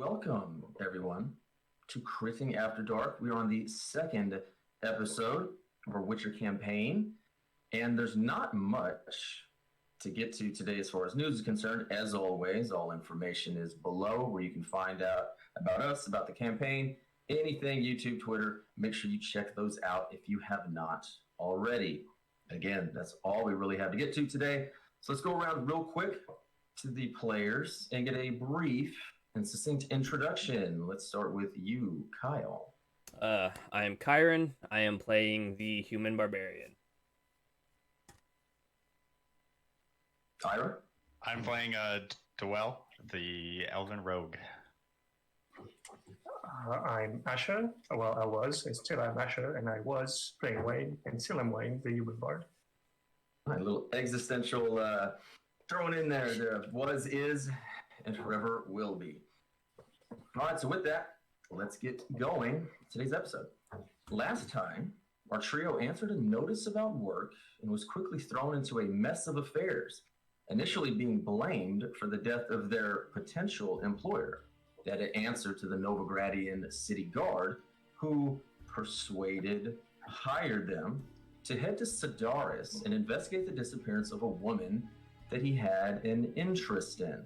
welcome everyone to Critting After Dark. We are on the second episode of our Witcher campaign, and there's not much to get to today as far as news is concerned. As always, all information is below where you can find out about us, about the campaign, anything, YouTube, Twitter. Make sure you check those out if you have not already. Again, that's all we really have to get to today. So let's go around real quick to the players and get a brief and succinct introduction. Let's start with you, Kyle. I am Kyron. I am playing the human barbarian. Tyra? I'm playing Dwell, the elven rogue. I'm Asher. Well, I was, and still I'm Asher, and I was playing Wayne, and still I'm Wayne, the human bard. A little existential thrown in there. There was, is, and forever will be. All right, so with that, let's get going. Today's episode. Last time, our trio answered a notice about work and was quickly thrown into a mess of affairs, initially being blamed for the death of their potential employer. That had answered to the Novigradian city guard, who hired them to head to Cidaris and investigate the disappearance of a woman that he had an interest in.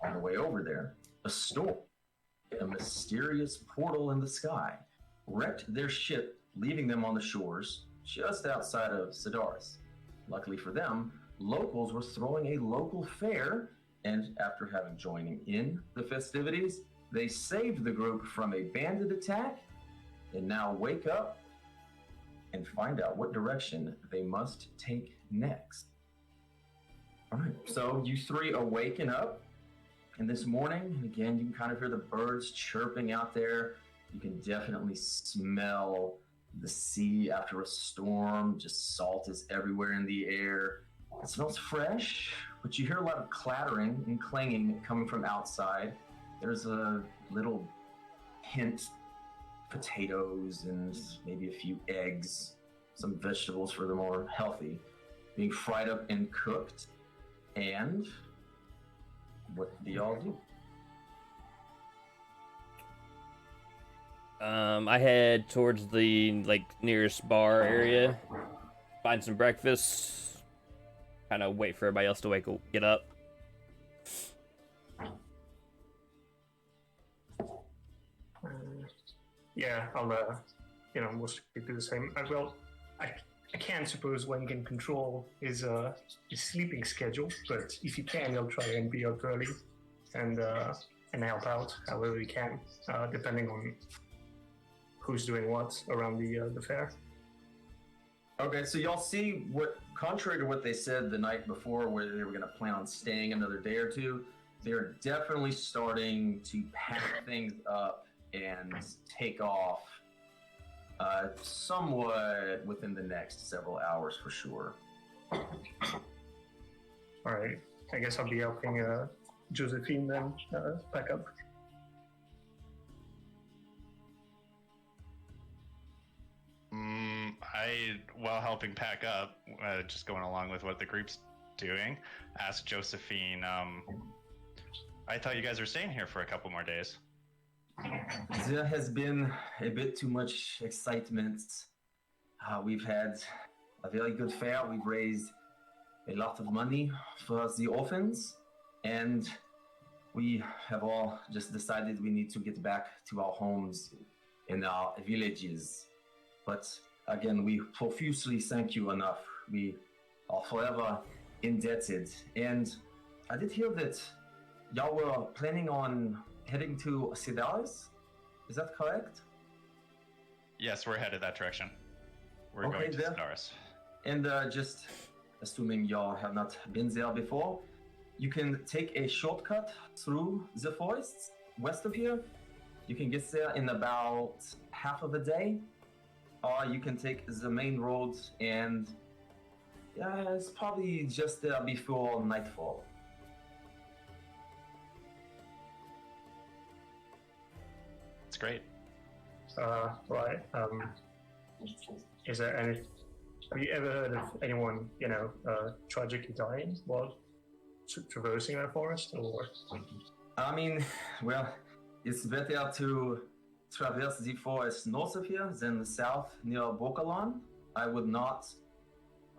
On the way over there, a storm, a mysterious portal in the sky, wrecked their ship, leaving them on the shores just outside of Cidaris. Luckily for them, locals were throwing a local fair, and after having joining in the festivities, they saved the group from a bandit attack and now wake up and find out what direction they must take next. All right, so you three are waking up, and this morning, and again, you can kind of hear the birds chirping out there. You can definitely smell the sea after a storm. Just salt is everywhere in the air. It smells fresh, but you hear a lot of clattering and clanging coming from outside. There's a little hint, potatoes and maybe a few eggs, some vegetables for the more healthy, being fried up and cooked. And what do y'all do? I head towards the nearest bar area, find some breakfast, kind of wait for everybody else to get up. Yeah, I'll, mostly do the same. I can't suppose one can control his sleeping schedule, but if he can, he'll try and be up early and help out however he can, depending on who's doing what around the fair. Okay, so y'all see what, contrary to what they said the night before, where they were going to plan on staying another day or two, they're definitely starting to pack things up and take off somewhat within the next several hours for sure. All right, I guess I'll be helping Josephine then pack up. While helping pack up, just going along with what the group's doing, asked Josephine, I thought you guys were staying here for a couple more days. There has been a bit too much excitement. We've had a very good fair. We've raised a lot of money for the orphans, and we have all just decided we need to get back to our homes in our villages. But again, we profusely thank you enough. We are forever indebted. And I did hear that y'all were planning on heading to Cidaris? Is that correct? Yes, we're headed that direction. We're Okay, going to Cidaris. And just assuming y'all have not been there before, you can take a shortcut through the forests west of here. You can get there in about half of a day. Or you can take the main road, and it's probably just there before nightfall. It's great. Right. Is there any? Have you ever heard of anyone, tragically dying while traversing that forest? Or I mean, well, it's better to traverse the forest north of here than south near Bokalon. I would not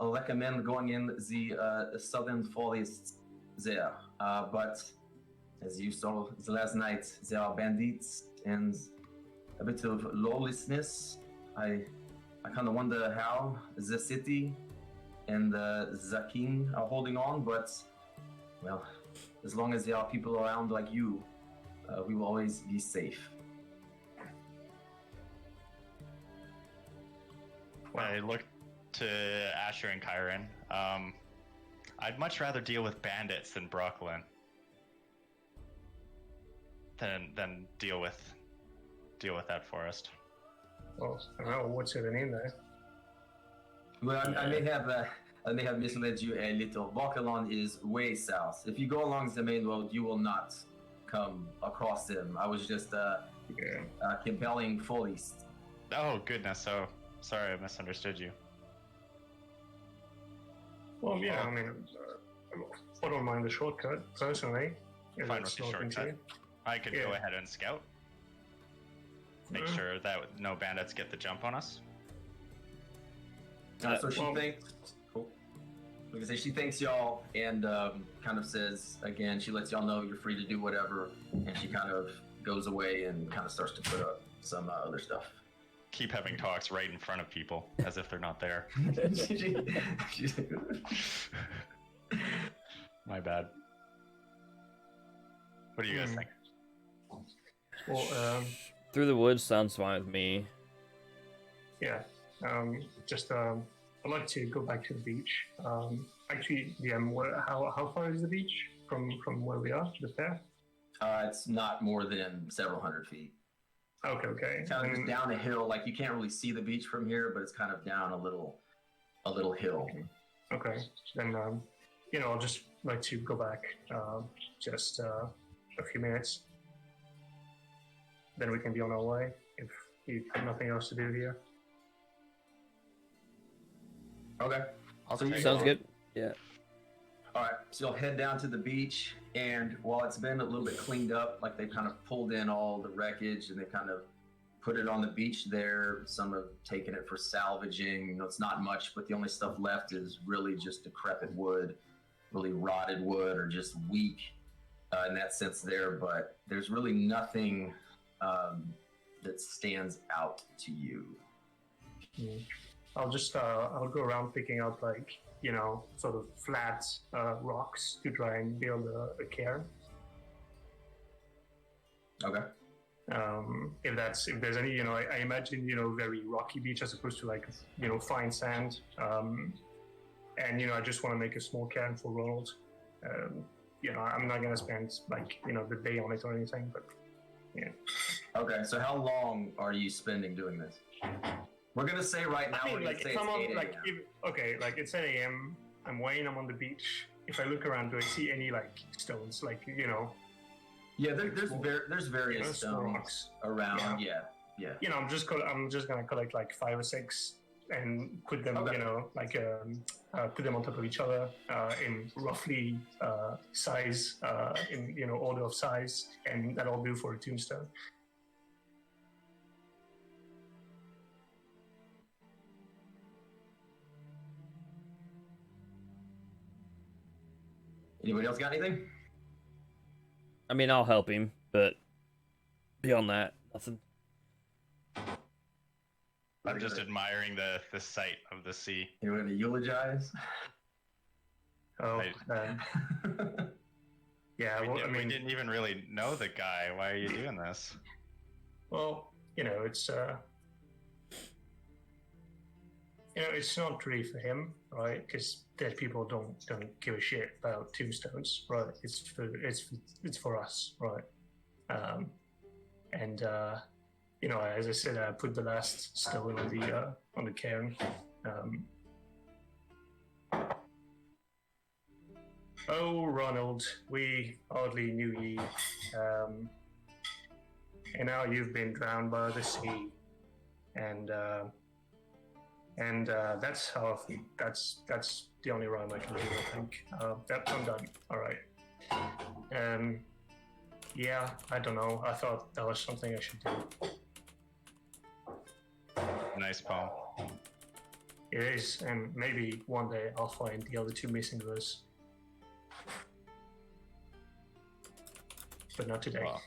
recommend going in the southern forests there. But as you saw the last night, there are bandits and a bit of lawlessness. I kind of wonder how the city and the king are holding on, but, well, as long as there are people around like you, we will always be safe. I look to Asher and Kyron. I'd much rather deal with bandits than Brooklyn. Than deal with that forest. Well, I don't know what's in there. Well, I may have misled you a little. Bokalon is way south. If you go along the main road, you will not come across them. I was just compelling full east. Oh goodness! So sorry, I misunderstood you. Well, yeah, I mean, I don't mind the shortcut personally. if Fine it's with the not shortcut. into- I could Yeah. go ahead and scout. Make Mm. sure that no bandits get the jump on us. So she well- thinks. Cool. Like I say, she thanks y'all and kind of says again. She lets y'all know you're free to do whatever, and she kind of goes away and kind of starts to put up some other stuff. Keep having talks right in front of people as if they're not there. She's My bad. What do you guys Hmm. think? Well, Through the woods sounds fine with me. yeah. I'd like to go back to the beach. Actually, how far is the beach from where we are, the fair? it's not more than several hundred feet. Okay. It's kind of just And- down a hill. Like you can't really see the beach from here, but it's kind of down a little hill. Okay, then I'll just like to go back just a few minutes. Then we can be on our way if you have nothing else to do here. Okay. I'll So you take Sounds it. good. Yeah. All right, so you'll head down to the beach, and while it's been a little bit cleaned up, like they kind of pulled in all the wreckage and they kind of put it on the beach there. Some have taken it for salvaging. You know, it's not much, but the only stuff left is really just decrepit wood, really rotted wood, or just weak in that sense there. But there's really nothing that stands out to you. I'll just I'll go around picking up sort of flat rocks to try and build a cairn. Okay. If there's any, I imagine, very rocky beach as opposed to fine sand. And, I just want to make a small cairn for Ronald. I'm not going to spend the day on it or anything, but yeah. Okay, so how long are you spending doing this? We're gonna say right now. I mean, we're gonna like, say if it's I'm on, 8 a.m. it's 8 a.m. I'm Wayne, I'm on the beach. If I look around, do I see any, stones? Yeah, there's various small stones rocks. around. Yeah. I'm just gonna collect 5 or 6 and put them, Okay. put them on top of each other in roughly size, in order of size, and that'll do for a tombstone. Anybody else got anything? I mean, I'll help him, but beyond that, nothing. I'm just admiring the sight of the sea. You want to eulogize? Oh, Right. yeah. We, Well, did, I mean, we didn't even really know the guy. Why are you doing this? well, it's it's not really for him, right? Because dead people don't give a shit about tombstones, right? It's for us, right? As I said, I put the last stone on the cairn. Oh, Ronald, we hardly knew ye, and now you've been drowned by the sea, and that's how that's the only rhyme I can do. I think I'm done. All right. Yeah, I don't know. I thought that was something I should do. Nice poem. It is, and maybe one day I'll find the other two missing verse. But not today. Well.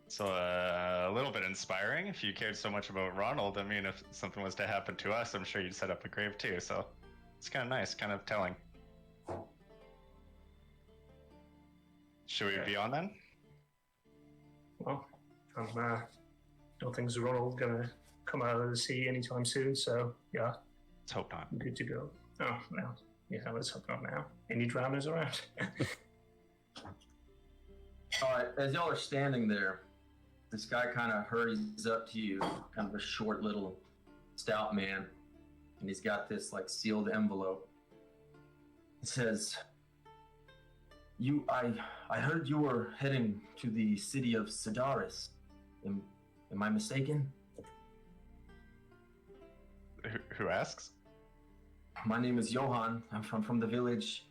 So a little bit inspiring. If you cared so much about Ronald, I mean, if something was to happen to us, I'm sure you'd set up a grave too. So it's kind of nice, kind of telling. Should we be on then? Well, don't think Ronald's gonna come out of the sea anytime soon, so yeah, Let's hope not. I'm good to go. Oh, well, yeah, let's hope not now. Any dramas around? All right, as y'all are standing there, this guy kind of hurries up to you, kind of a short little stout man, and he's got this like sealed envelope. It says, I heard you were heading to the city of Cidaris. Am I mistaken? Who asks? My name is Johan. I'm from the village.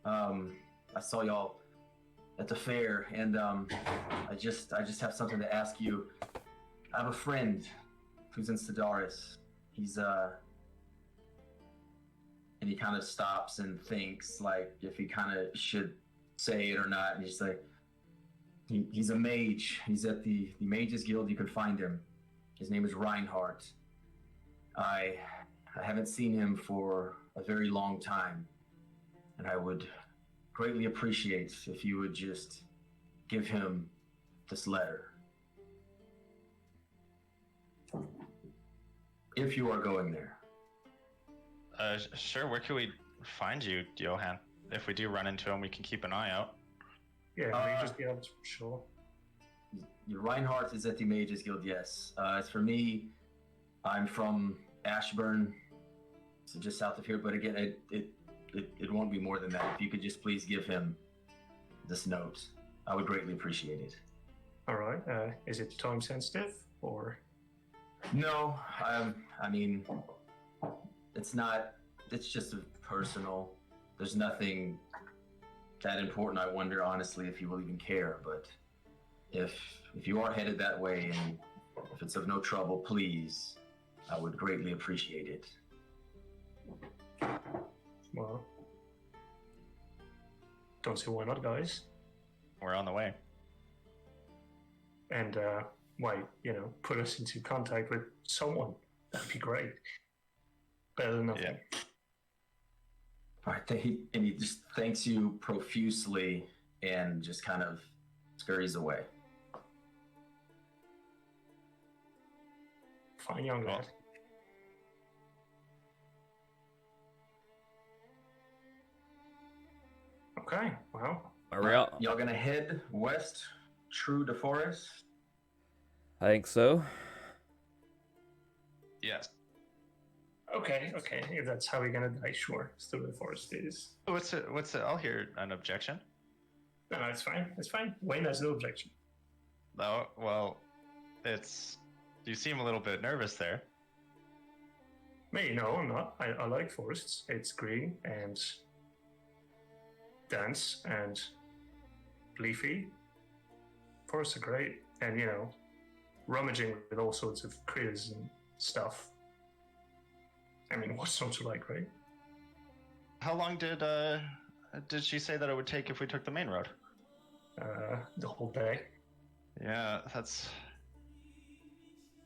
I saw y'all at the fair, and I just have something to ask you. I have a friend who's in Cidaris. He's and he kind of stops and thinks like if he kind of should say it or not. And he's like, he's a mage. He's at the Mages Guild. You can find him. His name is Reinhardt. I haven't seen him for a very long time, and I would greatly appreciate if you would just give him this letter. If you are going there. Sure. Where can we find you, Johan? If we do run into him, we can keep an eye out. Yeah, we just be able to, sure. Your Reinhardt is at the Mages Guild, yes. As for me, I'm from Ashburn, so just south of here. But again, it won't be more than that. If you could just please give him this note, I would greatly appreciate it. All right. Is it time sensitive or? No, I mean, it's not. It's just personal. There's nothing that important. I wonder, honestly, if you will even care. But if you are headed that way, and if it's of no trouble, please, I would greatly appreciate it. Well, don't see why not, guys. We're on the way. And why, put us into contact with someone. That'd be great. Better than nothing. Yeah. All right, and he just thanks you profusely and just kind of scurries away. Fine, young lad. Okay, well. Are we out? Y'all gonna head west, true to forest? I think so. Yes. Okay. If that's how we're gonna die, sure. Through the forest is. What's it? I'll hear an objection. No, it's fine. It's fine. Wayne has no objection. No, well, you seem a little bit nervous there. Me? No, I'm not. I like forests. It's green and dense and leafy. Forests are great. And, rummaging with all sorts of critters and stuff. I mean, what's not to like, right? How long did she say that it would take if we took the main road? The whole day. Yeah,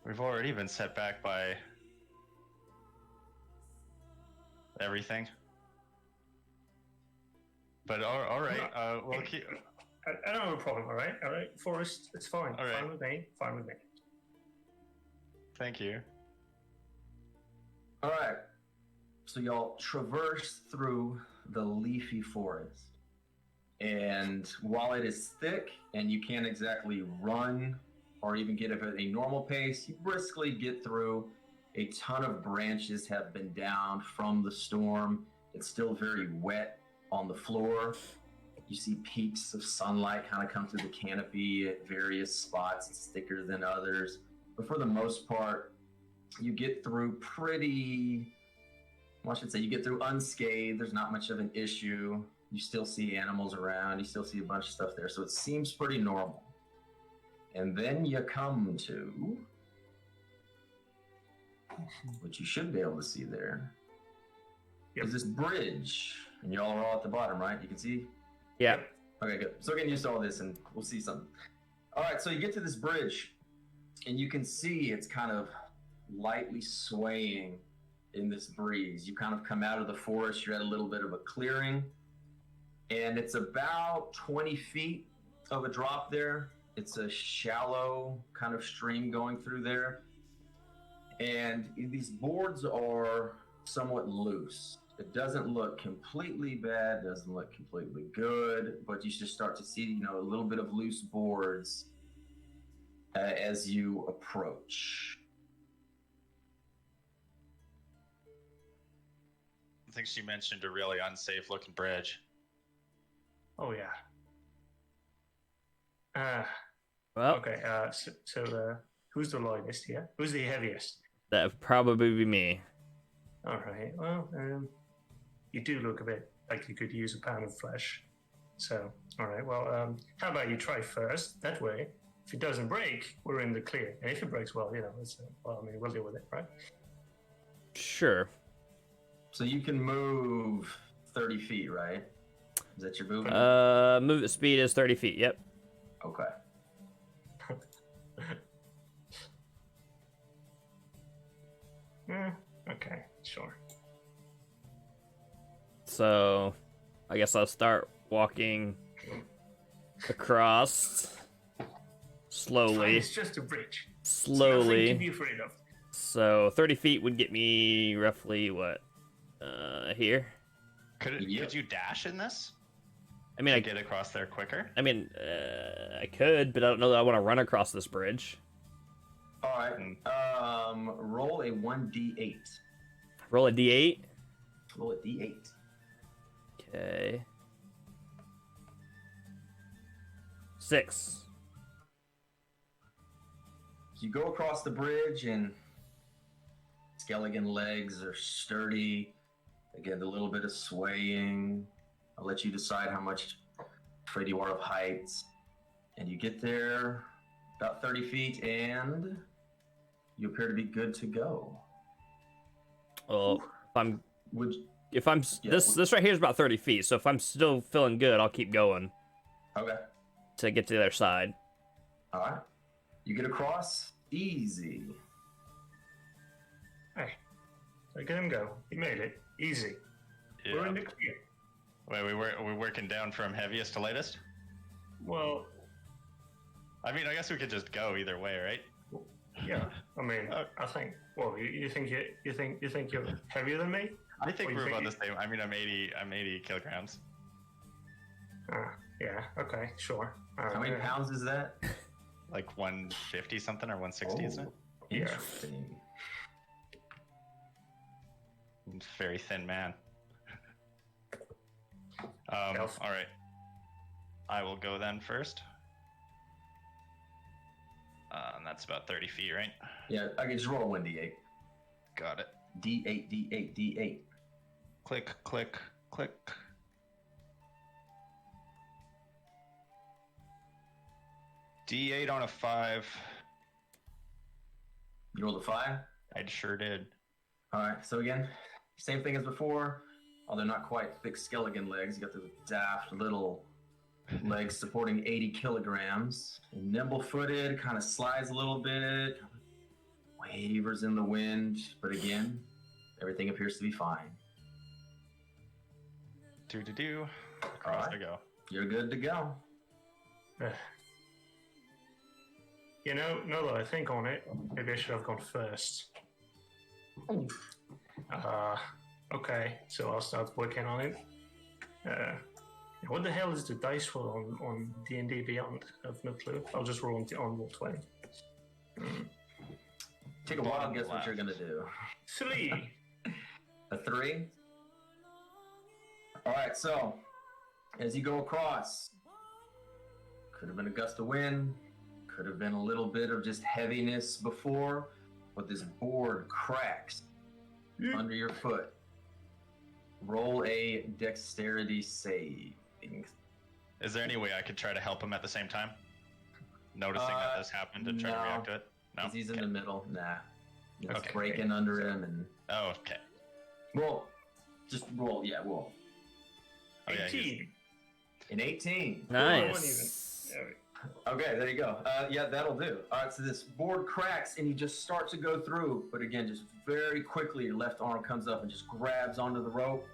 we've already been set back by everything. But all right, we'll keep. I don't have a problem. All right. Forest, it's fine. All right. Fine with me. Thank you. All right. So y'all traverse through the leafy forest. And while it is thick and you can't exactly run or even get up at a normal pace, you briskly get through. A ton of branches have been down from the storm. It's still very wet on the floor. You see peaks of sunlight kind of come through the canopy at various spots. It's thicker than others. But for the most part, you get through you get through unscathed. There's not much of an issue. You still see animals around. You still see a bunch of stuff there. So it seems pretty normal. And then you come to what you should be able to see there is this bridge. And y'all are all at the bottom, right? You can see? Yeah. Okay, good. So we're getting used to all this and we'll see something. All right, so you get to this bridge and you can see it's kind of lightly swaying in this breeze. You kind of come out of the forest, you're at a little bit of a clearing, and it's about 20 feet of a drop there. It's a shallow kind of stream going through there. And these boards are somewhat loose. It doesn't look completely bad, doesn't look completely good, but you just start to see, a little bit of loose boards as you approach. I think she mentioned a really unsafe looking bridge. Oh yeah. Well, Okay. So who's the lightest here? Who's the heaviest? that would probably be me. All right. Well, you do look a bit like you could use a pound of flesh. So, all right. Well, how about you try first? That way, if it doesn't break, we're in the clear. And if it breaks, well, we'll deal with it, right? Sure. So you can move 30 feet, right? Is that your movement? Movement speed is 30 feet. Yep. Okay. Okay, sure. So, I guess I'll start walking across slowly. It's just a bridge. Nothing to Slowly. be afraid of. So 30 feet would get me roughly what? Here. Could Yep. you dash in this? I mean, I Get across there quicker? I could, but I don't know that I want to run across this bridge. All right. Roll a 1d8. Roll a d8. Roll a d8. Okay. 6. You go across the bridge and skeleton legs are sturdy. Again, a little bit of swaying. I'll let you decide how much afraid you are of heights. And you get there about 30 feet and you appear to be good to go. Well, Would Yeah, this right here is about 30 feet. So if I'm still feeling good, I'll keep going Okay. to get to the other side. All right. You get across easy. Hey, look at him go. He made it. Easy. We're in the clear. Wait, we're working down from heaviest to lightest? Well, I mean, I guess we could just go either way, right? yeah. I mean, I think. Well, you think you're heavier than me? I think What, you we're think about the same. I mean, I'm 80 kilograms. Yeah. Okay. Sure. How many pounds is that? Like 150 something or 160, isn't it? Yeah. Interesting. Very thin man. Elf. All right. I will go then first. And that's about 30 feet, right? Yeah, I can just roll a 1d8. Got it. D8, D8, D8. Click, click, click. D8 on a 5. You rolled a 5? I sure did. All right, so again, same thing as before, although not quite thick skeleton legs. You got the daft little legs supporting 80 kilograms. Nimble-footed, kind of slides a little bit, wavers in the wind, but again, everything appears to be fine. Do. Across All right. I go. You're good to go. Now that I think on it, maybe I should have gone first. Okay, so I'll start working on it. What the hell is the dice roll on D&D Beyond? I have no clue. I'll just roll on roll 20. Take a wild guess what you're going to do. 3. A 3? All right, so as you go across, could have been a gust of wind, could have been a little bit of just heaviness before, but this board cracks under your foot. Roll a dexterity save. Is there any way I could try to help him at the same time? Noticing that this happened and try to react to it? No? Because he's in Okay. the middle. Nah. It's Okay. breaking under him and... Oh, okay. Well, just roll. Yeah, roll. Oh, yeah, 18. An 18. Nice. Okay, there you go. Yeah, that'll do. All right, so this board cracks and he just starts to go through, but again, just very quickly, your left arm comes up and just grabs onto the rope,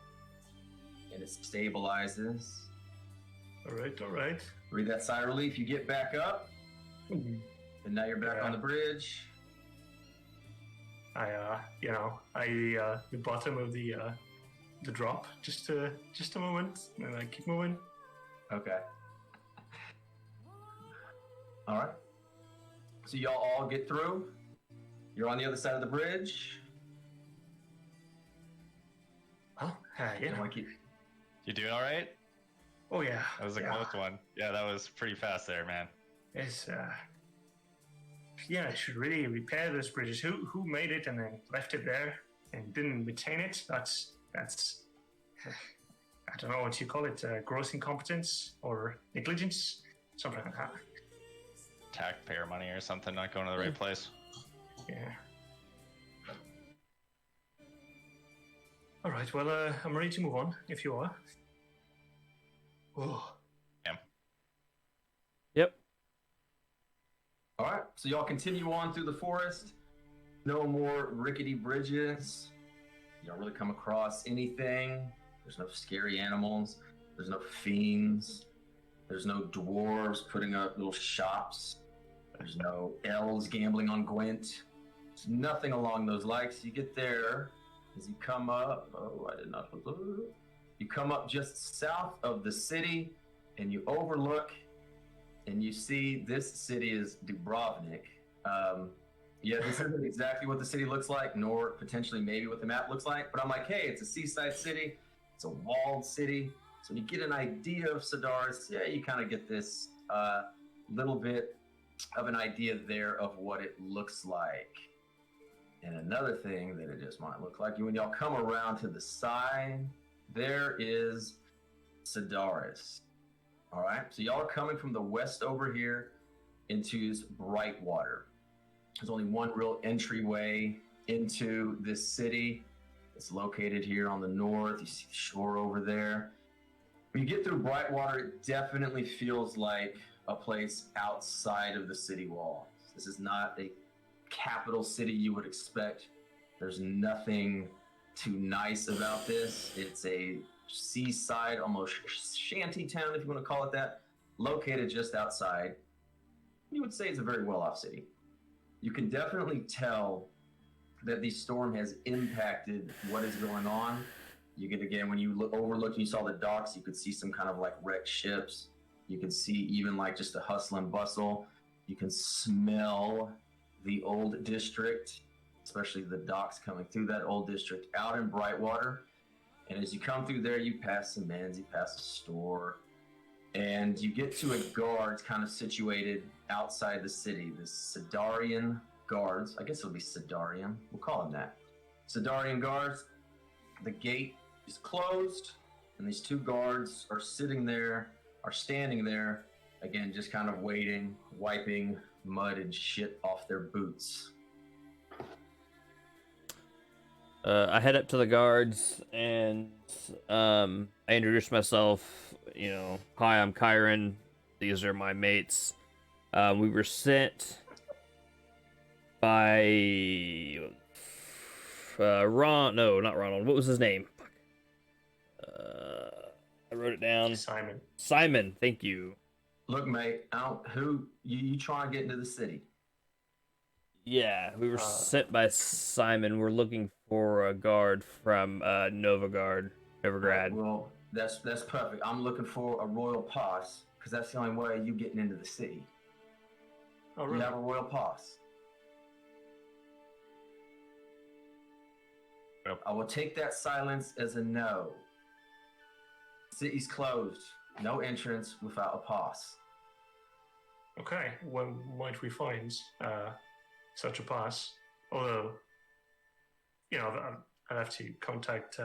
and it stabilizes. All right. Breathe that sigh of relief. You get back up, Mhm. and now you're back on the bridge. The bottom of the drop, just a moment, and I keep moving. Okay. All right. So y'all all get through. You're on the other side of the bridge. Well, You yeah. want to keep... You doing all right? Oh yeah. That was a close one. Yeah, that was pretty fast there, man. It's I should really repair those bridges. Who made it and then left it there and didn't maintain it? That's I don't know what you call it, gross incompetence or negligence, something like that. Taxpayer money or something, not going to the right place. Yeah. All right. Well, I'm ready to move on. If you are. Oh. Yep. All right, so y'all continue on through the forest. No more rickety bridges. You don't really come across anything. There's no scary animals. There's no fiends. There's no dwarves putting up little shops. There's no elves gambling on Gwent. There's nothing along those lines. You get there as you come up. Oh, I did not. You come up just south of the city, and you overlook, and you see this city is Dubrovnik. Yeah, this isn't exactly what the city looks like, nor potentially maybe what the map looks like. But I'm like, hey, it's a seaside city. It's a walled city. So when you get an idea of Cidaris, yeah, you kind of get this little bit of an idea there of what it looks like. And another thing that it just might look like, when y'all come around to the side, there is Cidaris. All right, so y'all are coming from the west over here into Brightwater. There's only one real entryway into this city. It's located here on the north. You see the shore over there. When you get through Brightwater, it definitely feels like a place outside of the city walls. This is not a capital city you would expect. There's nothing too nice about this. It's a seaside, almost shanty town, if you want to call it that, located just outside. You would say it's a very well-off city. You can definitely tell that the storm has impacted what is going on. You get, again, when you overlook and you saw the docks, you could see some kind of like wrecked ships. You can see even like just the hustle and bustle. You can smell the old district, especially the docks coming through that old district out in Brightwater. And as you come through there, you pass some inns, you pass a store, and you get to a guards kind of situated outside the city. The Cidarian guards, I guess it'll be Cidarian, we'll call them that. Cidarian guards, the gate is closed, and these two guards are standing there, again, just kind of waiting, wiping mud and shit off their boots. I head up to the guards and I introduce myself. You know, hi, I'm Kyron. These are my mates. We were sent by Ron. No, not Ronald. What was his name? I wrote it down. Simon. Simon. Thank you. Look, mate, who you trying to get into the city? Yeah, we were sent by Simon. We're looking for a guard from Novigrad. Well, that's perfect. I'm looking for a royal pass because that's the only way you getting into the city. Oh, You really? have a royal pass. Yep. I will take that silence as a no. City's closed. No entrance without a pass. Okay. When might we find such a pass? Although, I'd have to contact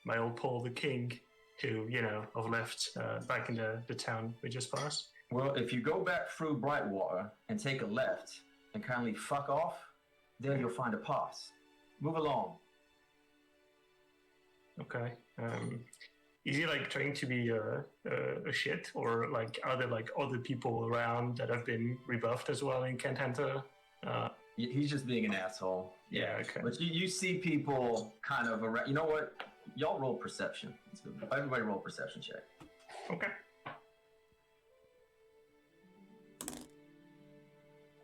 my old Paul the King, who, I've left back in the town we just passed. Well, if you go back through Brightwater and take a left and kindly fuck off, there you'll find a pass. Move along. Okay. Is he like trying to be a shit, or like are there like other people around that have been rebuffed as well and can't enter? He's just being an asshole. Yeah. Okay. But you see people kind of around. You know what? Y'all roll perception. Everybody roll perception check. Okay.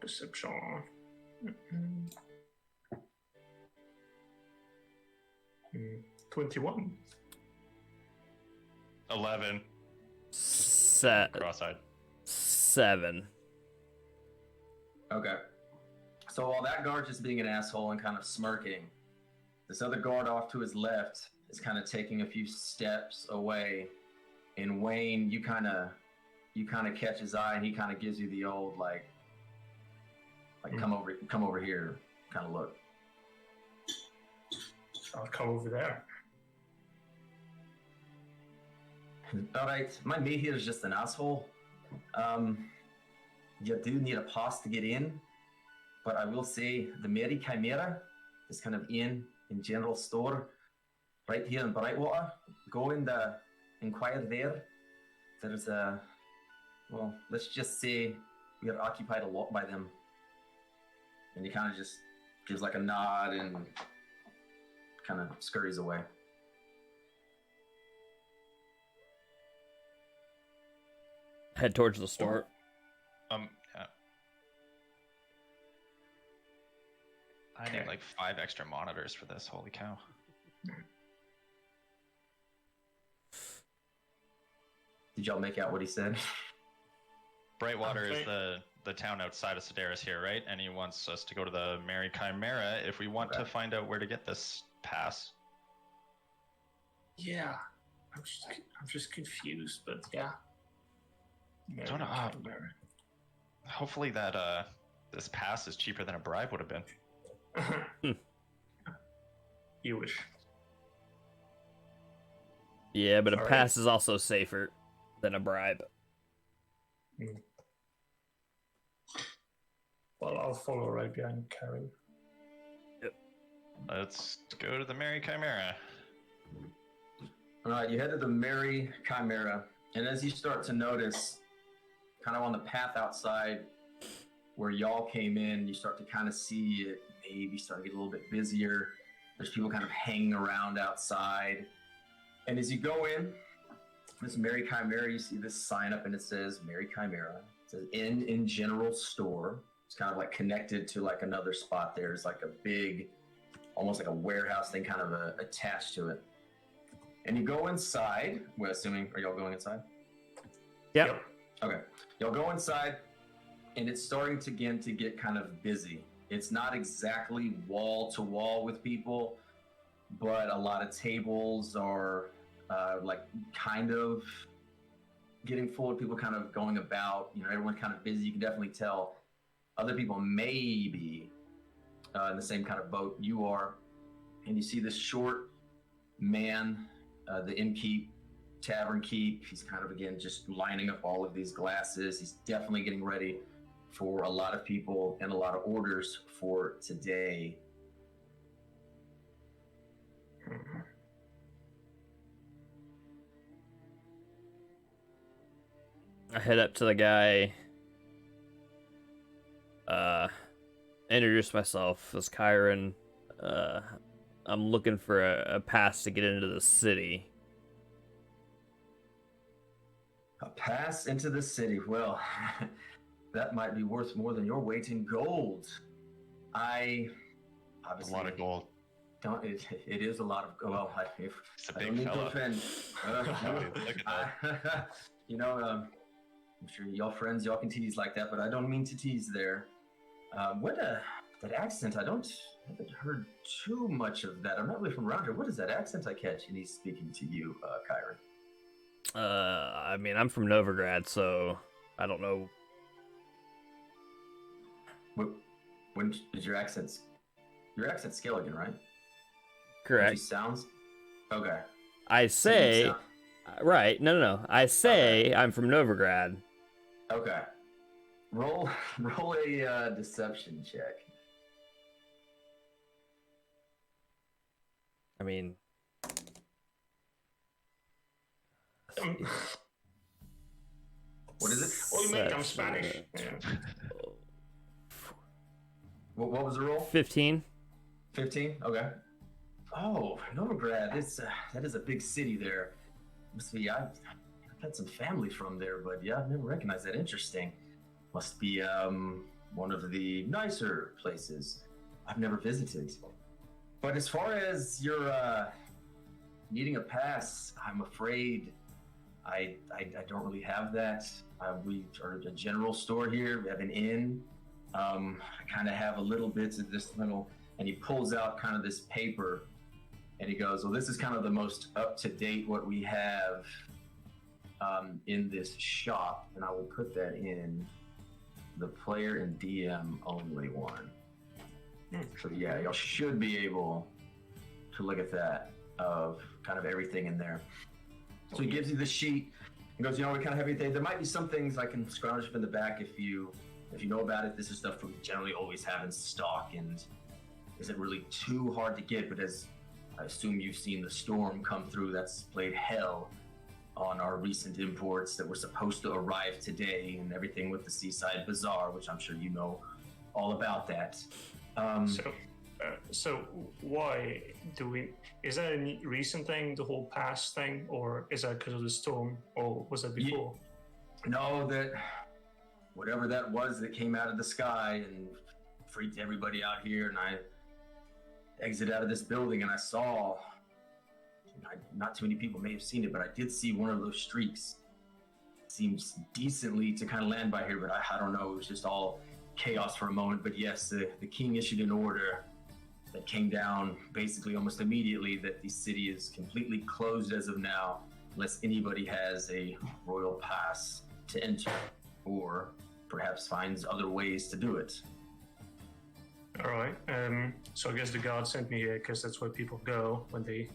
Perception. 21. 11. Cross-eyed. 7. Okay. So while that guard's just being an asshole and kind of smirking, this other guard off to his left is kind of taking a few steps away. And Wayne, you kind of catch his eye, and he kind of gives you the old come over here kind of look. I'll come over there. All right, my mate here is just an asshole. You do need a pass to get in, but I will say the Mary Chimera is kind of in general store right here in Brightwater. Go and inquire there. There's let's just say we are occupied a lot by them. And he kind of just gives like a nod and kind of scurries away. Head towards the store. Yeah. I need like 5 extra monitors for this. Holy cow. Did y'all make out what he said? Brightwater is the town outside of Cidaris here, right? And he wants us to go to the Mary Chimera if we want to find out where to get this pass. Yeah. I'm just confused, but yeah. Don't know. Hopefully that this pass is cheaper than a bribe would have been. You wish. Yeah, but a pass is also safer than a bribe. Well, I'll follow right behind Karen. Yep. Let's go to the Mary Chimera. All right, you head to the Mary Chimera, and as you start to notice, kind of on the path outside where y'all came in, you start to kind of see it maybe start to get a little bit busier. There's people kind of hanging around outside. And as you go in, this Mary Chimera, you see this sign up and it says Mary Chimera. It says in general store. It's kind of like connected to like another spot there. It's like a big, almost like a warehouse thing kind of attached to it. And you go inside. We're assuming, are y'all going inside? Yep. Okay. Y'all go inside, and it's starting to get kind of busy. It's not exactly wall to wall with people, but a lot of tables are like kind of getting full of people kind of going about. Everyone's kind of busy. You can definitely tell other people may be in the same kind of boat you are. And you see this short man, the innkeep, tavern keep. He's kind of, again, just lining up all of these glasses. He's definitely getting ready for a lot of people and a lot of orders for today. I head up to the guy. Introduce myself as Kyron. I'm looking for a pass to get into the city. A pass into the city. Well, that might be worth more than your weight in gold. I obviously a lot of gold. Don't it is a lot of well. It's a I don't big need fella. to offend. Look at that. I'm sure y'all friends, y'all can tease like that, but I don't mean to tease there. That accent? I haven't heard too much of that. I'm not really from around here. What is that accent I catch? And he's speaking to you, Kyron. I mean, I'm from Novigrad, so I don't know. When is your accent? Your accent's Skelligan, right? Correct. Sounds. Okay. I say, sound- right? No. I say I'm from Novigrad. Okay. Roll a deception check. I mean, What is it? Oh, mate, I'm Spanish. Yeah. What was the roll? 15. 15. Okay. Oh, Novigrad. That is a big city there. Must be. I've had some family from there, but yeah, I've never recognized that. Interesting. Must be one of the nicer places I've never visited. But as far as your needing a pass, I'm afraid I don't really have that. We are a general store here. We have an inn. I kind of have a little bits of this little, and he pulls out kind of this paper, and he goes, "Well, this is kind of the most up to date what we have in this shop," and I will put that in the player and DM only one. So yeah, y'all should be able to look at that of kind of everything in there. So he gives you the sheet and goes, we kind of have everything. There might be some things I can scrounge up in the back if you know about it. This is stuff we generally always have in stock and isn't really too hard to get, but as I assume you've seen the storm come through, that's played hell on our recent imports that were supposed to arrive today, and everything with the Seaside Bazaar, which I'm sure you know all about that. So why do we? Is that a recent thing, the whole pass thing, or is that because of the storm, or was that before? No, that whatever that was that came out of the sky and freaked everybody out here, and I exited out of this building and I saw. Not too many people may have seen it, but I did see one of those streaks. Seems decently to kind of land by here, but I don't know. It was just all chaos for a moment. But yes, the king issued an order that came down basically almost immediately that the city is completely closed as of now, unless anybody has a royal pass to enter, or perhaps finds other ways to do it. All right. So I guess the guard sent me here because that's where people go when they've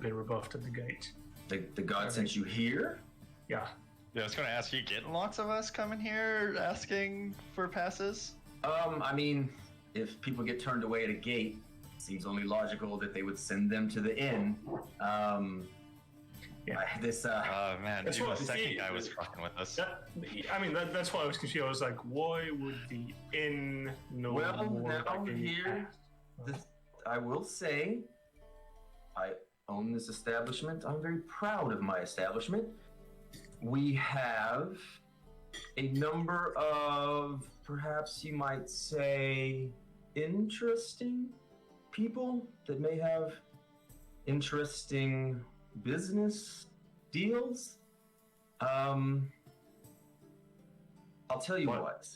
been rebuffed at the gate. The god sent you here? Yeah. Yeah, I was going to ask you, getting lots of us coming here asking for passes? I mean, if people get turned away at a gate, it seems only logical that they would send them to the inn. Yeah. Oh man, That's even the what- second guy was fucking with us. That's why I was confused. I was like, why would the inn know Well, more now like a here, I will say, I own this establishment. I'm very proud of my establishment. We have a number of, perhaps you might say, interesting people that may have interesting business deals. I'll tell you what.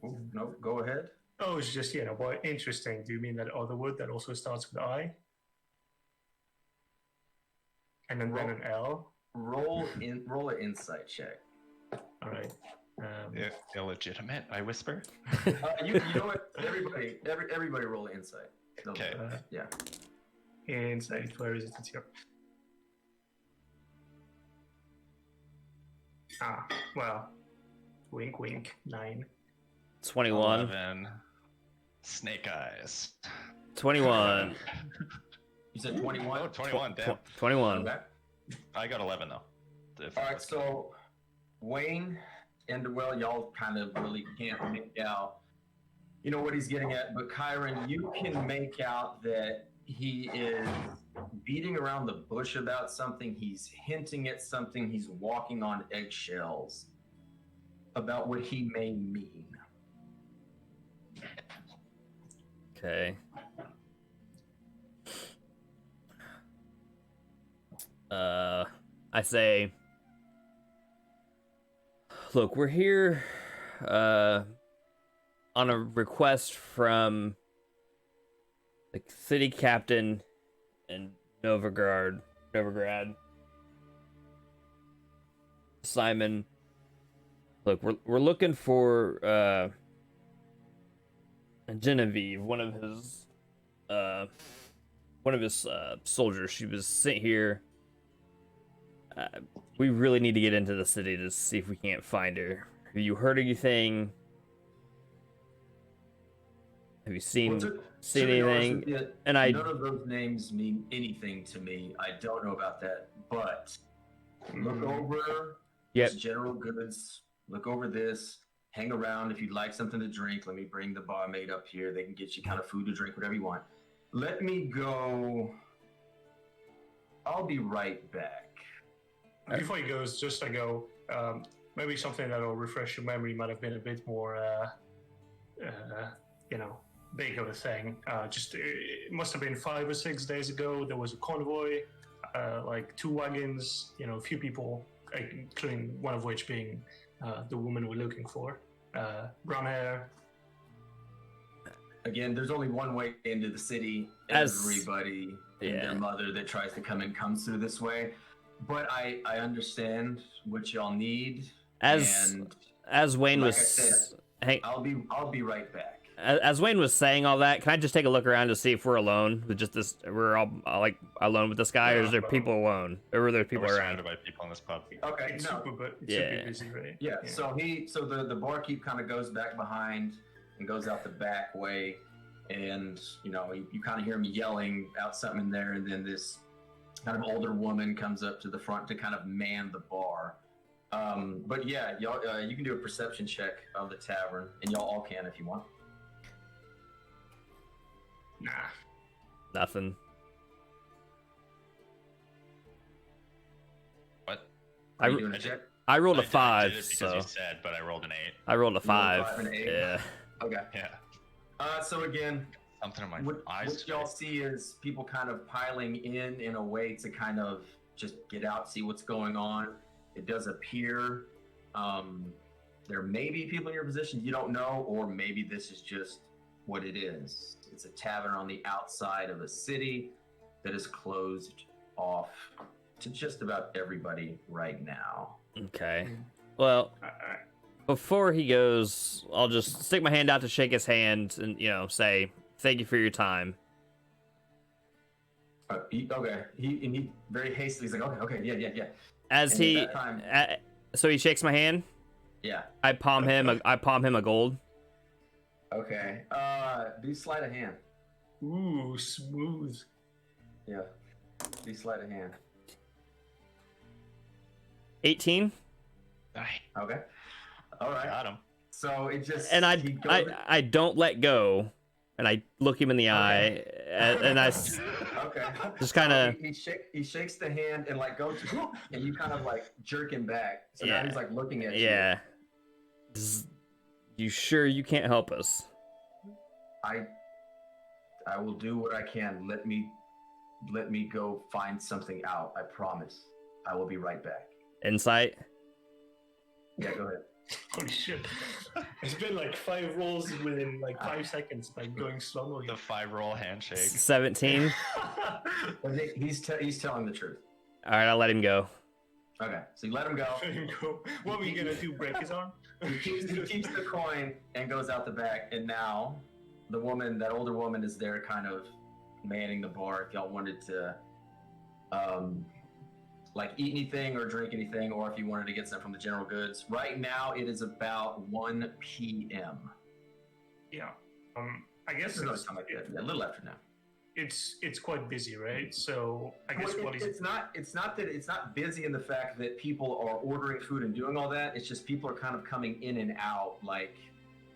Oh, no, go ahead. Oh, it's just, why interesting. Do you mean that other word that also starts with I? And then an L? Roll an insight check. All right. Illegitimate, I whisper. You know what? Everybody roll an insight. Okay. Yeah. Insight, where is it? It's here. Well, wink, wink, 9. 21. 11. Snake eyes. 21. You said 21? Oh, 21, damn. 21. Okay. I got 11 though. All right, so Wayne and y'all kind of really can't make out, what he's getting at. But Kyron, you can make out that he is beating around the bush about something. He's hinting at something. He's walking on eggshells about what he may mean. Okay. I say, look, we're here on a request from the city captain in Novigrad, Simon. Look, we're looking for Genevieve, one of his soldiers. She was sent here we really need to get into the city to see if we can't find her. Have you heard anything? Have you seen Well, seen to be honest anything? with you, And I none of those names mean anything to me. I don't know about that, but look over Yep. this general goods. Look over this. Hang around if you'd like something to drink. Let me bring the barmaid up here. They can get you kind of food to drink, whatever you want. Let me go. I'll be right back. Before he goes, just I go. Maybe something that'll refresh your memory might have been a bit more, big of a thing. It must have been 5 or 6 days ago. There was a convoy, like 2 wagons. A few people, including one of which being the woman we're looking for. Brown hair. Again, there's only one way into the city. Everybody and their mother that tries to come in comes through this way. But I understand what y'all need. As Wayne like was I said, I'll be right back. As Wayne was saying all that, can I just take a look around to see if we're alone with just this? We're all like alone with this guy, or is there people alone? Or are there people We're around? surrounded by people in this pub. Okay, It's no. super busy, right? Yeah, so the barkeep kind of goes back behind and goes out the back way, and you kind of hear him yelling out something in there, and then this kind of older woman comes up to the front to kind of man the bar. But yeah, y'all, you can do a perception check of the tavern, and y'all all can if you want. Nah. Nothing. What? Are you doing a check? I rolled a I 5, did it because so you said, but I rolled an 8. I rolled a You rolled a 5. 5 and an 8? Yeah. Okay. Yeah. So again, Something in my what eyes. y'all see is people kind of piling in a way to kind of just get out, see what's going on. It does appear there may be people in your position you don't know, or maybe this is just what it is. It's a tavern on the outside of a city that is closed off to just about everybody right now. Okay. Well, before he goes, I'll just stick my hand out to shake his hand and say thank you for your time. He very hastily, he's like, okay, yeah. As And he, at that time- so he shakes my hand. Yeah. I palm him a gold. Okay. Do sleight of hand. Ooh, smooth. Yeah. Do sleight of hand. 18. Nice. Okay. All right. Got him. So it just And he goes- I don't let go, and I look him in the eye, and I okay. just kind of he shakes the hand and like goes and you kind of like jerk him back. So now Yeah. he's like looking at yeah. You sure you can't help us? you. I will do what I can. Let me go find something out. I promise. I will be right back. Insight. Yeah, go ahead. Holy shit. It's been like 5 rolls within like 5 seconds, like going slowly. The 5-roll handshake. 17. He's telling the truth. All right, I'll let him go. Okay, so you let him go. What were you gonna do? Break his arm? He keeps the coin and goes out the back. And now, that older woman, is there, kind of manning the bar. If y'all wanted to, eat anything or drink anything, or if you wanted to get some from the general goods. Right now, it is about 1 p.m. Yeah. I guess It's another time like that. Yeah, a little after now. it's quite busy, right? So I guess Well, what is it's not busy in the fact that people are ordering food and doing all that. It's just people are kind of coming in and out. Like,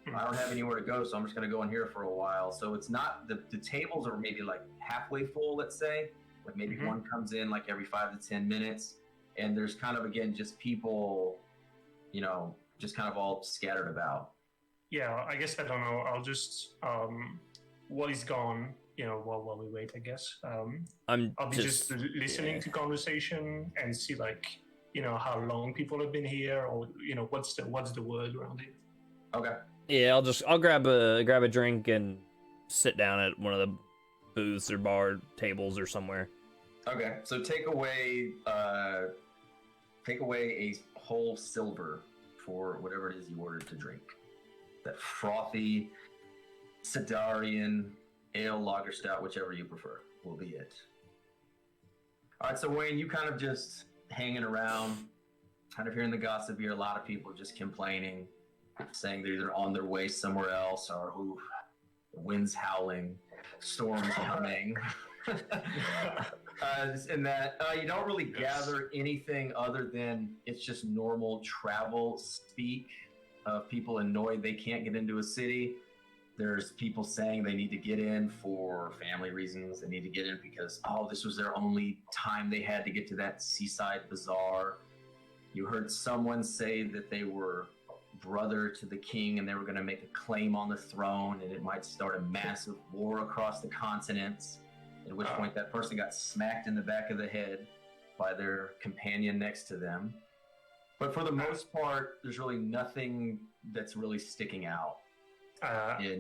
I don't have anywhere to go, so I'm just going to go in here for a while. So it's not the tables are maybe like halfway full, let's say. Like maybe one comes in like every 5 to 10 minutes, and there's kind of again just people, just kind of all scattered about. Yeah, I guess I don't know. I'll just while he's gone, while we wait, I guess. I'll be just listening to conversation and see how long people have been here, or what's the word around it. Okay. Yeah, I'll grab a drink and sit down at one of the booths or bar tables or somewhere. Okay, so take away a whole silver for whatever it is you ordered to drink. That frothy Cidarian ale, lager, stout, whichever you prefer, will be it. All right, so Wayne, you kind of just hanging around, kind of hearing the gossip. You hear a lot of people just complaining, saying they're either on their way somewhere else or who the wind's howling, storms coming. And that you don't really gather anything other than it's just normal travel speak of people annoyed they can't get into a city. There's people saying they need to get in for family reasons. They need to get in because, this was their only time they had to get to that seaside bazaar. You heard someone say that they were brother to the king and they were going to make a claim on the throne and it might start a massive war across the continents, at which point that person got smacked in the back of the head by their companion next to them. But for the most part, there's really nothing that's really sticking out.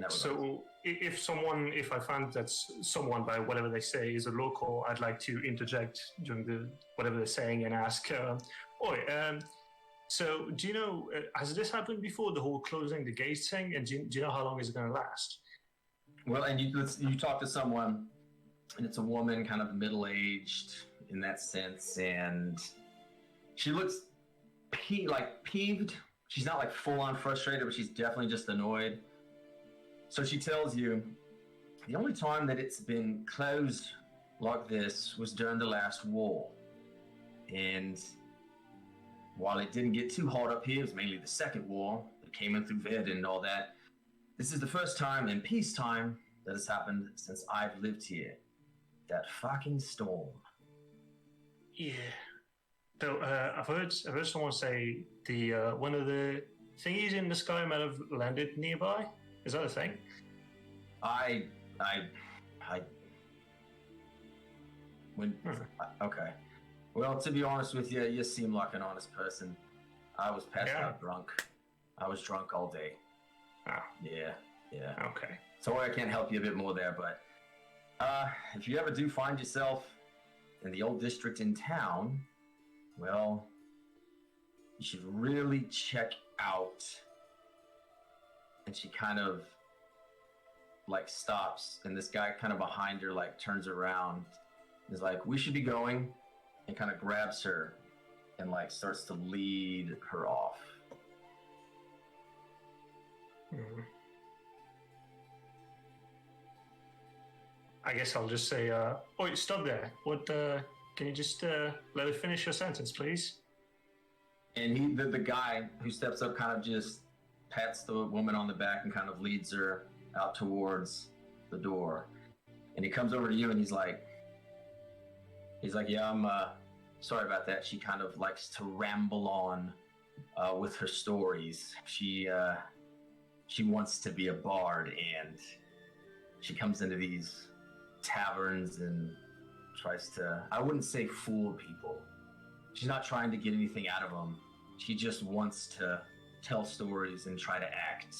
So if I find that someone, by whatever they say, is a local, I'd like to interject during whatever they're saying and ask, so do you know, has this happened before, the whole closing the gates thing, and do you know how long is it going to last? Well, and you talk to someone, and it's a woman, kind of middle-aged in that sense, and she looks peeved. She's not like full-on frustrated, but she's definitely just annoyed. So she tells you, the only time that it's been closed like this was during the last war. And while it didn't get too hot up here, it was mainly the second war that came in through Verdun and all that. This is the first time in peacetime that has happened since I've lived here. That fucking storm. Yeah. So I've heard someone say the one of the thingies in the sky might have landed nearby. Is that a thing? Okay. Well, to be honest with you, you seem like an honest person. I was passed out drunk. I was drunk all day. Oh. Yeah. Okay. Sorry I can't help you a bit more there, but if you ever do find yourself in the old district in town, well, you should really check out. And she kind of stops, and this guy kind of behind her turns around and is like, we should be going, and kind of grabs her and starts to lead her off. Mm-hmm. I guess I'll just say, stop there. What, can you just let her finish your sentence, please? And the guy who steps up kind of just pats the woman on the back and kind of leads her out towards the door. And he comes over to you and he's like, yeah, I'm sorry about that. She kind of likes to ramble on with her stories. She wants to be a bard, and she comes into these taverns and tries to, I wouldn't say fool people. She's not trying to get anything out of them. She just wants to tell stories and try to act.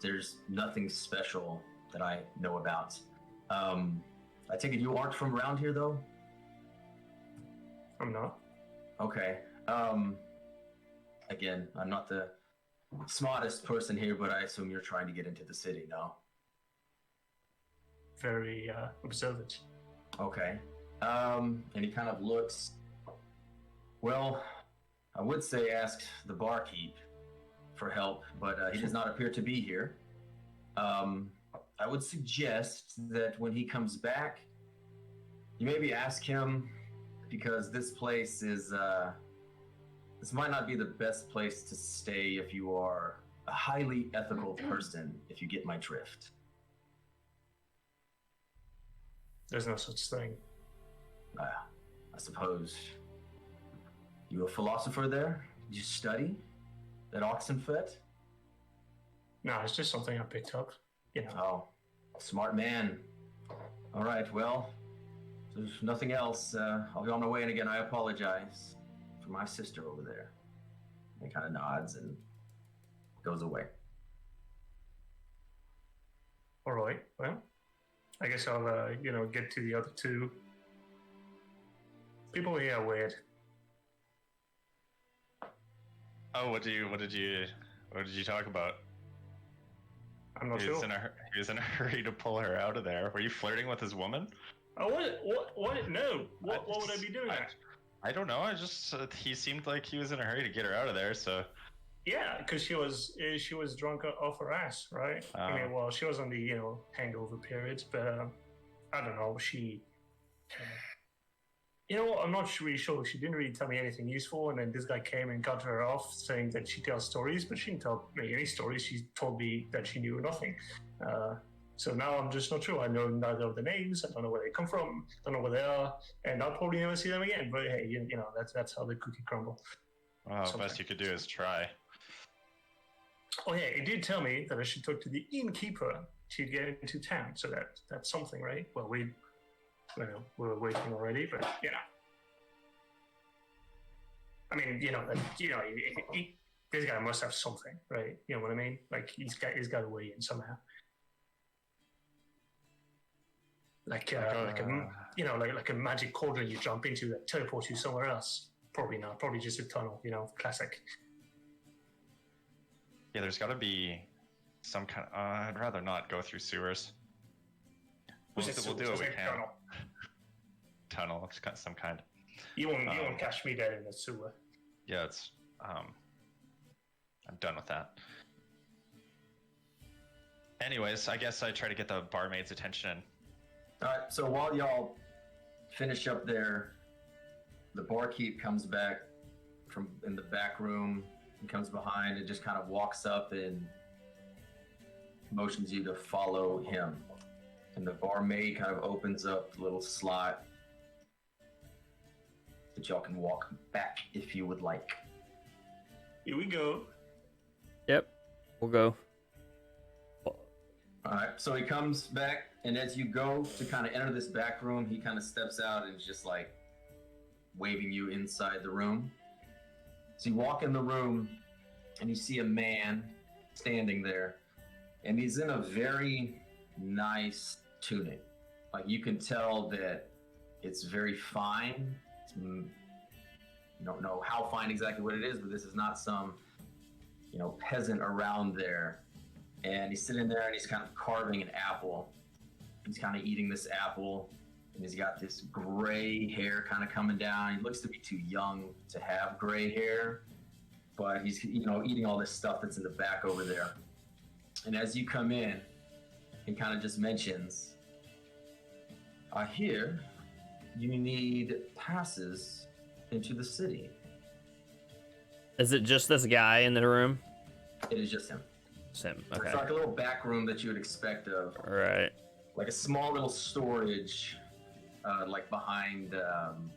There's nothing special that I know about. I take it you aren't from around here, though? I'm not. Okay. Again, I'm not the smartest person here, but I assume you're trying to get into the city, no? Very observant. Okay. And he kind of looks. Well, I would say ask the barkeep for help, but he does not appear to be here. I would suggest that when he comes back, you maybe ask him, because this place is, this might not be the best place to stay if you are a highly ethical person, if you get my drift. There's no such thing. I suppose. You a philosopher there? Did you study at Oxenfurt? No, it's just something I picked up, you know. Oh, smart man. All right, well, if there's nothing else, I'll be on my way, and again, I apologize for my sister over there. He kind of nods and goes away. All right, well, I guess I'll, get to the other two. People here are weird. Oh, what did you talk about? I'm not sure. He was in a hurry to pull her out of there. Were you flirting with his woman? Oh, what? No. What would I be doing? I don't know. I just he seemed like he was in a hurry to get her out of there. So Yeah, because she was drunk off her ass, right? I mean, well, she was on the hangover periods, but I don't know. I'm not really sure. She didn't really tell me anything useful, and then this guy came and cut her off, saying that she tells stories, but she didn't tell me any stories. She told me that she knew nothing. So now I'm just not sure. I know neither of the names. I don't know where they come from. Don't know where they are, and I'll probably never see them again. But hey, that's how the cookie crumble. well, the best you could do is try. Oh yeah, it did tell me that I should talk to the innkeeper to get into town. So that's something, right? Well, we were waiting already, but yeah. I mean, this guy must have something, right? You know what I mean? Like he's got a way in somehow. Like a magic cauldron you jump into that teleports you somewhere else. Probably not. Probably just a tunnel. Classic. Yeah, there's got to be some kind of. I'd rather not go through sewers. We'll do what we can. Tunnel of some kind. You won't catch me dead in the sewer. Yeah, it's. I'm done with that. Anyways, I guess I try to get the barmaid's attention. All right, so while y'all finish up there, the barkeep comes back from in the back room and comes behind and just kind of walks up and motions you to follow him. And the barmaid kind of opens up a little slot that y'all can walk back if you would like. Here we go. Yep, we'll go. All right, so he comes back, and as you go to kind of enter this back room, he kind of steps out and is just like waving you inside the room. So you walk in the room, and you see a man standing there, and he's in a very nice tunic. Like you can tell that it's very fine. You don't know how fine exactly what it is, but this is not some, peasant around there. And he's sitting there and he's kind of carving an apple. He's kind of eating this apple, and he's got this gray hair kind of coming down. He looks to be too young to have gray hair, but he's, eating all this stuff that's in the back over there. And as you come in, he kind of just mentions, I hear you need passes into the city. Is it just this guy in the room? It is just him. Him. Okay. It's like a little back room that you would expect of. All right. Like a small little storage, like behind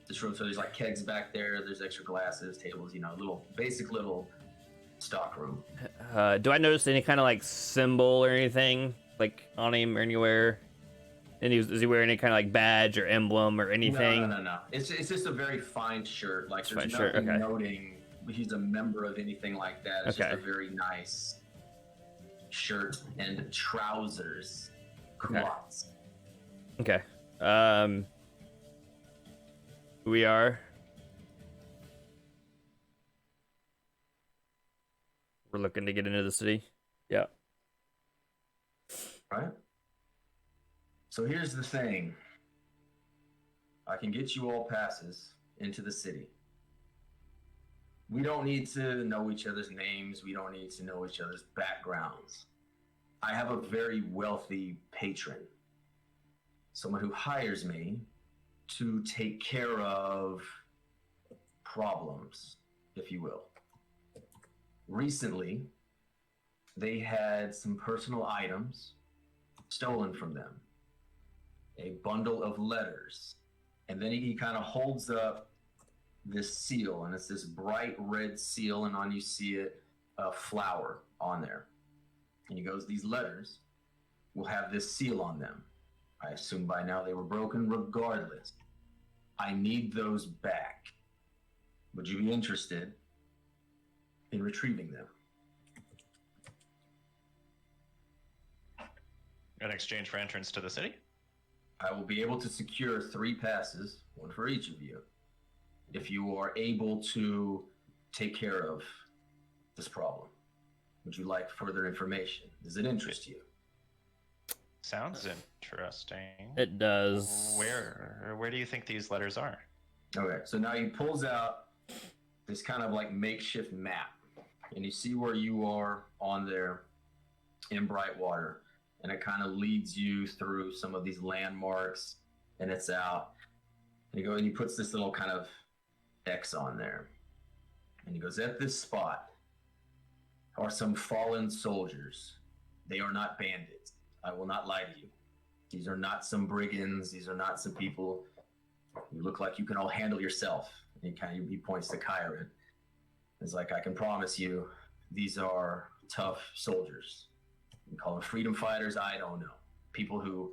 this room. So there's like kegs back there. There's extra glasses, tables. Basic little stock room. Do I notice any kind of like symbol or anything like on him or anywhere? And is he wearing any kind of like badge or emblem or anything? No. It's just a very fine shirt. Like there's fine nothing shirt. Okay. noting he's a member of anything like that. It's just a very nice shirt and trousers. Culottes. Okay. We are. We're looking to get into the city. Yeah. Right. So here's the thing. I can get you all passes into the city. We don't need to know each other's names. We don't need to know each other's backgrounds. I have a very wealthy patron, someone who hires me to take care of problems, if you will. Recently, they had some personal items stolen from them, a bundle of letters, and then he kind of holds up this seal, and it's this bright red seal, and on you see a flower on there. And he goes, these letters will have this seal on them. I assume by now they were broken. Regardless, I need those back. Would you be interested in retrieving them? In exchange for entrance to the city? I will be able to secure 3 passes, one for each of you, if you are able to take care of this problem. Would you like further information? Does it interest you? Sounds interesting. It does. Where do you think these letters are? Okay, so now he pulls out this kind of like makeshift map, and you see where you are on there in Brightwater, and it kind of leads you through some of these landmarks, and it's out. And he puts this little kind of X on there, and he goes, at this spot are some fallen soldiers. They are not bandits. I will not lie to you. These are not some brigands. These are not some people. You look like you can all handle yourself. And he points to Kyron. It's like, I can promise you, these are tough soldiers. You call them freedom fighters. I don't know. People who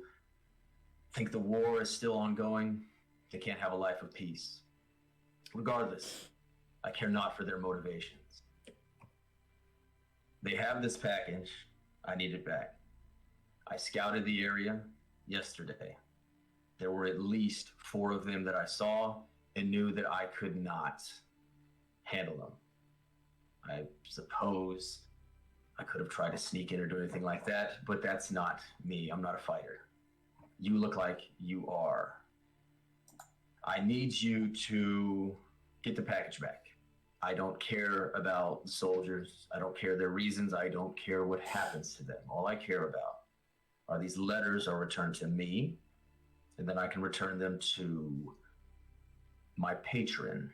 think the war is still ongoing. They can't have a life of peace. Regardless, I care not for their motivations. They have this package. I need it back. I scouted the area yesterday. There were at least 4 of them that I saw and knew that I could not handle them. I suppose I could have tried to sneak in or do anything like that, but that's not me. I'm not a fighter. You look like you are. I need you to get the package back. I don't care about the soldiers. I don't care their reasons. I don't care what happens to them. All I care about are these letters are returned to me, and then I can return them to my patron.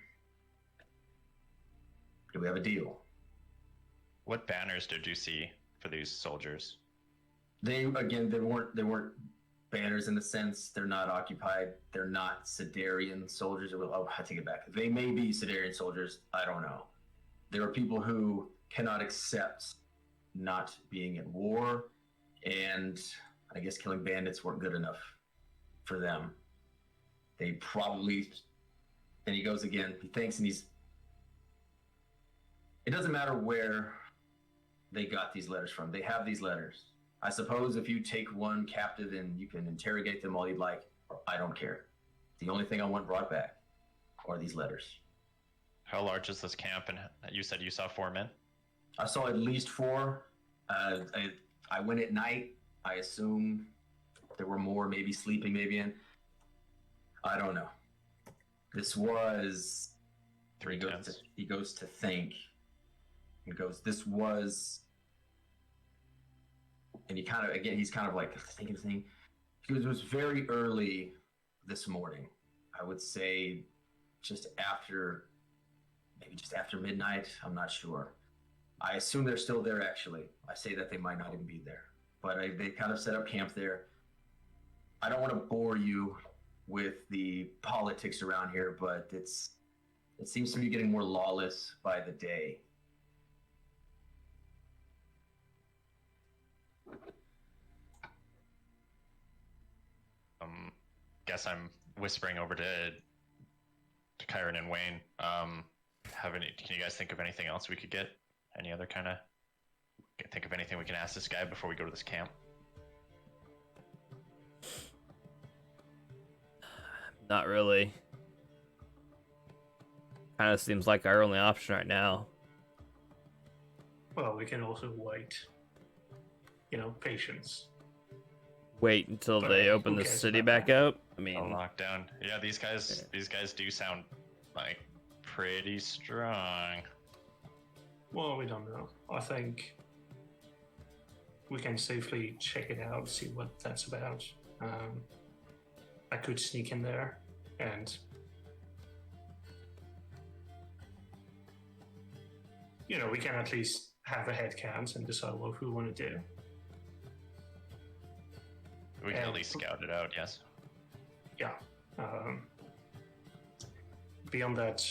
Do we have a deal? What banners did you see for these soldiers? They weren't banners in the sense they're not occupied. They're not Cidarian soldiers. Oh, I take it back. They may be Cidarian soldiers. I don't know. There are people who cannot accept not being at war, and I guess killing bandits weren't good enough for them. They probably... And he goes again. He thinks, and he's... It doesn't matter where they got these letters from. They have these letters. I suppose if you take one captive and you can interrogate them all you'd like, I don't care. The only thing I want brought back are these letters. How large is this camp? And you said you saw 4 men? I saw at least 4. I went at night. I assume there were more, maybe sleeping, maybe in. I don't know. This was... 3 tents. He goes to think. He goes, this was... And he's kind of like thinking. He goes, it was very early this morning. I would say maybe just after midnight. I'm not sure. I assume they're still there, actually. I say that they might not even be there. But they kind of set up camp there. I don't want to bore you with the politics around here, but it seems to be getting more lawless by the day. Guess I'm whispering over to Kyron and Wayne. Can you guys think of anything else we could get? Any other kind of... Think of anything we can ask this guy before we go to this camp? Not really. Kind of seems like our only option right now. Well, we can also wait. Patience. Wait until But they open who the cares city about back that? up. I mean, Lockdown. Yeah, these guys do sound like pretty strong. Well, we don't know. I think we can safely check it out, see what that's about. I could sneak in there and we can at least have a head count and decide what we want to do. We can at least scout it out, yes. Yeah. Beyond that,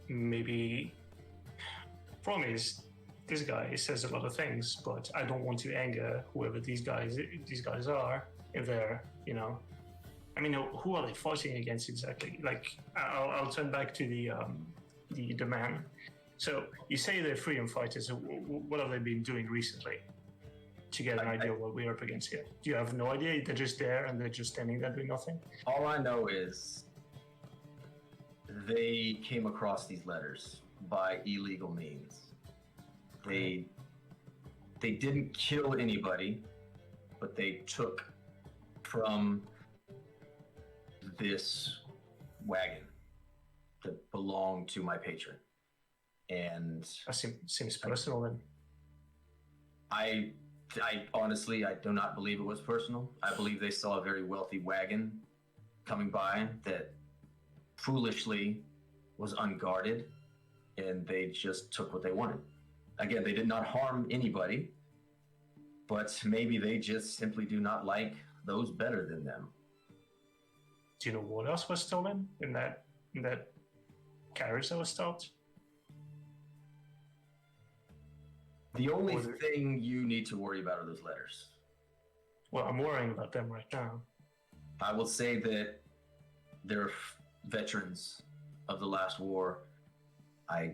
maybe... Problem is, this guy says a lot of things, but I don't want to anger whoever these guys are. If they're, I mean, who are they fighting against exactly? Like, I'll turn back to the man. So you say they're freedom fighters. What have they been doing recently? To get an idea of what we're up against here. Do you have no idea? They're just there and they're just standing there doing nothing? All I know is they came across these letters by illegal means. They didn't kill anybody, but they took from this wagon that belong to my patron. And That seems personal then. I honestly, I do not believe it was personal. I believe they saw a very wealthy wagon coming by that foolishly was unguarded, and they just took what they wanted. Again, they did not harm anybody, but maybe they just simply do not like those better than them. Do you know what else was stolen in that carriage that was stopped? The only thing you need to worry about are those letters. Well, I'm worrying about them right now. I will say that they're veterans of the last war. I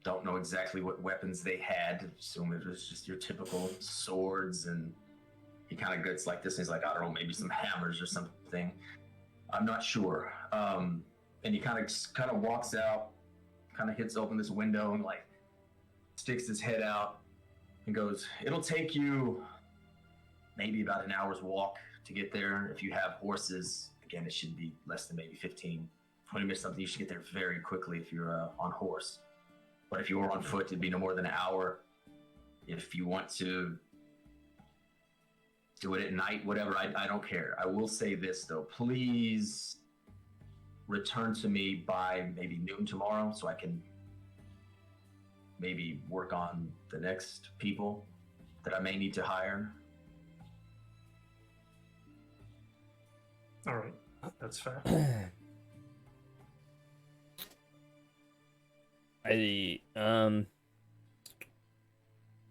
don't know exactly what weapons they had. I assume it was just your typical swords, and he kind of gets like this, and he's like, I don't know, maybe some hammers or something. I'm not sure. And he kind of walks out, kind of hits open this window, and like sticks his head out and goes, it'll take you maybe about an hour's walk to get there. If you have horses, again, it should be less than maybe 15, 20 minutes something. You should get there very quickly if you're on horse. But if you were on foot, it'd be no more than an hour. If you want to do it at night, whatever, I don't care. I will say this, though. Please return to me by maybe noon tomorrow so I can maybe work on the next people that I may need to hire. All right, that's fair.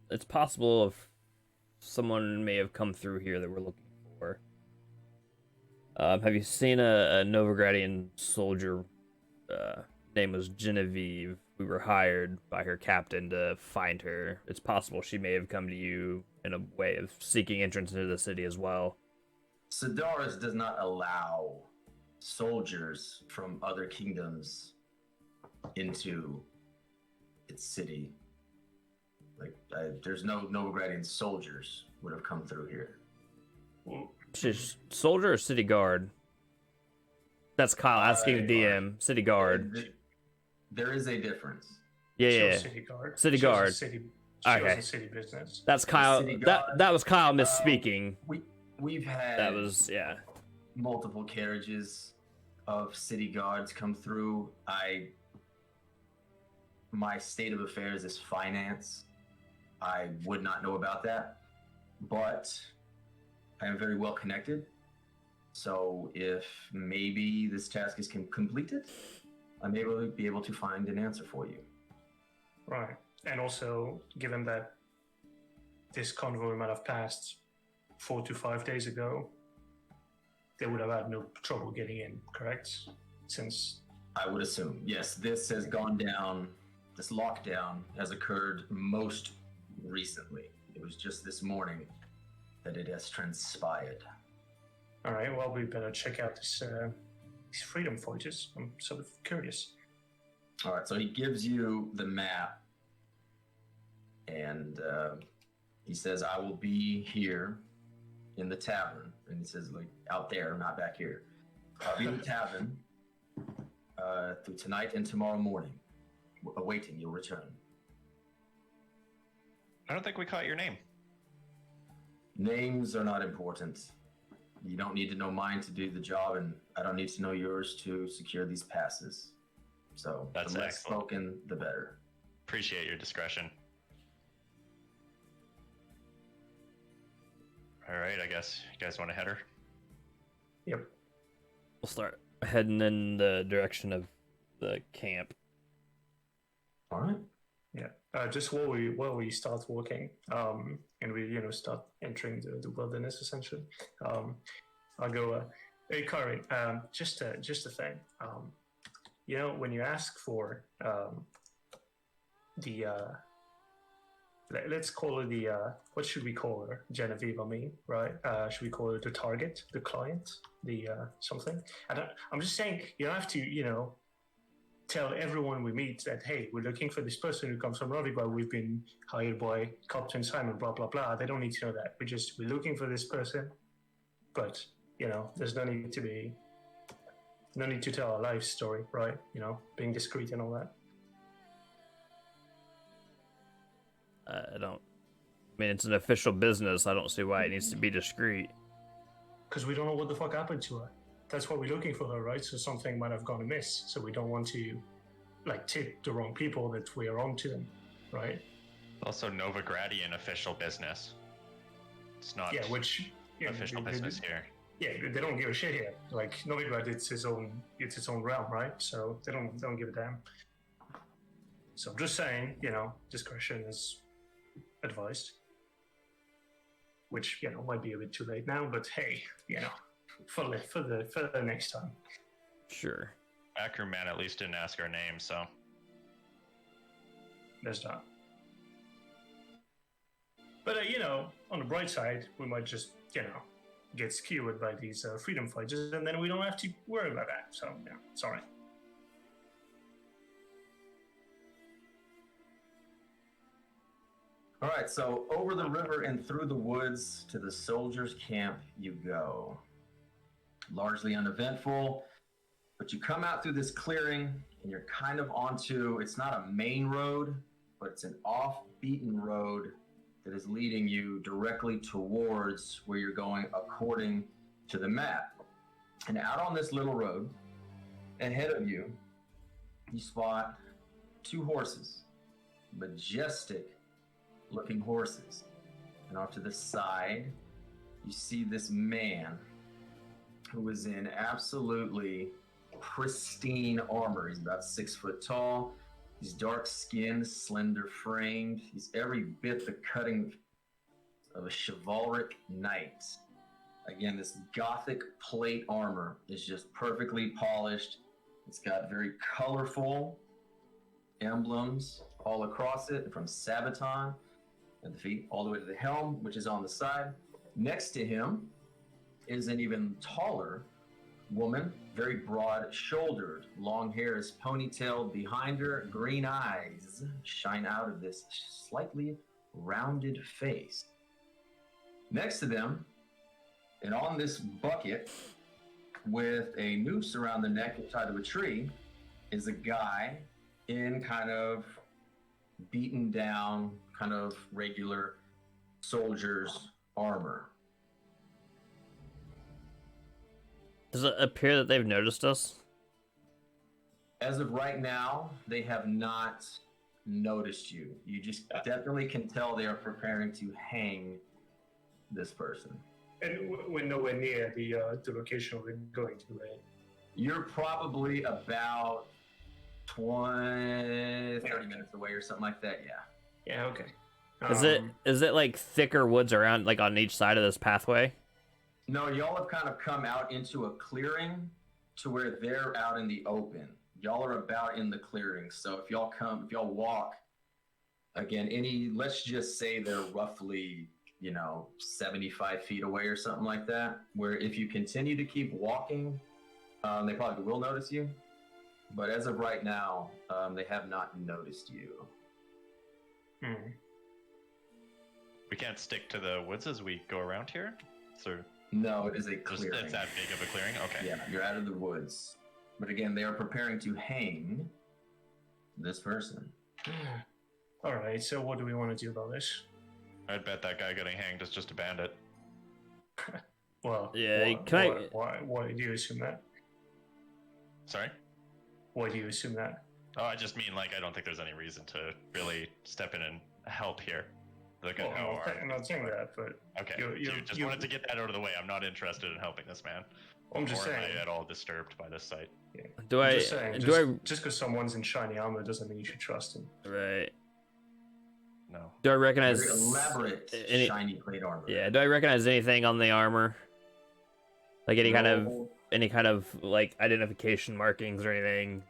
It's possible if someone may have come through here that we're looking for. Have you seen a Novigradian soldier? Name was Genevieve. We were hired by her captain to find her. It's possible she may have come to you in a way of seeking entrance into the city as well. Cidaris does not allow soldiers from other kingdoms into its city. Like, there's no Novigradian soldiers would have come through here. She's soldier or city guard? That's Kyle asking the DM. City guard. There is a difference. Yeah. City guard. City guard. Okay. City business. That's Kyle. That was Kyle misspeaking. We've had that was multiple carriages of city guards come through. My state of affairs is finance. I would not know about that, but I am very well connected. So if maybe this task is completed, I may be able to find an answer for you. Right. And also, given that this convoy might have passed 4 to 5 days ago, they would have had no trouble getting in, correct? Since I would assume, yes, this has gone down, this lockdown has occurred most recently. It was just this morning that it has transpired. All right, well, we better check out these freedom fighters. I'm sort of curious. All right, so he gives you the map, and he says, I will be here in the tavern. And he says, like, out there, not back here. I'll be in the tavern through tonight and tomorrow morning, awaiting your return. I don't think we caught your name. Names are not important. You don't need to know mine to do the job, and I don't need to know yours to secure these passes. So That's the less excellent. spoken, the better. Appreciate your discretion. All right, I guess you guys want to head her? Yep. We'll start heading in the direction of the camp. All right. Yeah. Just while we start walking, and we start entering the wilderness essentially, I'll go. Hey, Karin, just a thing. When you ask for let's call her the what should we call her? Genevieve, I mean, right? Should we call her the target, the client, the something? I'm just saying you don't have to, tell everyone we meet that, hey, we're looking for this person who comes from Rodigra. We've been hired by Captain Simon, blah, blah, blah. They don't need to know that. We're looking for this person. But, there's no need to be No need to tell a life story, right? You know, being discreet and all that. I don't. I mean, it's an official business. I don't see why it needs to be discreet. Because we don't know what the fuck happened to her. That's why we're looking for her, right? So something might have gone amiss. So we don't want to, like, tip the wrong people that we are onto them, right? Also, Novigradian official business. It's not which official business here. Yeah, they don't give a shit here. Like Novigrad, it's its own realm, right? So they don't give a damn. So I'm just saying, discretion is advised. Which might be a bit too late now, but hey, for the next time. Sure. Backroom man at least didn't ask our name, so There's that. But on the bright side, we might just get skewered by these freedom fighters, and then we don't have to worry about that. So yeah, it's all right. All right, so over the river and through the woods to the soldiers' camp you go. Largely uneventful, but you come out through this clearing and you're kind of onto, it's not a main road, but it's an off-beaten road that is leading you directly towards where you're going according to the map. And out on this little road, ahead of you, you spot two horses, majestic looking horses. And off to the side, you see this man who is in absolutely pristine armor. He's about 6 foot tall. He's dark skinned, slender framed. He's every bit the cutting of a chivalric knight. Again, this gothic plate armor is just perfectly polished. It's got very colorful emblems all across it, from Sabaton at the feet all the way to the helm, which is on the side. Next to him is an even taller woman, very broad-shouldered, long hair is ponytailed behind her, green eyes shine out of this slightly rounded face. Next to them, and on this bucket with a noose around the neck tied to a tree, is a guy in kind of beaten down, kind of regular soldier's armor. Does it appear that they've noticed us? As of right now, they have not noticed you. You just definitely can tell they are preparing to hang this person. And we're nowhere near the location we're going to, right? You're probably about 30 minutes away or something like that, yeah. Yeah, okay. Is it like thicker woods around, like on each side of this pathway? No, y'all have kind of come out into a clearing to where they're out in the open. Y'all are about in the clearing. So if y'all walk, again, let's just say they're roughly, 75 feet away or something like that, where if you continue to keep walking, they probably will notice you. But as of right now, they have not noticed you. We can't stick to the woods as we go around here? So No, it is a clearing. It's that big of a clearing? Okay. Yeah, you're out of the woods. But again, they are preparing to hang this person. All right, so what do we want to do about this? I'd bet that guy getting hanged is just a bandit. Well, Yeah, why do you assume that? Sorry? Why do you assume that? Oh, I just mean, I don't think there's any reason to really step in and help here. Look at how I'm not saying that, but... Okay, you just wanted to get that out of the way. I'm not interested in helping this man. I'm just saying. Am I at all disturbed by this site? Yeah. Just because someone's in shiny armor doesn't mean you should trust him. Right. No. Do I recognize Very elaborate shiny plate armor? Yeah. Do I recognize anything on the armor? Like any kind of like identification markings or anything?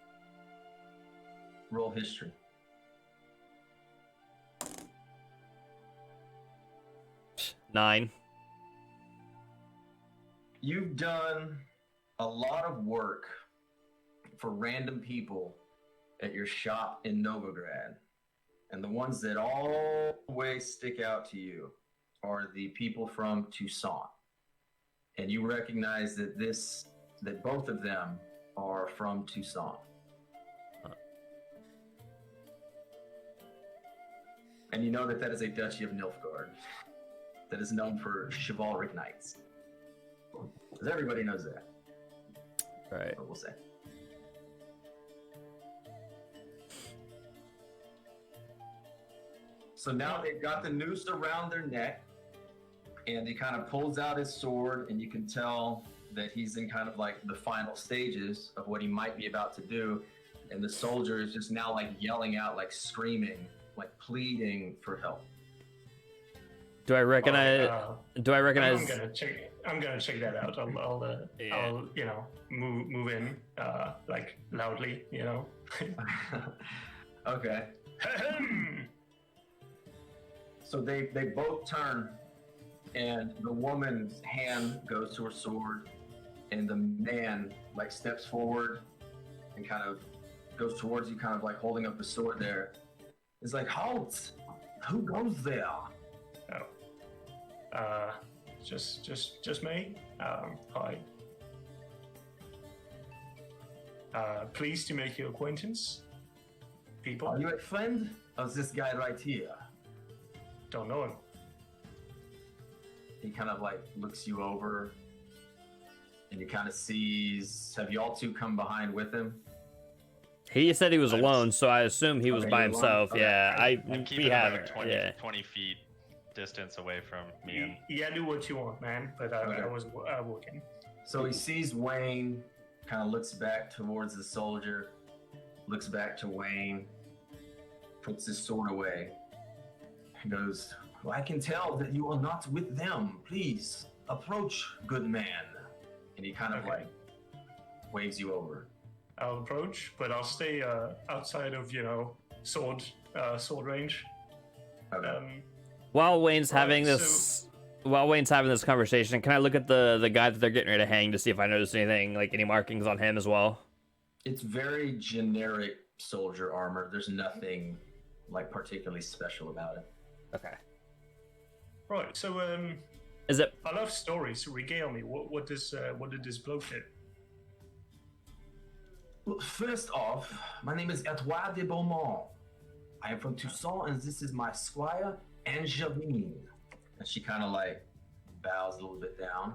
Roll history. Nine. You've done a lot of work for random people at your shop in Novigrad. And the ones that always stick out to you are the people from Toussaint. And you recognize that both of them are from Tucson. And you know that is a duchy of Nilfgaard that is known for chivalric knights. Because everybody knows that. Right. But we'll say. So now they've got the noose around their neck, and he kind of pulls out his sword, and you can tell that he's in kind of like the final stages of what he might be about to do. And the soldier is just now like yelling out, like screaming, like pleading for help. Do I recognize? Do I recognize? I'm gonna check that out. I'll move in like loudly, you know. Okay. So they both turn, and the woman's hand goes to her sword, and the man like steps forward and kind of goes towards you, kind of like holding up the sword there. It's like, halt! Who goes there? Just me. Hi. Pleased to make your acquaintance, people. Are you a friend of this guy right here? Don't know him. He kind of like looks you over, and you kind of sees. Have you all two come behind with him? He said he was alone, so I assume he was Okay, by you're alone. himself. Okay. Yeah, I'm keeping we have about 20, yeah. 20 feet distance away from me. And Yeah, do what you want, man. But I was working. So he sees Wayne, kind of looks back towards the soldier, looks back to Wayne, puts his sword away, and goes, well, I can tell that you are not with them. Please, approach, good man. And he kind of like waves you over. I'll approach, but I'll stay outside of sword range. Okay. While Wayne's having Right, this conversation, can I look at the guy that they're getting ready to hang to see if I notice anything, like any markings on him as well? It's very generic soldier armor. There's nothing like particularly special about it. Okay. Right. So Is it? I love stories. Regale me. What did this bloke do? Well, first off, my name is Edouard de Beaumont. I am from Toussaint, and this is my squire, Angeline. And she kind of like bows a little bit down.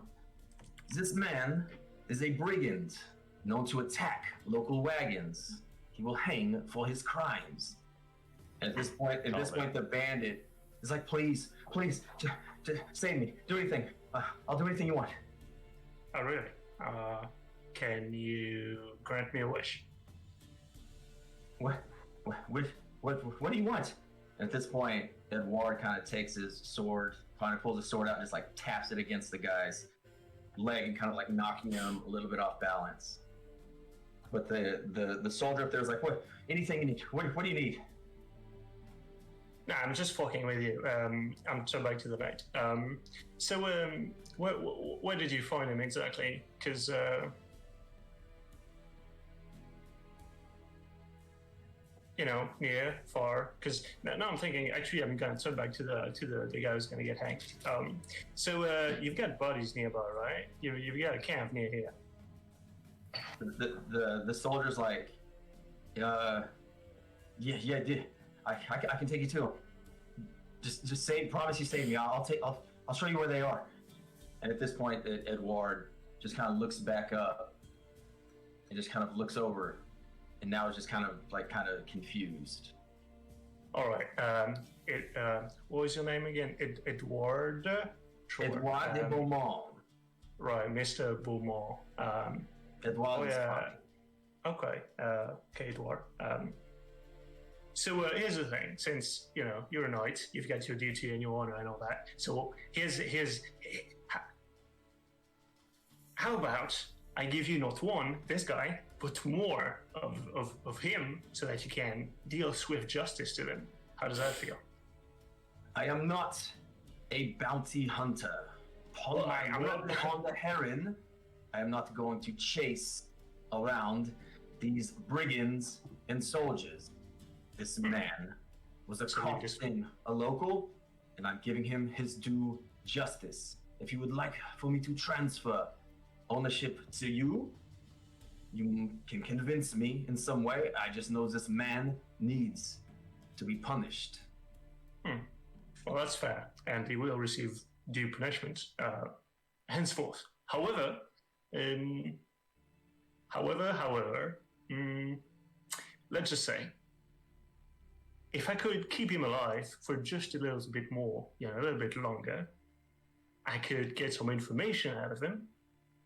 This man is a brigand known to attack local wagons. He will hang for his crimes. At this point, the bandit is like, please, save me. Do anything. I'll do anything you want. Oh, really? Can you grant me a wish? What do you want? At this point, Edouard kind of takes his sword, kind of pulls his sword out and just like taps it against the guy's leg and kind of like knocking him a little bit off balance. But the soldier up there is like, what? Anything you need? What do you need? Nah, I'm just fucking with you. I'm so back to the night. Where did you find him exactly? Because near, far. Because now I'm thinking. Actually, I'm gonna turn back to the guy who's gonna get hanged. You've got bodies nearby, right? You've got a camp near here. The soldier's like, yeah, I can take you to him. Just promise you save me. I'll show you where they are. And at this point, Edouard just kind of looks back up and just kind of looks over, and now is just kind of confused. All right. What was your name again? Edouard. Sure. Edouard de Beaumont. Right, Mr. Beaumont. Edouard is fine. Okay. Okay, Edouard. So here's the thing. Since you're a knight, you've got your duty and your honor and all that. So here's how about I give you not one, this guy, but more of him, so that you can deal swift justice to them. How does that feel? I am not a bounty hunter. I'm not on the heron. I am not going to chase around these brigands and soldiers. This man was a local, and I'm giving him his due justice. If you would like for me to transfer ownership to you, you can convince me in some way. I just know this man needs to be punished. Well, that's fair, and he will receive due punishment henceforth. However, let's just say, if I could keep him alive for just a little bit more, a little bit longer, I could get some information out of him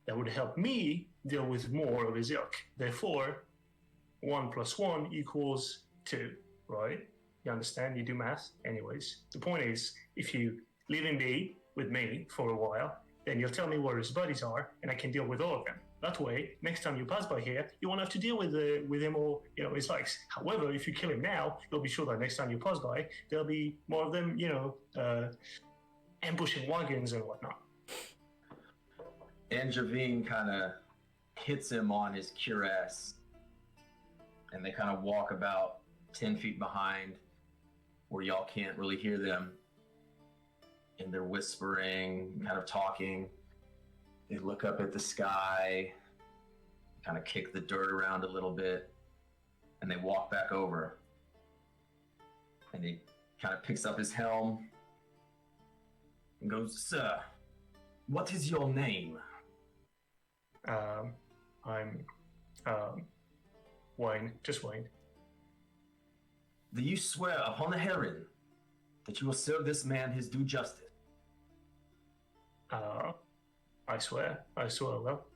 that would help me deal with more of his ilk. Therefore, 1 + 1 = 2, right? You understand? You do math? Anyways, the point is, if you leave him be with me for a while, then you'll tell me where his buddies are, and I can deal with all of them. That way, next time you pass by here, you won't have to deal with him or his likes. However, if you kill him now, you'll be sure that next time you pass by, there'll be more of them, ambushing wagons and whatnot. And Javine kind of hits him on his cuirass, and they kind of walk about 10 feet behind, where y'all can't really hear them. And they're whispering, kind of talking. They look up at the sky, kind of kick the dirt around a little bit, and they walk back over. And he kind of picks up his helm and goes, "Sir, what is your name?" I'm Wayne, just Wayne. "Do you swear upon a heron that you will serve this man his due justice?" I swear I will.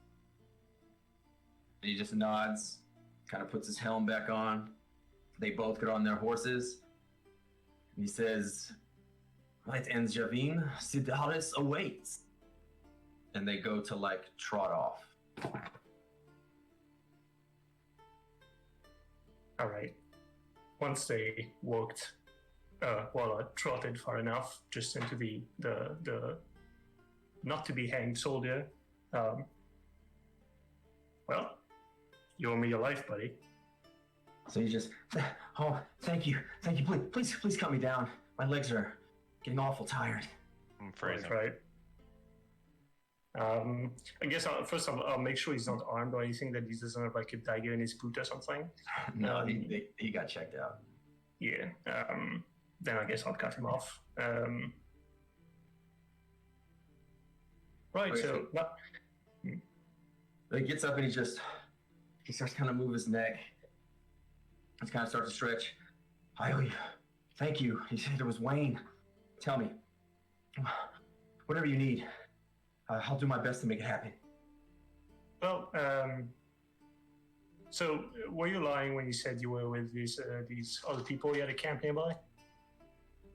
And he just nods, kind of puts his helm back on. They both get on their horses. And he says, "Right, and Javine, Cidaris awaits." And they go to trot off. All right. Once they walked, trotted far enough just into the not to be hanged soldier. Well, you owe me your life, buddy. So you just, "Oh, thank you, please cut me down. My legs are getting awful tired." I'm freezing. Right. I guess I'll make sure he's not armed or anything, that he doesn't have a dagger in his boot or something. No, he got checked out. Yeah. Then I guess I'll cut him off. Right. Okay, So. He gets up and he starts kind of move his neck. He kind of starts to stretch. "I owe you. Thank you." He said it was Wayne. "Tell me, whatever you need, I'll do my best to make it happen." Well, so were you lying when you said you were with these other people you had a camp nearby?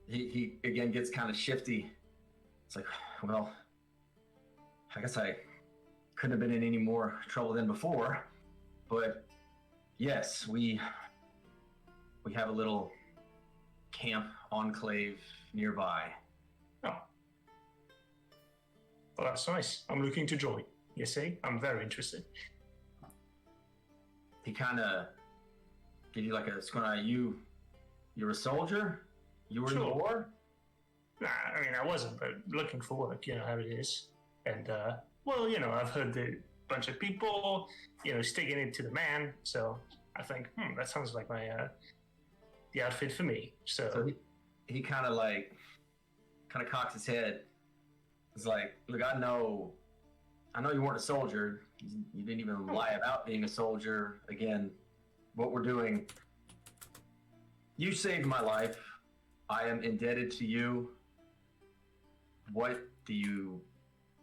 He again gets kind of shifty. It's like, "Well, I guess I couldn't have been in any more trouble than before, but yes, we have a little camp enclave nearby." Oh. Well, that's nice. I'm looking to join. You see? I'm very interested. He kind of gives you a squint eye. You're a soldier? You were in the Sure. war? Nah, I mean, I wasn't, but looking for work, how it is. And, I've heard a bunch of people, sticking it to the man, so I think, that sounds like the outfit for me. So he kind of cocks his head. He's like, "Look, I know you weren't a soldier. You didn't even lie about being a soldier. Again, what we're doing, you saved my life. I am indebted to you. What do you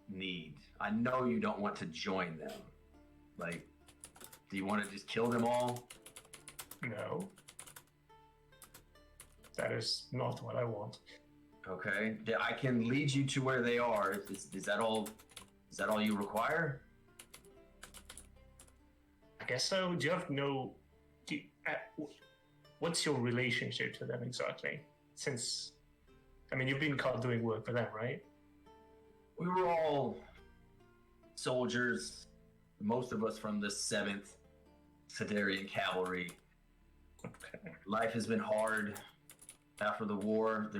need? I know you don't want to join them. Do you want to just kill them all?" No. That is not what I want. Okay. I can lead you to where they are. Is that all? Is that all you require? I guess so. Do you have what's your relationship to them exactly? Since, you've been caught doing work for them, right? We were all soldiers, most of us from the 7th Cidaris Cavalry. Okay. Life has been hard after the war.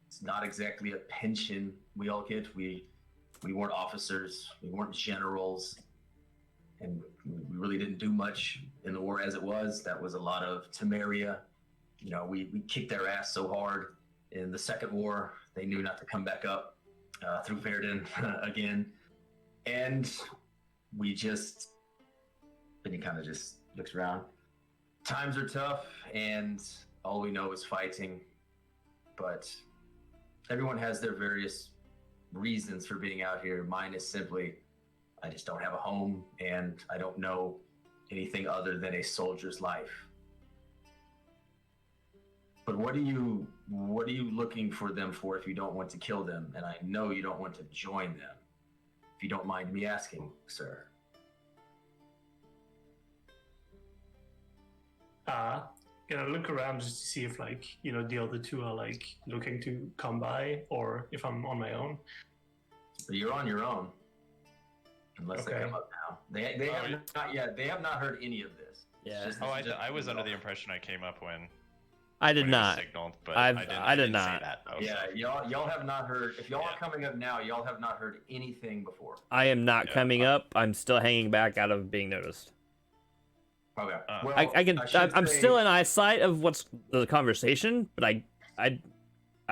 It's not exactly a pension we all get. We weren't officers, we weren't generals, and we really didn't do much in the war as it was. That was a lot of Chimera. You know, we kicked their ass so hard in the second war, they knew not to come back up through Verdun again. And we just, then he kind of just looks around. Times are tough, and all we know is fighting. But everyone has their various reasons for being out here. Mine is simply, I just don't have a home, and I don't know anything other than a soldier's life. But what are you looking for them for if you don't want to kill them? And I know you don't want to join them. If you don't mind me asking, sir. Look around just to see if, like, the other two are, like, looking to come by, or if I'm on my own. You're on your own. Unless Okay. they come up now. They have not yet. They have not heard any of this. Yeah. It's just- Oh, it's just- I was under the impression I came up when I did when it was not. signaled, but I've- I didn't not. say that though. Yeah, So. y'all have not heard. If y'all are Yeah. coming up now, y'all have not heard anything before. I am not Yeah, coming up. I'm still hanging back out of being noticed. Okay. Well, I'm still in eyesight of what's the conversation, but I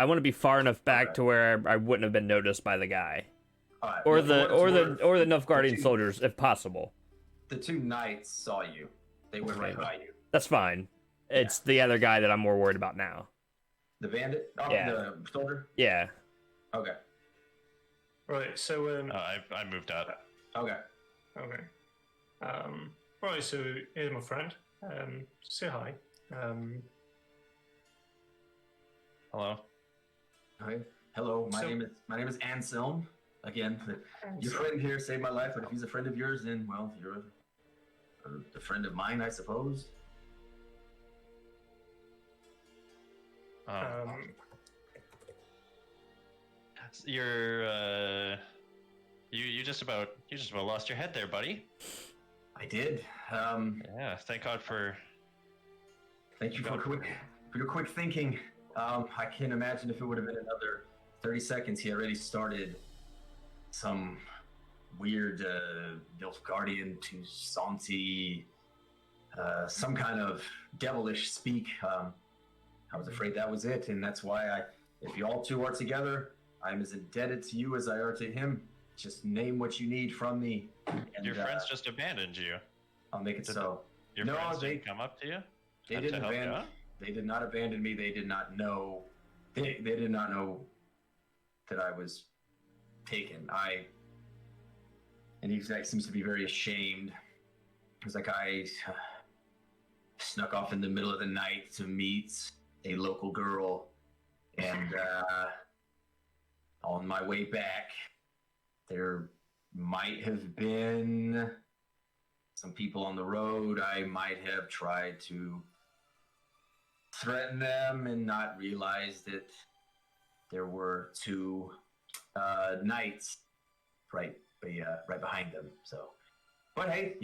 want to be far enough back Okay. to where I wouldn't have been noticed by the guy Right. or Well, the for what it's worth, Nilfgaardian two- soldiers, if possible. The two knights saw you. They went right by you. That's fine. It's the other guy that I'm more worried about now. The bandit? Oh, Yeah. the soldier? Yeah. Okay. Right. So I moved up. Okay. okay. Right. So here's my friend. Say hi. Hello. Hi. Hello. My So- name is Anselm. Again, your friend here saved my life, but if he's a friend of yours, then well, you're a friend of mine, I suppose. You're you just about lost your head there, buddy. I did. Yeah. Thank God for. Thank you for your quick thinking. I can't imagine if it would have been another 30 seconds. He already started some weird Nilfgaardian to Santi, some kind of devilish speak. I was afraid that was it, and that's why if you all two are together, I'm as indebted to you as I are to him. Just name what you need from me. And, Your friends just abandoned you. I'll make it Did so. Your No, friends they- didn't come up to you. They to didn't help you abandon. out? They did not abandon me. They did not know. They did not know that I was taken. And he seems to be very ashamed. He's like, I snuck off in the middle of the night to meet a local girl, and on my way back, there might have been some people on the road. I might have tried to threaten them and not realize that there were two knights right behind them. So, but hey,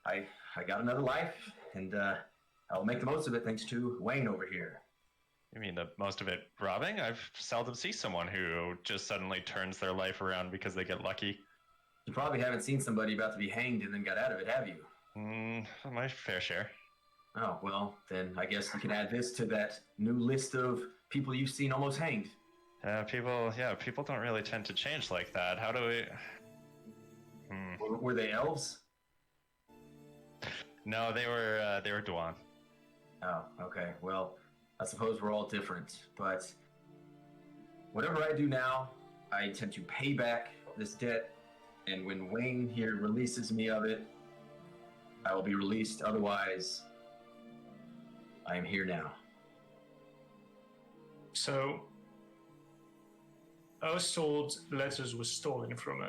I got another life, and I'll make the most of it thanks to Wayne over here. You mean the most of it robbing? I've seldom seen someone who just suddenly turns their life around because they get lucky. You probably haven't seen somebody about to be hanged and then got out of it, have you? My fair share. Oh, well, then I guess you can add this to that new list of people you've seen almost hanged. People don't really tend to change like that. How do we? Were they elves? No, they were Dwan. Oh, okay. Well, I suppose we're all different, but whatever I do now, I intend to pay back this debt, and when Wayne here releases me of it, I will be released. Otherwise, I am here now. So I was told letters were stolen from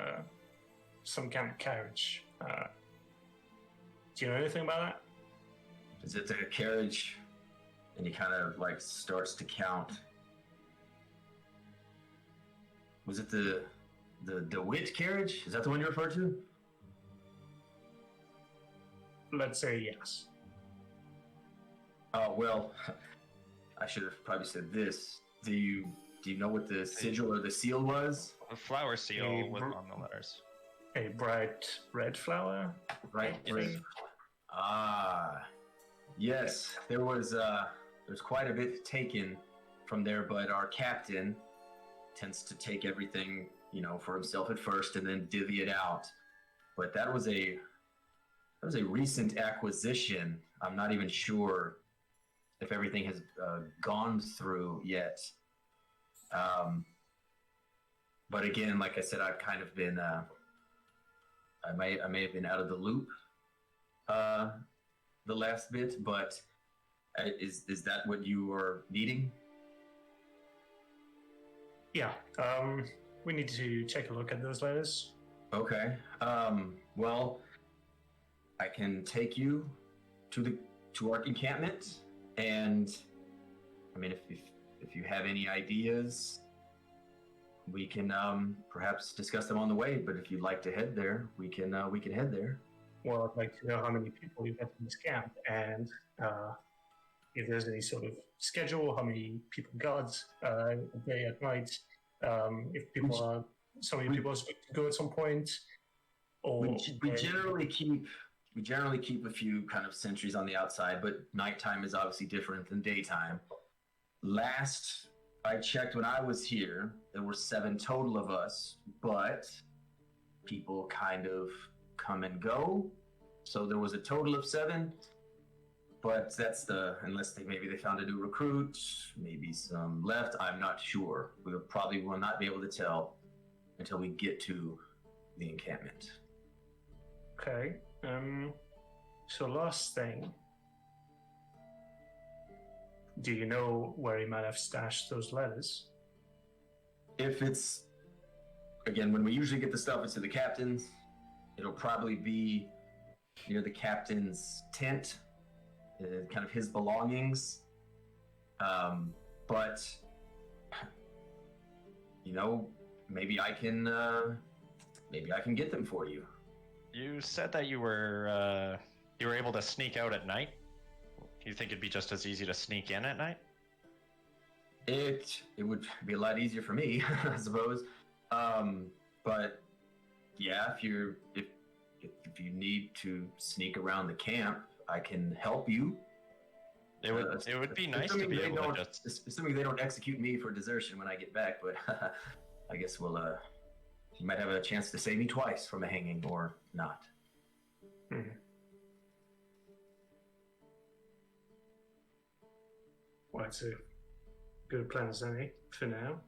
some kind of carriage. Do you know anything about that? Is it a carriage? And he kind of like starts to count. Was it the DeWitt carriage? Is that the one you referred to? Let's say yes. Oh well, I should have probably said this. Do you know what the sigil or the seal was? The flower seal A was br- on the letters. a bright red flower. Right. Thing. Yes. There's quite a bit taken from there, but our captain tends to take everything, for himself at first and then divvy it out. But that was a recent acquisition. I'm not even sure if everything has gone through yet. But again, like I said, I've kind of been I may have been out of the loop the last bit, but is that what you are needing? Yeah. We need to take a look at those letters. Okay. Well, I can take you to our encampment, and I mean, if you have any ideas, we can perhaps discuss them on the way. But if you'd like to head there, we can head there. Well, I'd like to know how many people you have in this camp, and if there's any sort of schedule, how many people guards a day at night, if people are so many people are supposed to go at some point, or we generally keep a few kind of sentries on the outside, but nighttime is obviously different than daytime. Last I checked when I was here, there were 7 total of us, but people kind of come and go. So there was a total of 7, but that's unless maybe they found a new recruit, maybe some left, I'm not sure. We probably will not be able to tell until we get to the encampment. Okay. So last thing, do you know where he might have stashed those letters? If it's, again, when we usually get the stuff into the captain's, it'll probably be near the captain's tent, kind of his belongings. But, maybe I can get them for you. You said that you were able to sneak out at night. Do you think it'd be just as easy to sneak in at night? It would be a lot easier for me, I suppose. But yeah, if you need to sneak around the camp, I can help you. It would be nice to be able to just... Assuming they don't execute me for desertion when I get back, but I guess you might have a chance to save me twice from a hanging, or not. Well, it's a good plan as any for now.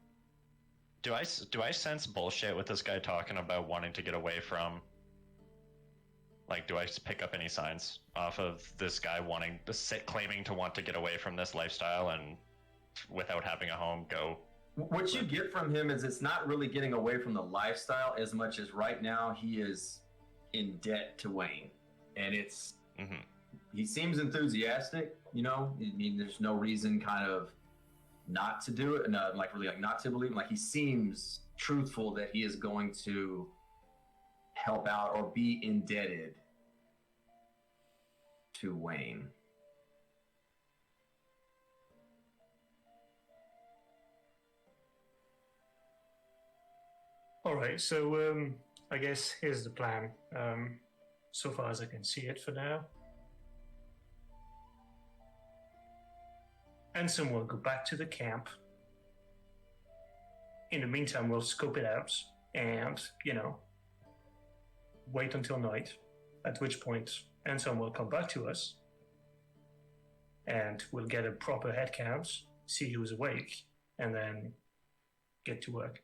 Do I sense bullshit with this guy talking about wanting to get away from? Like, do I pick up any signs off of this guy claiming to want to get away from this lifestyle and without having a home go? What you get from him is it's not really getting away from the lifestyle as much as right now he is in debt to Wayne, and it's he seems enthusiastic. I mean, there's no reason kind of not to do it, and not to believe him. Like, he seems truthful that he is going to help out or be indebted to Wayne. All right, so I guess here's the plan. So far as I can see it for now. Anson will go back to the camp. In the meantime, we'll scope it out and, wait until night, at which point Anson will come back to us and we'll get a proper head count, see who's awake, and then get to work.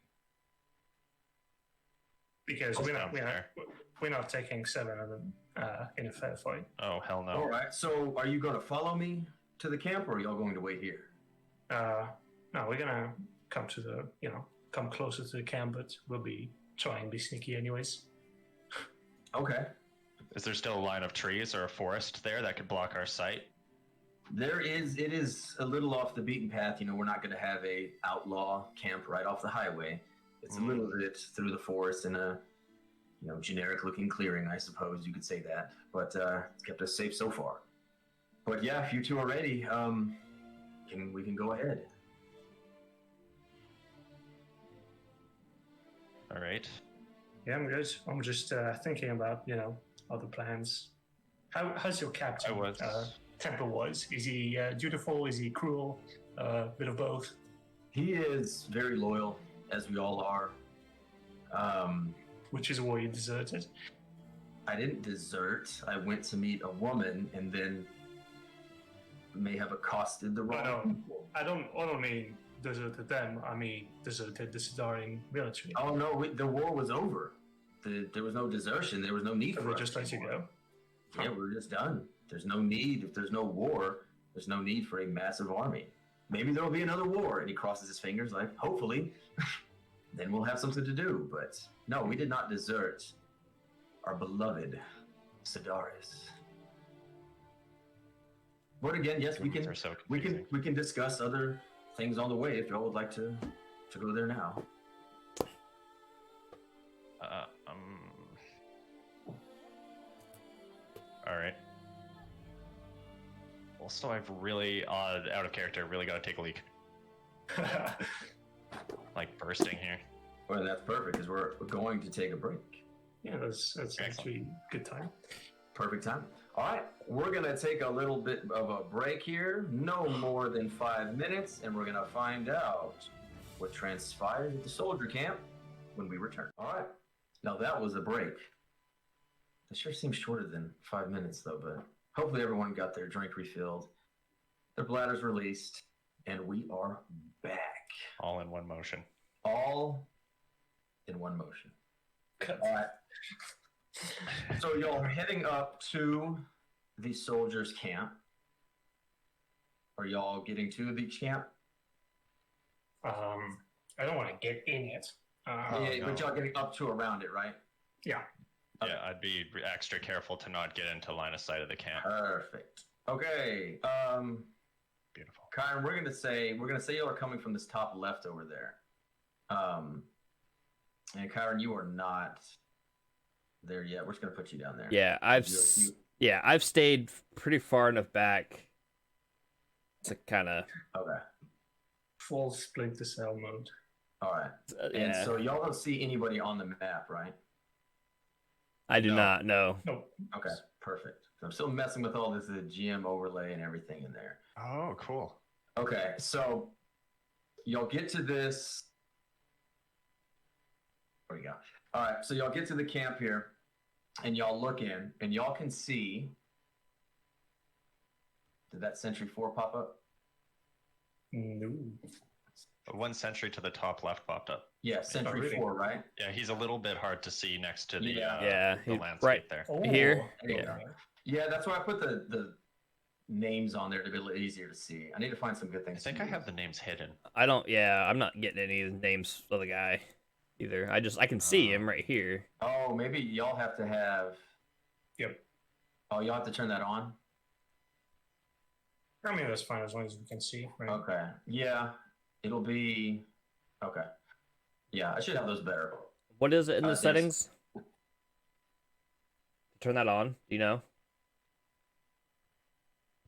Because we're not taking 7 of them in a fair fight. Oh, hell no. All right, so are you going to follow me to the camp, or are y'all going to wait here? No, we're gonna come come closer to the camp, but we'll be trying to be sneaky anyways. Okay. Is there still a line of trees or a forest there that could block our sight? It is a little off the beaten path. We're not going to have a outlaw camp right off the highway. It's a little bit through the forest in a, generic looking clearing, I suppose you could say that. But it's kept us safe so far. But yeah, if you two are ready, we can go ahead. All right. Yeah, I'm good. I'm just thinking about, other plans. How's your captain? I was. Temper-wise, is he dutiful? Is he cruel? Bit of both. He is very loyal, as we all are. Which is why you deserted. I didn't desert. I went to meet a woman and then may have accosted the wrong. No, I don't mean deserted them. I mean deserted the Cidaris military. Oh no, the war was over. There was no desertion. There was no need So for they us just let you anymore. go. Yeah, we're just done. There's no need. If there's no war, there's no need for a massive army. Maybe there will be another war. And he crosses his fingers like, hopefully, then we'll have something to do. But no, we did not desert our beloved Cidaris. But again, yes, we Are so we confusing. can discuss other things on the way if y'all would like to go there now. All right. Also, I've really, out of character, really got to take a leak. Like bursting here. Well, that's perfect because we're going to take a break. Yeah, that's actually good time. Perfect time. All right, we're gonna take a little bit of a break here, no more than 5 minutes, and we're gonna find out what transpired at the soldier camp when we return. All right, now that was a break. It sure seems shorter than 5 minutes though, but hopefully everyone got their drink refilled, their bladders released, and we are back. All in one motion. All in one motion. Cut. All right. So y'all are heading up to the soldiers' camp. Are y'all getting to the camp? I don't want to get in it. Yeah, but y'all getting up to around it, right? Yeah. Yeah, I'd be extra careful to not get into line of sight of the camp. Perfect. Okay. Beautiful. Kyron, we're gonna say y'all are coming from this top left over there. And Kyron, you are not there yet. We're just gonna put you down there. Yeah, I've stayed pretty far enough back to kind of. Okay. Full Splinter Cell mode. All right. And so y'all don't see anybody on the map, right? I do not know. Nope. Okay, perfect. So I'm still messing with all this GM overlay and everything in there. Oh, cool. Okay, so y'all get to this. There we go. All right, so y'all get to the camp here, and y'all look in, and y'all can see. Did that Sentry 4 pop up? No. One sentry to the top left popped up. Yeah, Sentry really? 4, right? Yeah, he's a little bit hard to see next to the, Yeah. the He- landscape right. there. Oh, Here? There you yeah. go. Yeah, that's why I put the names on there to be a little easier to see. I need to find some good I things. think to I use. have the names hidden. I don't. Yeah, I'm not getting any of the names of the guy either. I can see him right here. Oh, maybe y'all have to have. Yep. Oh, y'all have to turn that on? I mean, that's fine as long as we can see, right? Okay. Yeah, it'll be. Okay. Yeah, I should have those better. What is it in the Yes. settings? Turn that on. Do you know?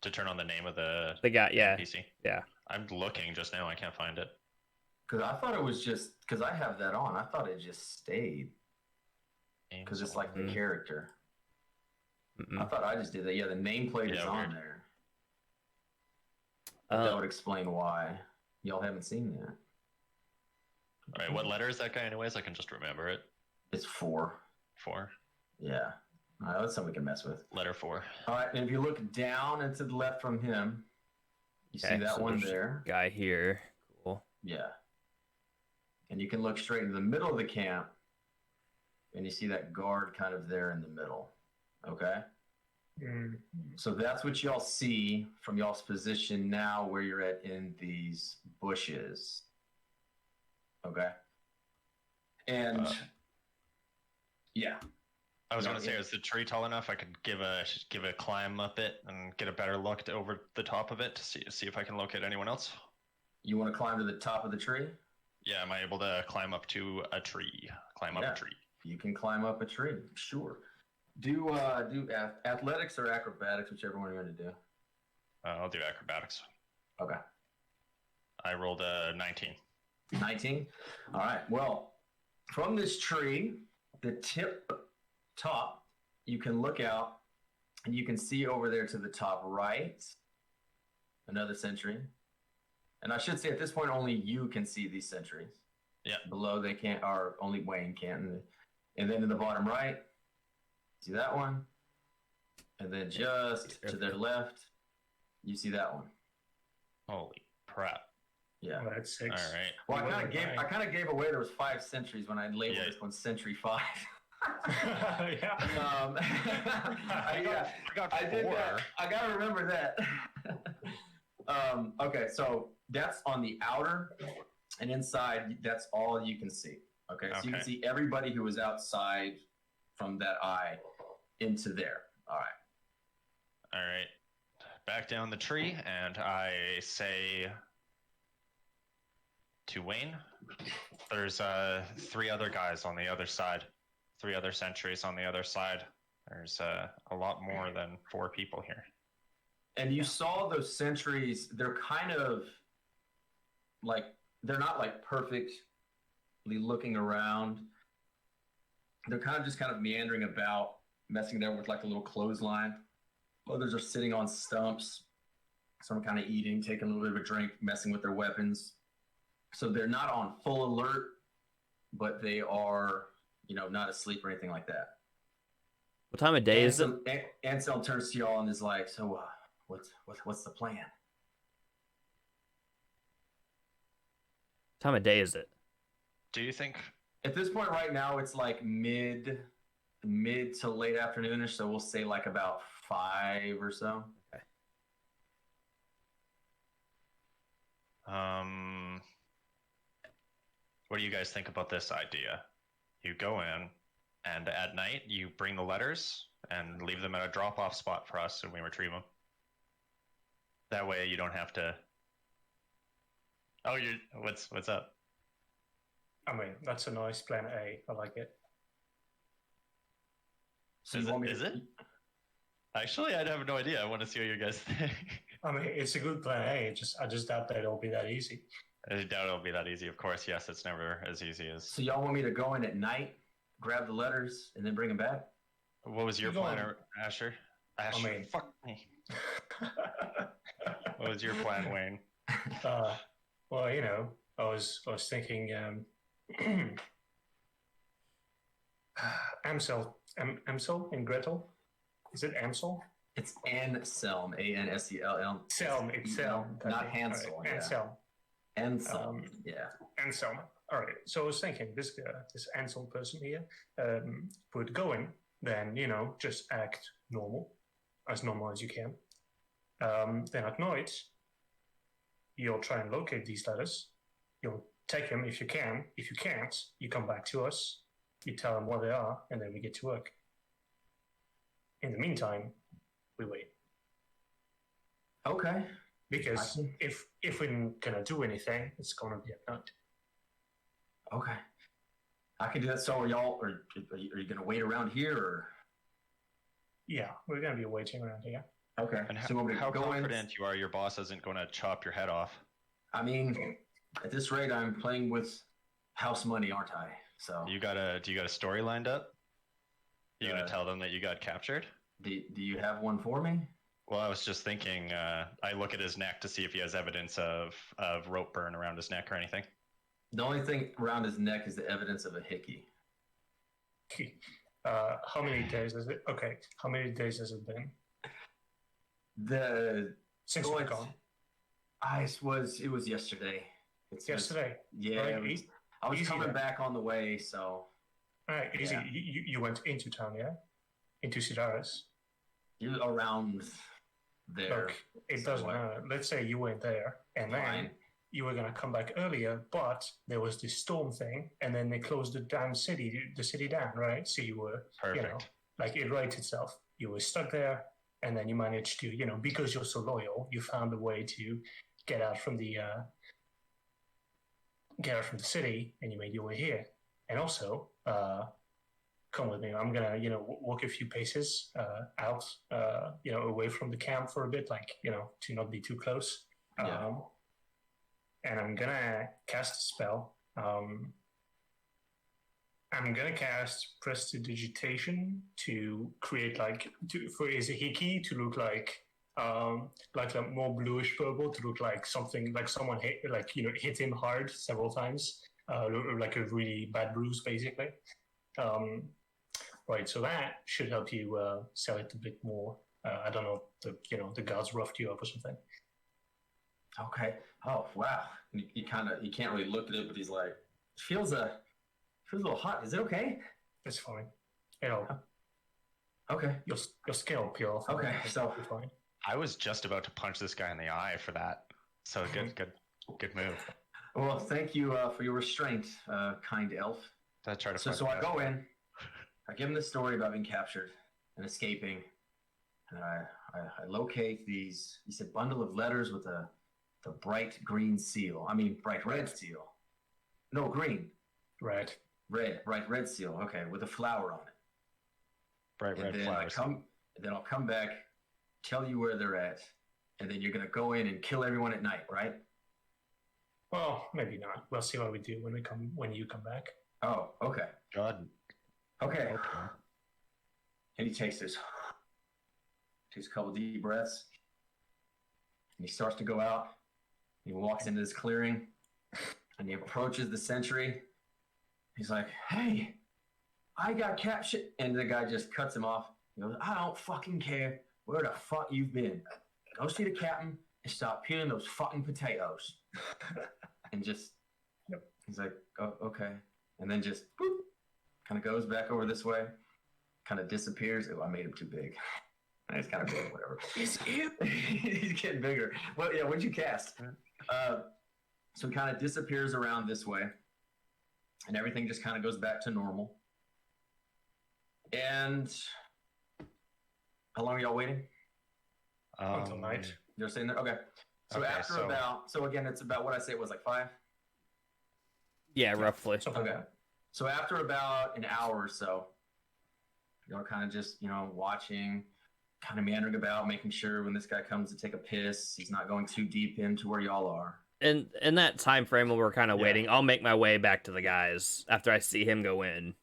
To turn on the name of the The guy. Yeah. NPC. Yeah. I'm looking just now. I can't find it. Because I thought it was just. Because I have that on. I thought it just stayed. Because it's like the Mhm. character. I Mm-mm. thought I just did that. Yeah, the nameplate is Yeah, on weird. there. That Uh, would explain why y'all haven't seen that. All right, what letter is that guy anyways? I can just remember it. It's 4. 4. Yeah. All right, that's something we can mess with. Letter 4. All right, and if you look down and to the left from him, you see Okay, that so one there's there. guy here. Cool. Yeah. And you can look straight into the middle of the camp, and you see that guard kind of there in the middle. Okay? Mm. So that's what y'all see from y'all's position now where you're at in these bushes. Okay? And yeah. I was No, going to say, yeah. is the tree tall enough? I could give a climb up it and get a better look over the top of it to see if I can locate anyone else. You want to climb to the top of the tree? Yeah, am I able to climb up to a tree? Climb up Yeah. a tree. You can climb up a tree, sure. Do athletics or acrobatics, whichever one you're going to do. I'll do acrobatics. Okay. I rolled a 19. 19? All right. Well, from this tree, the top, you can look out and you can see over there to the top right another sentry. And I should say at this point, only you can see these sentries. Yeah. Below they can't, or only Wayne can. And then in the bottom right, see that one? And then just to their left, you see that one. Holy crap! Yeah. Well, that's 6. All right. Well, I kind of gave away there was 5 sentries when I labeled this one Sentry 5. Yeah. I got 4. I did that. I gotta remember that. Okay, so that's on the outer, and inside that's all you can see. Okay, so you can see everybody who was outside from that eye into there. All right. Back down the tree, and I say to Wayne, there's 3 other guys on the other side, 3 other sentries on the other side. There's a lot more than 4 people here. And you saw those sentries, they're kind of like, they're not like perfectly looking around. They're kind of meandering about, messing there with like a little clothesline. Others are sitting on stumps. Some kind of eating, taking a little bit of a drink, messing with their weapons. So they're not on full alert, but they are, not asleep or anything like that. What time of day is it? Anselm turns to y'all and is like, so what's the plan? What time of day is it? Do you think? At this point right now, it's like mid to late afternoonish, so we'll say like about 5 or so. Okay. What do you guys think about this idea? You go in, and at night you bring the letters and leave them at a drop-off spot for us, and we retrieve them. That way you don't have to. Oh, what's up? I mean, that's a nice plan A. I like it. So is it? Actually, I have no idea. I want to see what you guys think. I mean, it's a good plan A. I just doubt that it'll be that easy. I doubt it'll be that easy. Of course, yes, it's never as easy as. So y'all want me to go in at night, grab the letters, and then bring them back? What was your plan, Asher? Asher, I mean, fuck me. What was your plan, Wayne? Well, I was thinking, Amsel and Gretel. Is it Amsel? It's Anselm, Ansell. Selm, it's Selm. Not Hansel. Right. Anselm. Anselm, yeah. Anselm. All right. So I was thinking, this Anselm person here would go in, then just act normal as you can. Then at night, you'll try and locate these letters. You'll take them if you can. If you can't, you come back to us. You tell them what they are, and then we get to work. In the meantime, we wait. Okay. Because if we're gonna do anything, it's gonna be at night. Okay. I can do that. So are you gonna wait around here, or? Yeah, we're gonna be waiting around here. Okay. And so how confident you are your boss isn't going to chop your head off? I mean, at this rate, I'm playing with house money, aren't I? So do you got a story lined up? You gonna tell them that you got captured? Do you have one for me? Well, I was just thinking. I look at his neck to see if he has evidence of rope burn around his neck or anything. The only thing around his neck is the evidence of a hickey. How many days is it? Okay, how many days has it been? Since we're gone. It was yesterday. It's yesterday. Yeah, right. I was coming back on the way, so. All right, easy. Yeah. You went into town, yeah? Into Cidaris. You around there. Look, it doesn't matter. Let's say you went there, and then you were gonna come back earlier, but there was this storm thing, and then they closed the city down, right? So you were, perfect. Like it writes itself. You were stuck there, and then you managed to, because you're so loyal, you found a way to get out from the city, and you made your way here. And also, come with me. I'm gonna, walk a few paces out, away from the camp for a bit, to not be too close. Yeah. And I'm gonna cast a spell. I'm gonna cast Prestidigitation to create for his Hiki to look like more bluish purple to look like something like someone hit him hard several times, like a really bad bruise basically. Right, so that should help you sell it a bit more. I don't know, the guards roughed you up or something. Okay. Oh wow. He can't really look at it, but he's like, feels a little hot. Is it okay? It's fine. It'll Okay. your skin will peel off. Okay, so it's fine. I was just about to punch this guy in the eye for that. So good move. well, thank you for your restraint, kind elf. I try to So I go in, I give him the story about being captured and escaping, and I locate these. He said bundle of letters with the bright green seal. I mean bright red seal. No, green. Red. Bright red seal. Okay, with a flower on it. Bright red flowers. Then I'll come back, tell you where they're at, and then you're gonna go in and kill everyone at night, right? Well, maybe not. We'll see what we do when you come back. Oh, okay. God. Okay. And he takes a couple deep breaths, and he starts to go out. He walks into this clearing, and he approaches the sentry. He's like, "Hey, I got captured," and the guy just cuts him off. He goes, "I don't fucking care where the fuck you've been. Go see the captain and stop peeling those fucking potatoes." And just, he's like, "Oh, okay," and then just kind of goes back over this way, kind of disappears. Oh, I made him too big. It's kind of big, whatever. He's getting bigger. Well, yeah, what'd you cast? So he kind of disappears around this way, and everything just kind of goes back to normal. And how long are y'all waiting? Until night. You're staying there? Okay. So so again, it's about what I say it was like 5? Yeah, roughly. Okay. So after about an hour or so, y'all kind of just, watching, kind of meandering about, making sure when this guy comes to take a piss, he's not going too deep into where y'all are. And in that time frame while we're kind of waiting, I'll make my way back to the guys after I see him go in.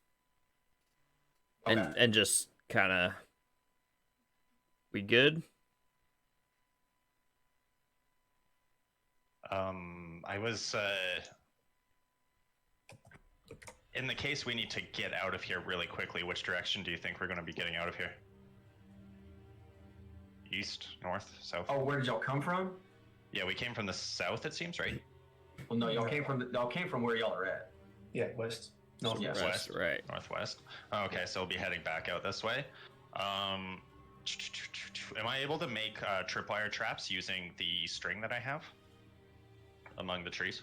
Okay. And just kind of... We good? I was in the case we need to get out of here really quickly. Which direction do you think we're going to be getting out of here? East, north, south? Oh, where did y'all come from? Yeah, we came from the south, it seems, right? Well, no, y'all came from where y'all are at. Yeah, west. Northwest, right. Northwest. Okay, so we'll be heading back out this way. Am I able to make tripwire traps using the string that I have among the trees?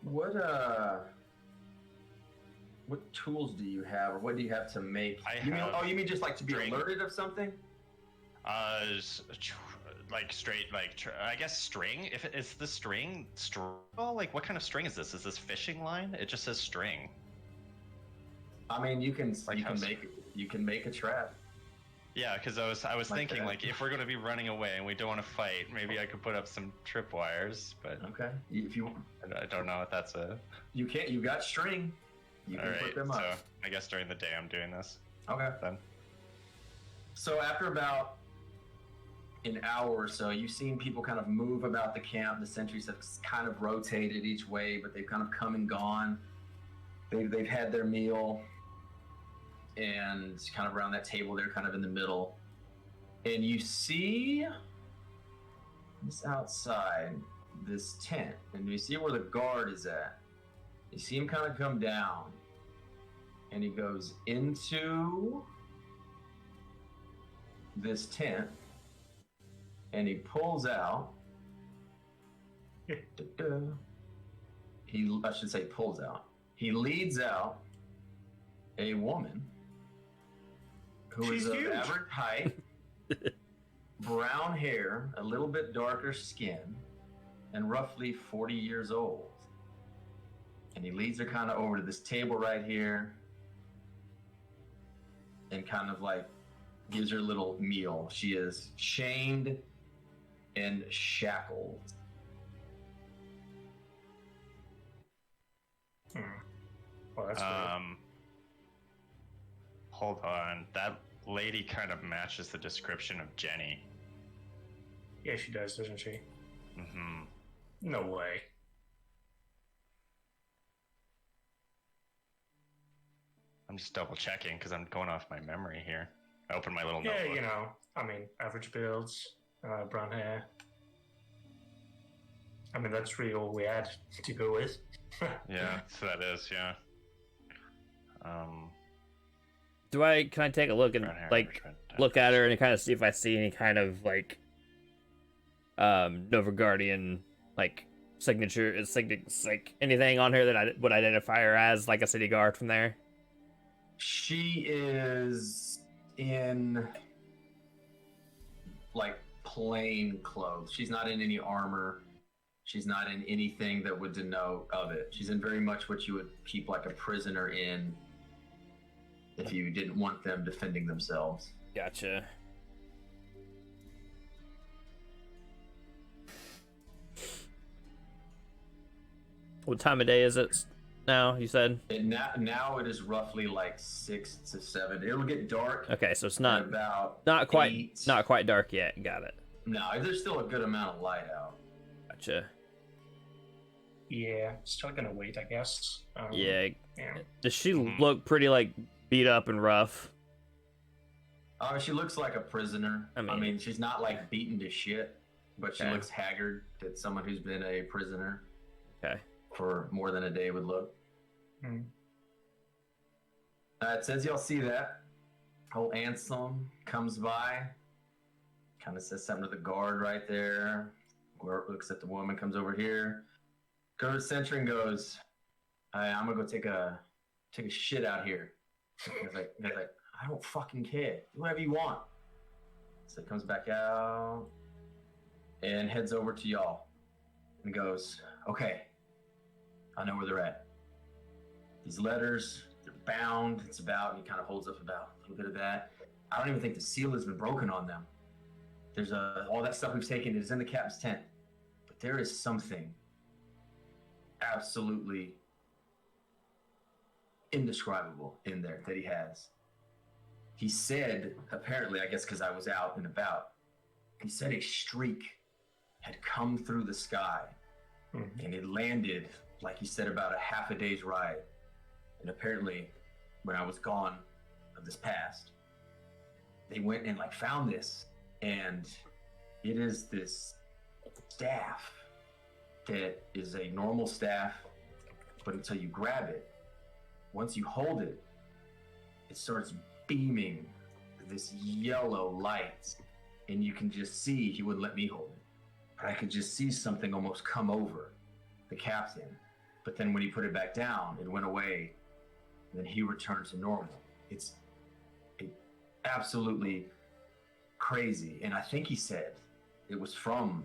What tools do you have, or what do you have to make? You mean just like to be alerted of something? Like straight, I guess string. If it's the string, like what kind of string is this? Is this fishing line? It just says string. I mean, you can make a trap. Yeah, because I was thinking like if we're gonna be running away and we don't want to fight, maybe I could put up some tripwires. But okay, if you, I don't know if that's a. You can't. You got string. You can put them up. So I guess during the day I'm doing this. Okay. Then. So after about an hour or so, you've seen people kind of move about the camp. The sentries have kind of rotated each way, but they've kind of come and gone. They've had their meal, and kind of around that table, they're kind of in the middle. And you see this outside, this tent, and you see where the guard is at. You see him kind of come down, and he goes into this tent, and he pulls out. I should say pulls out. He leads out a woman who is of average height, brown hair, a little bit darker skin, and roughly 40 years old. And he leads her kind of over to this table right here and kind of like gives her a little meal. She is chained and shackled. Well, that's weird. Hold on. That lady kind of matches the description of Jenny. Yeah, she does, doesn't she? Mm-hmm. No way. I'm just double checking because I'm going off my memory here. I opened my little Yeah, notebook. you know, I mean, average builds, brown hair. I mean, that's really all we had to go with. Yeah, so that is, yeah. Can I take a look and Brown hair, like average print, look at her and kind of see if I see any kind of like Novagardian like signature, like anything on her that I would identify her as like a city guard from there? She is in like plain clothes. She's not in any armor. She's not in anything that would denote of it. She's in very much what you would keep like a prisoner in if you didn't want them defending themselves. Gotcha. What time of day is it now, you said? And now it is roughly like 6 to 7. It'll get dark. Okay, so it's at not about quite 8. not quite dark yet. Got it. No, there's still a good amount of light out. Gotcha. Yeah, still gonna wait, I guess. Yeah. Yeah. Does she look pretty like beat up and rough? She looks like a prisoner. I I mean- mean, she's not like beaten to shit, but she Okay. looks haggard. It's someone who's been a prisoner Okay. for more than a day would look. Hmm. It says y'all see that. Old Anselm comes by, kind of says something to the guard right there. Guard looks at the woman, comes over here. Goes to the sentry and goes, I'm gonna go take a shit out here. He's like, I don't fucking care. Do whatever you want. So he comes back out and heads over to y'all and goes, okay, I know where they're at. These letters, they're bound. It's about, and he kind of holds up about a little bit of that. I don't even think the seal has been broken on them. There's all that stuff we've taken is in the captain's tent. But there is something absolutely indescribable in there that he has. He said, apparently, I guess because I was out and about, he said a streak had come through the sky and it landed, like he said, about a half a day's ride. And apparently, when I was gone of this past, they went and like found this, and it is this staff that is a normal staff, but until you grab it, once you hold it, it starts beaming this yellow light, and you can just see, he wouldn't let me hold it, but I could just see something almost come over the captain. But then when he put it back down, it went away, and then he returned to normal. It's absolutely crazy. And I think he said it was from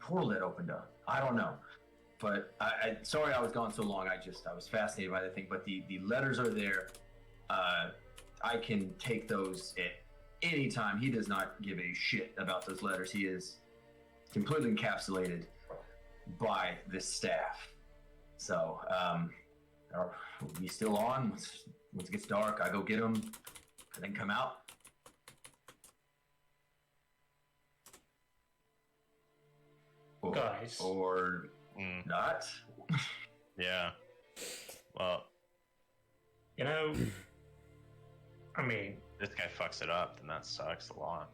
portal that opened up. I don't know. But I sorry I was gone so long. I was fascinated by the thing. But the letters are there. I can take those at any time. He does not give a shit about those letters. He is completely encapsulated by this staff. So, are we still on? Once it gets dark, I go get them and then come out. Guys. Or not. Yeah. Well, You know, I mean, this guy fucks it up, then that sucks a lot.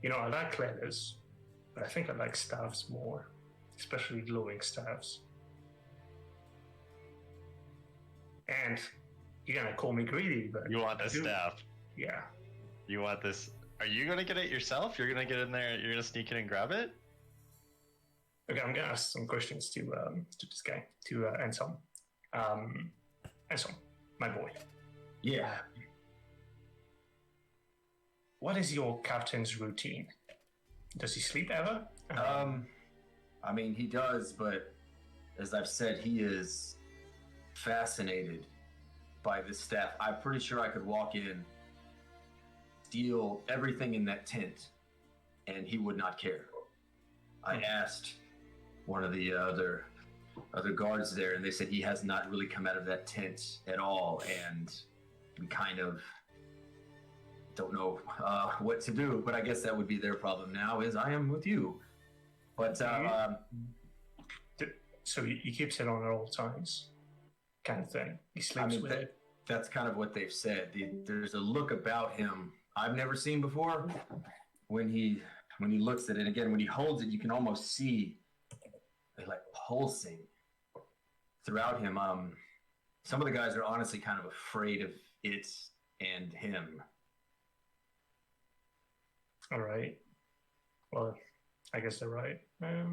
you know, I like letters, but I think I like staffs more, especially glowing staffs. And you're gonna call me greedy, but You want this I do. staff. Yeah. You want this. Are you gonna get it yourself? You're gonna get in there, you're gonna sneak in and grab it? Okay, I'm gonna ask some questions to this guy, to Anselm. Anselm, my boy. Yeah. What is your captain's routine? Does he sleep ever? I mean, he does, but as I've said, he is fascinated by this staff. I'm pretty sure I could walk in, steal everything in that tent, and he would not care. I asked one of the other other guards there, and they said he has not really come out of that tent at all, and we kind of don't know what to do. But I guess that would be their problem now. Is I am with you, but so he keeps it on at all times, kind of thing. He sleeps with it. That's kind of what they've said. There's a look about him I've never seen before. When he looks at it again, when he holds it, you can almost see it like pulsing throughout him. Some of the guys are honestly kind of afraid of it and him. All right. Well, I guess they're right. I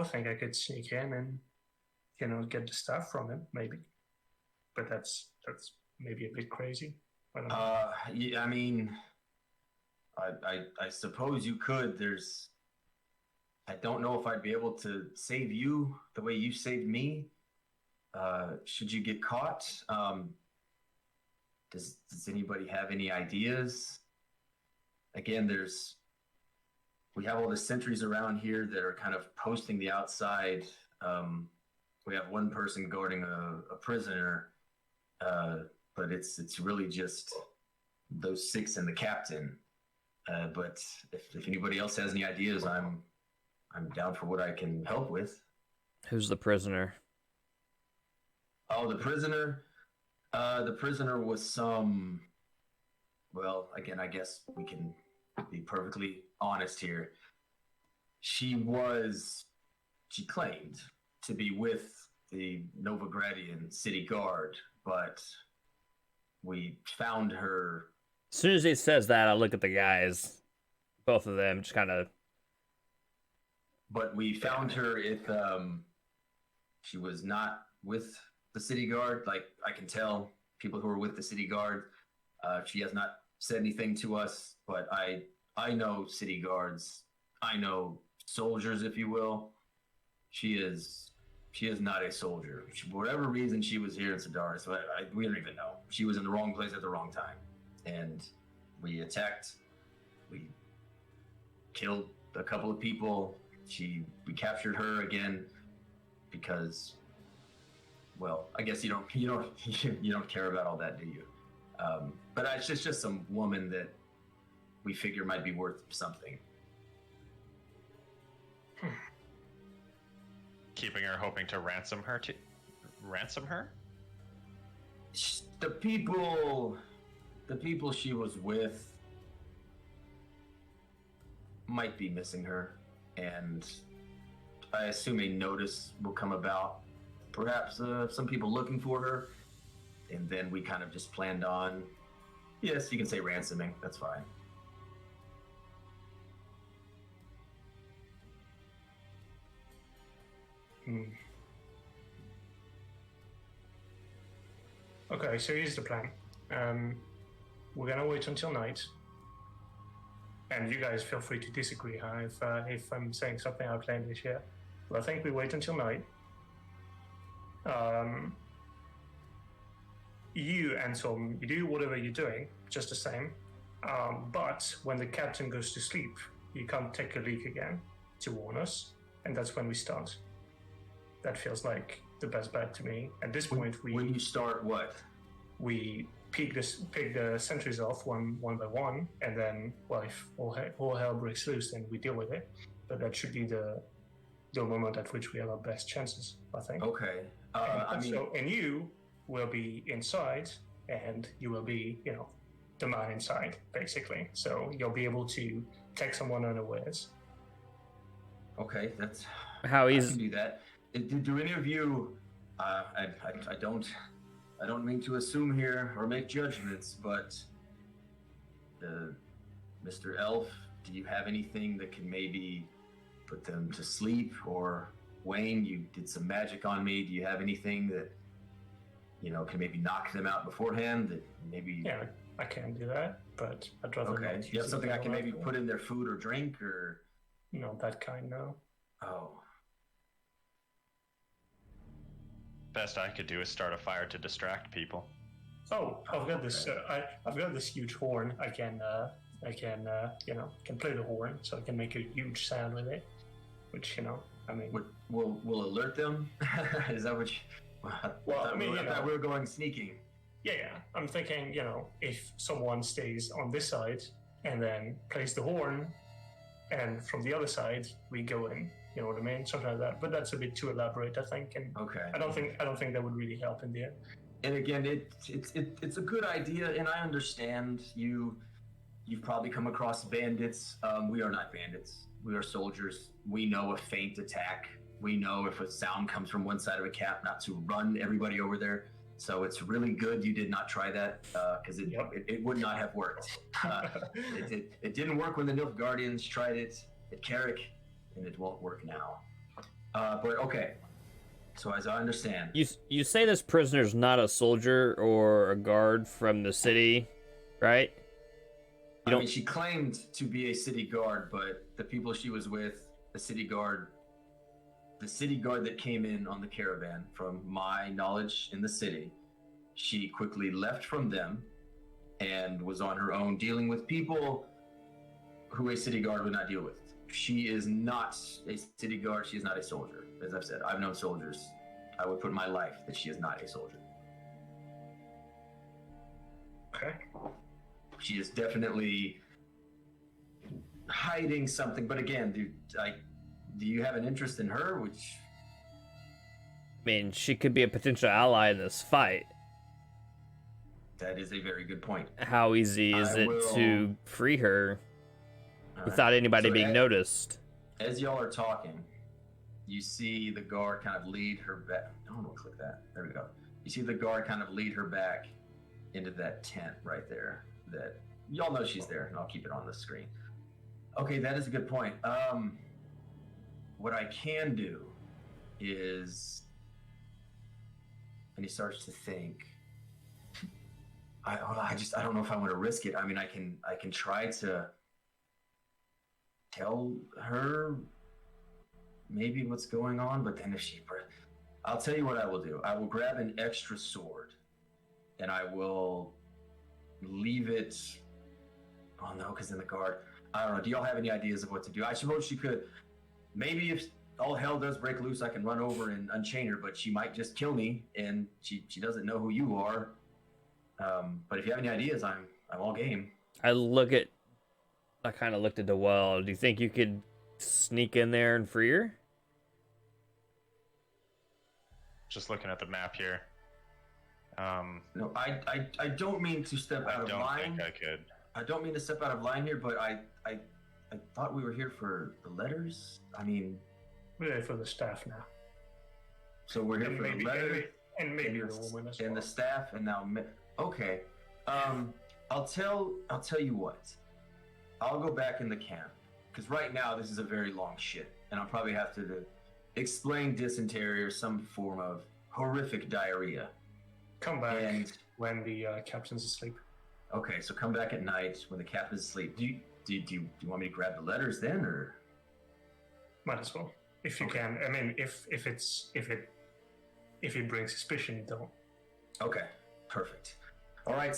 think I could sneak in and, get the stuff from him, maybe. But that's maybe a bit crazy. I don't know. Yeah, I mean, I suppose you could. I don't know if I'd be able to save you the way you saved me. Should you get caught? Does anybody have any ideas? Again, we have all the sentries around here that are kind of posting the outside. We have one person guarding a prisoner, but it's really just those 6 and the captain. But if anybody else has any ideas, I'm down for what I can help with. Who's the prisoner? Oh, the prisoner. The prisoner was some. Well, again, I guess we can be perfectly honest here. She claimed to be with the Novigradian city guard, but we found her. As soon as he says that, I look at the guys, both of them, just kind of. But we found her she was not with the city guard. Like, I can tell people who are with the city guard. She has not said anything to us, but I know city guards. I know soldiers, if you will. She is not a soldier. For whatever reason, she was here in Cidaris. We don't even know. She was in the wrong place at the wrong time. And we attacked. We killed a couple of people. We captured her again because, well, I guess you don't care about all that, do you? But it's just some woman that we figure might be worth something. Keeping her, hoping to ransom her? The people she was with might be missing her, and I assume a notice will come about. Perhaps some people looking for her, and then we kind of just planned on. Yes, you can say ransoming. That's fine. Okay, so here's the plan. We're gonna wait until night, and you guys feel free to disagree, if I'm saying something outlandish here. But I think we wait until night. You, Anselm, you do whatever you're doing, just the same. But when the captain goes to sleep, you can't take a leak again to warn us, and that's when we start. That feels like the best bet to me. At this point, when you start what? We pick the sentries off one by one, and then, well, if all hell breaks loose, then we deal with it. But that should be the moment at which we have our best chances, I think. Okay. And you will be inside, and you will be, the man inside, basically. So you'll be able to take someone unawares. Okay, that's how easy. I can do that. Do any of you? I don't mean to assume here or make judgments, but Mr. Elf, do you have anything that can maybe put them to sleep? Or Wayne, you did some magic on me. Do you have anything that can maybe knock them out beforehand? That maybe. Yeah, I can do that, but I'd rather not. Do you have something I can maybe put in their food or drink, or? No, that kind, no. Oh. Best I could do is start a fire to distract people. Oh, I've got this. I've got this huge horn. I can play the horn, so I can make a huge sound with it. Which I mean, Will alert them? Is that what you? Well, I mean, I thought we were going sneaking. Yeah. I'm thinking, if someone stays on this side and then plays the horn, and from the other side we go in. You know what I mean? Something like that. But that's a bit too elaborate, I think. And Okay. I don't think that would really help in the end. And again, it's a good idea, and I understand you've probably come across bandits. We are not bandits. We are soldiers. We know a feint attack. We know if a sound comes from one side of a cap, not to run everybody over there. So it's really good you did not try that, because it would not have worked. It didn't work when the Nilf Guardians tried it at Carrick, and it won't work now. But okay. So as I understand, you say this prisoner's not a soldier or a guard from the city, right? I mean, she claimed to be a city guard, but the people she was with, the city guard that came in on the caravan, from my knowledge in the city, she quickly left from them and was on her own dealing with people who a city guard would not deal with. She is not a city guard. She is not a soldier. As I've said, I've known soldiers. I would put my life that she is not a soldier. Okay. She is definitely hiding something. But again, do you have an interest in her? Which, I mean, she could be a potential ally in this fight. that is a very good point. How easy is it to free her without anybody being noticed? As y'all are talking, you see the guard kind of lead her back. I don't want to click that. There we go. You see the guard kind of lead her back into that tent right there. That y'all know she's there, and I'll keep it on the screen. Okay, that is a good point. What I can do is, and he starts to think. I don't know if I want to risk it. I mean, I can try to tell her maybe what's going on, but then I'll tell you what I will do. I will grab an extra sword, and I will leave it. Oh no, because in the guard. I don't know. Do y'all have any ideas of what to do? I suppose she could. Maybe if all hell does break loose, I can run over and unchain her, but she might just kill me, and she doesn't know who you are. But if you have any ideas, I'm all game. I kind of looked at the well. Do you think you could sneak in there and free her? Just looking at the map here. No, I don't mean to step out of line. I don't think I could. I don't mean to step out of line here, but I thought we were here for the letters. I mean, we're here for the staff now. So we're here for the letters and maybe the woman as well. And the staff, and now okay. I'll tell you what. I'll go back in the camp, because right now this is a very long shit, and I'll probably have to explain dysentery or some form of horrific diarrhea. Come back when the captain's asleep. Okay, so come back at night when the captain's asleep. Do you want me to grab the letters then, or? Might as well, if you can. I mean, if it brings suspicion, don't. Okay, perfect. All right.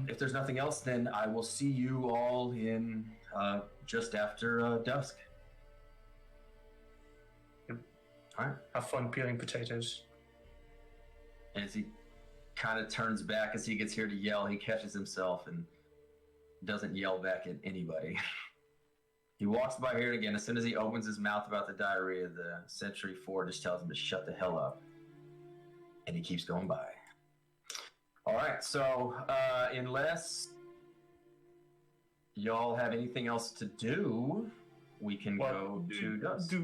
If there's nothing else, then I will see you all in just after dusk. Yep. All right. Have fun peeling potatoes. And as he kind of turns back as he gets here to yell, he catches himself and doesn't yell back at anybody. He walks by here again. As soon as he opens his mouth about the diarrhea, the Sentry 4 just tells him to shut the hell up. And he keeps going by. All right, so unless y'all have anything else to do, we can go to dusk.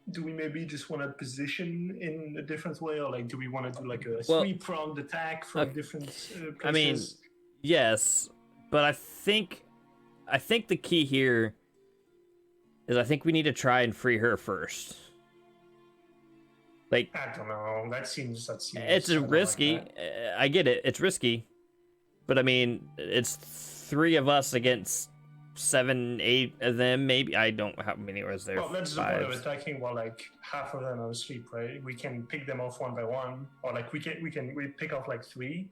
Do we maybe just want to position in a different way, or like do we want to do like a three-pronged attack from different places? I mean, yes, but I think the key here is I think we need to try and free her first. Like, I don't know. That seems. It's risky. Like I get it. It's risky, but I mean, it's 3 of us against 7, 8 of them. Maybe I don't know how many was there. Well, that's the point of attacking. While like half of them are asleep, right? We can pick them off one by one, or like we pick off like 3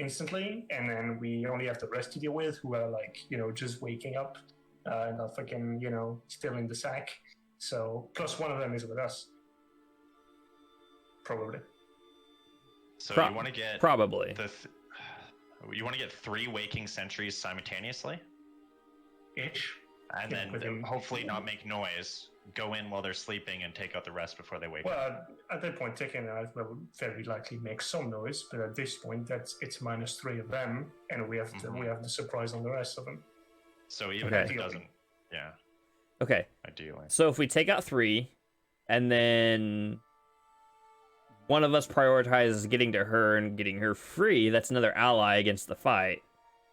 instantly, and then we only have the rest to deal with, who are like, just waking up, not fucking, still in the sack. So plus one of them is with us, probably. So you want to get probably. You want to get 3 waking sentries simultaneously, Ish. and Yeah, then hopefully not make noise. Go in while they're sleeping and take out the rest before they wake up. Well, at that point, taking out will very likely make some noise, but at this point, it's -3 of them, and we have the surprise on the rest of them. So even if it doesn't, yeah. Okay. Ideally. So if we take out 3, and then one of us prioritizes getting to her and getting her free, that's another ally against the fight.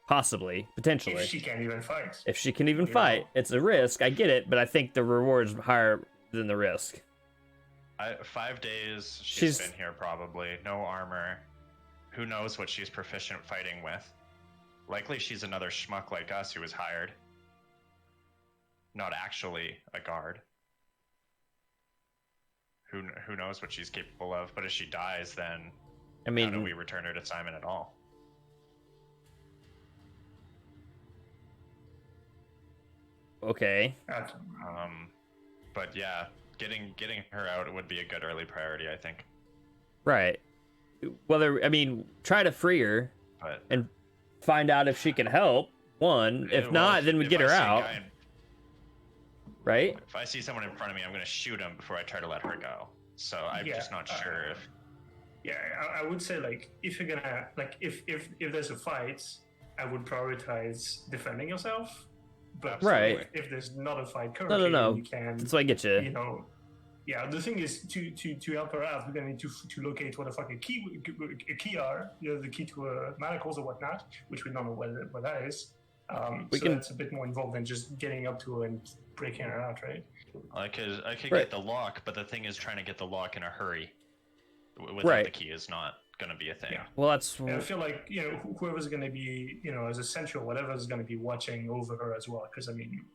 Possibly, potentially. If she can't even fight. If she can even fight, it's a risk. I get it, but I think the reward's higher than the risk. 5 days she's been here, probably. No armor. Who knows what she's proficient fighting with? Likely she's another schmuck like us who was hired. Not actually a guard. Who knows what she's capable of? But if she dies, then how do we return her to Simon at all? Okay. But yeah, getting her out would be a good early priority, I think. Right. Try to free her and find out if she can help. If not, then we get her out. Right? If I see someone in front of me, I'm going to shoot him before I try to let her go. So I'm just not sure if... Yeah, I would say, like, if you're gonna... Like, if there's a fight, I would prioritize defending yourself. But if there's not a fight currently, you can... That's why I get you. Yeah, the thing is, to help her out, we're going to need to locate what the fuck a key are. The key to manacles or whatnot, which we don't know what that is. That's a bit more involved than just getting up to her and breaking her out, right? I could get the lock, but the thing is trying to get the lock in a hurry without the key is not going to be a thing. Yeah. Well, that's... And I feel like, whoever's going to be, as a sentry or whatever is going to be watching over her as well. Because,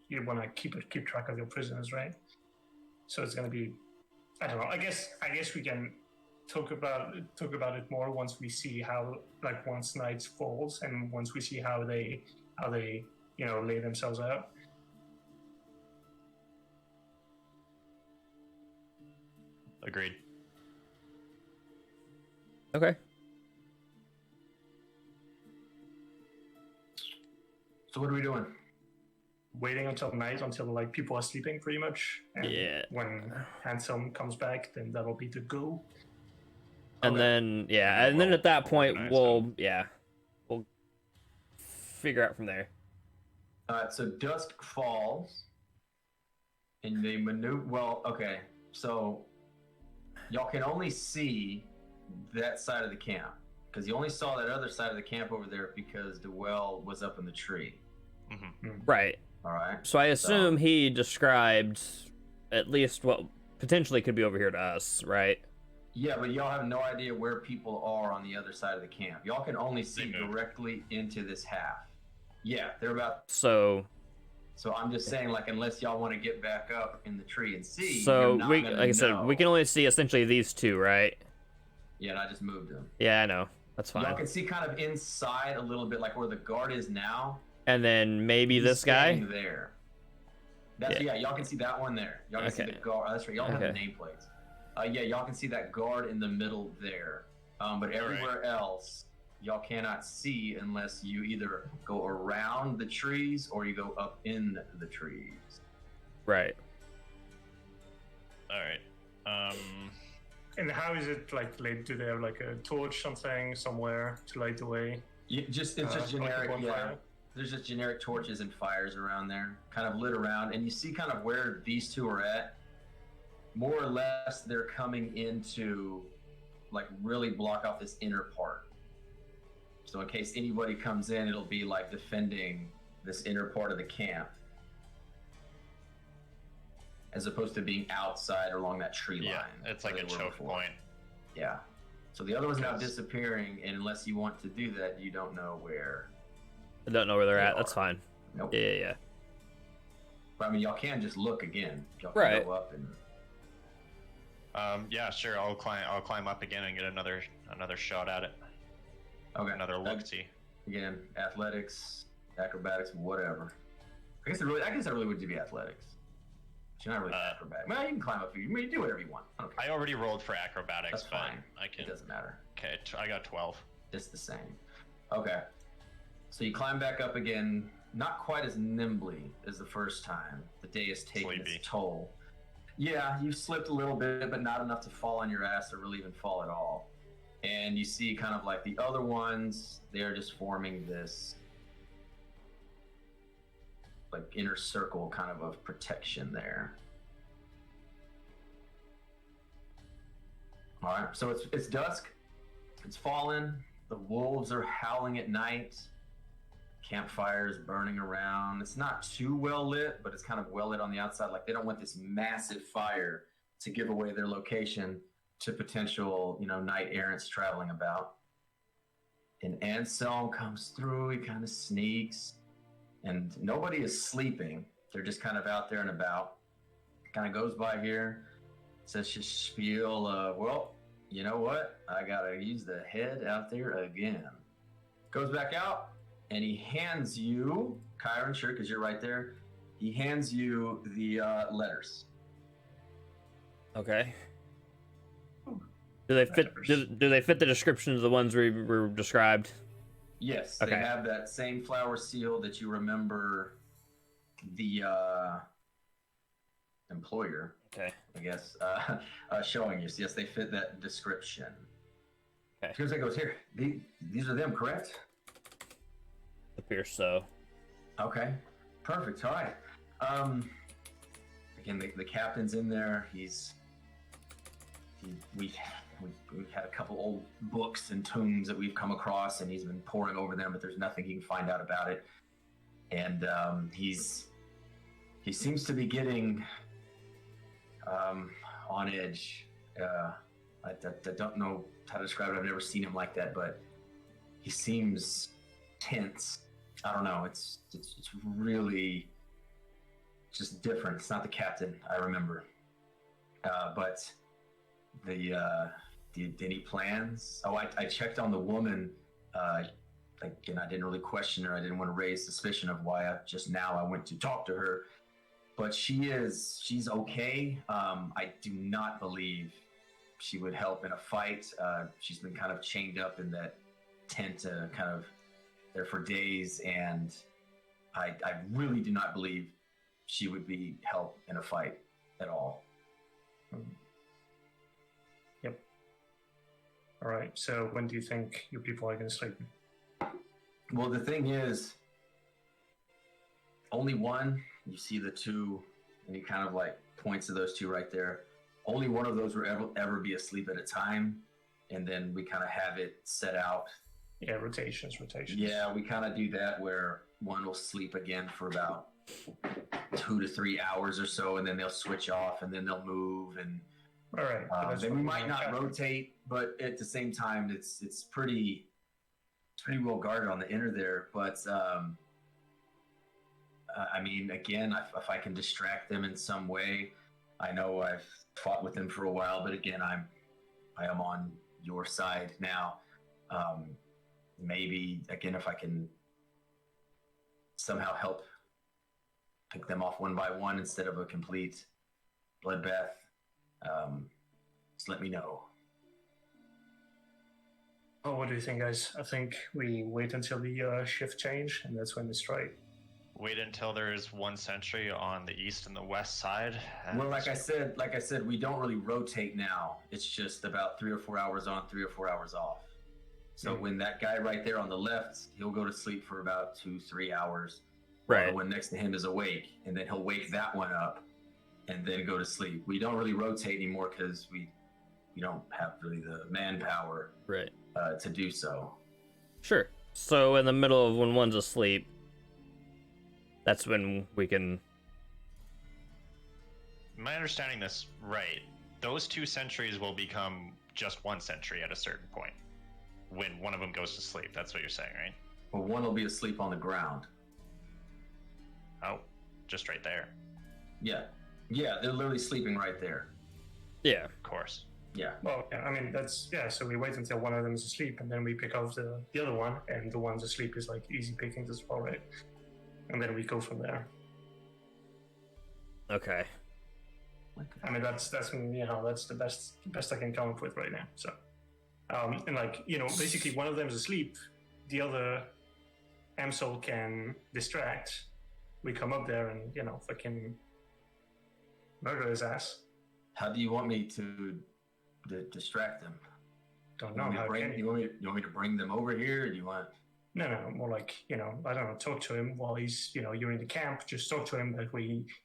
you want to keep track of your prisoners, right? So it's going to be... I don't know. I guess we can talk about it more once we see how, like, once night falls and once we see how they lay themselves out. Agreed. Okay. So what are we doing? Waiting until night, until like people are sleeping, pretty much. And when Handsome comes back, then that'll be the go. And then then at that point we'll figure out from there. So dusk falls, and they maneuver. Well, okay. So y'all can only see that side of the camp because you only saw that other side of the camp over there because Dewell was up in the tree. Mm-hmm. Right. All right. So I assume he described at least what potentially could be over here to us, right? Yeah, but y'all have no idea where people are on the other side of the camp. Y'all can only see directly into this half. Yeah, they're about... So I'm just saying, like, unless y'all want to get back up in the tree and see, so like I said, we can only see essentially these two, right? Yeah, and I just moved them. Yeah, I know. That's fine. Y'all can see kind of inside a little bit, like where the guard is now. And then maybe this guy? There. Y'all can see that one there. Y'all can see the guard. That's right. Y'all have the nameplates. Y'all can see that guard in the middle there. But everywhere else, y'all cannot see unless you either go around the trees or you go up in the trees. Right. All right. And how is it like lit? Do they have like a torch, something somewhere to light the way? It's just generic. There's just generic torches and fires around there, kind of lit around, and you see kind of where these two are at. More or less, they're coming into, like, really block off this inner part. So in case anybody comes in, it'll be like defending this inner part of the camp, as opposed to being outside or along that tree line. Yeah, it's like a choke point. Yeah. So the other one's now disappearing, and unless you want to do that, you don't know where. I don't know where they're at. That's fine. Nope. Yeah. But I mean, y'all can just look again. Y'all can go up and. Yeah, sure. I'll climb up again and get another shot at it. Okay. another look-see. Again, athletics, acrobatics, whatever. I guess it really would be athletics. But you're not really acrobatic. Well, you can climb up. You do whatever you want. Okay. I already rolled for acrobatics, That's but fine. I can. It doesn't matter. Okay, I got 12. It's the same. Okay. So you climb back up again, not quite as nimbly as the first time. The day is taking its toll. Yeah, you slipped a little bit, but not enough to fall on your ass or really even fall at all. And you see kind of like the other ones, they're just forming this like inner circle kind of protection there. All right, so it's dusk. It's fallen. The wolves are howling at night. Campfires burning around. It's not too well lit, but it's kind of well lit on the outside. Like they don't want this massive fire to give away their location to potential, night errants traveling about. And Anselm comes through. He kind of sneaks, and nobody is sleeping. They're just kind of out there and about. Kind of goes by here, says his spiel of, well, you know what? I gotta use the head out there again. Goes back out, and he hands you, Kyron, sure, because you're right there. He hands you the letters. Okay. Do they fit? Do they fit the descriptions of the ones we were described? Yes, okay. They have that same flower seal that you remember the employer. Okay. I guess showing you. So yes, they fit that description. Okay. Here's it goes. Here, these are them, correct? Appears so. Okay, perfect. All right. Again, the captain's in there. We've had a couple old books and tombs that we've come across, and he's been poring over them, but there's nothing he can find out about it. And he seems to be getting on edge. I don't know how to describe it. I've never seen him like that, but he seems tense. I don't know. It's really just different. It's not the captain I remember. But any plans? Oh, I checked on the woman. Again, I didn't really question her. I didn't want to raise suspicion of why I went to talk to her. But she's okay. I do not believe she would help in a fight. She's been kind of chained up in that tent, kind of there for days, and I really do not believe she would be help in a fight at all. Yep. All right. So when do you think your people are going to sleep? Well, the thing is, only one. You see the two, and he kind of like points to those two right there. Only one of those will ever be asleep at a time, and then we kind of have it set out. Yeah, rotations. Yeah, we kind of do that where one will sleep again for about 2 to 3 hours or so, and then they'll switch off, and then they'll move. And all right, then we might not rotate, but at the same time, it's pretty well guarded on the inner there. But I mean, again, if I can distract them in some way, I know I've fought with them for a while, but again, I am on your side now. Maybe again, if I can somehow help pick them off one by one instead of a complete bloodbath, just let me know. Oh, what do you think, guys? I think we wait until the shift change, and that's when we strike. Wait until there's one sentry on the east and the west side. Well, like I said, we don't really rotate now. It's just about 3 or 4 hours on, 3 or 4 hours off. So when that guy right there on the left, he'll go to sleep for about 2-3 hours. Right. The one next to him is awake, and then he'll wake that one up, and then go to sleep. We don't really rotate anymore because we don't have really the manpower, right, to do so. Sure. So in the middle of when one's asleep, that's when we can. Am I understanding this right? Those two sentries will become just one sentry at a certain point when one of them goes to sleep. That's what you're saying, right? Well, one will be asleep on the ground. Oh, just right there. Yeah, they're literally sleeping right there. Yeah. Of course. Yeah. Well, yeah, I mean, that's, yeah, so we wait until one of them is asleep, and then we pick off the other one, and the one's asleep is like easy pickings as well, right? And then we go from there. Okay. I mean, that's you know, that's the best I can come up with right now. So, and like, you know, basically one of them is asleep, the other Amsol can distract. We come up there and, you know, fucking murder his ass. How do you want me to distract them? Don't know how can you want me to bring them over here? Or do you want? No, more like, you know, I don't know, talk to him while he's, you know, you're in the camp. Just talk to him that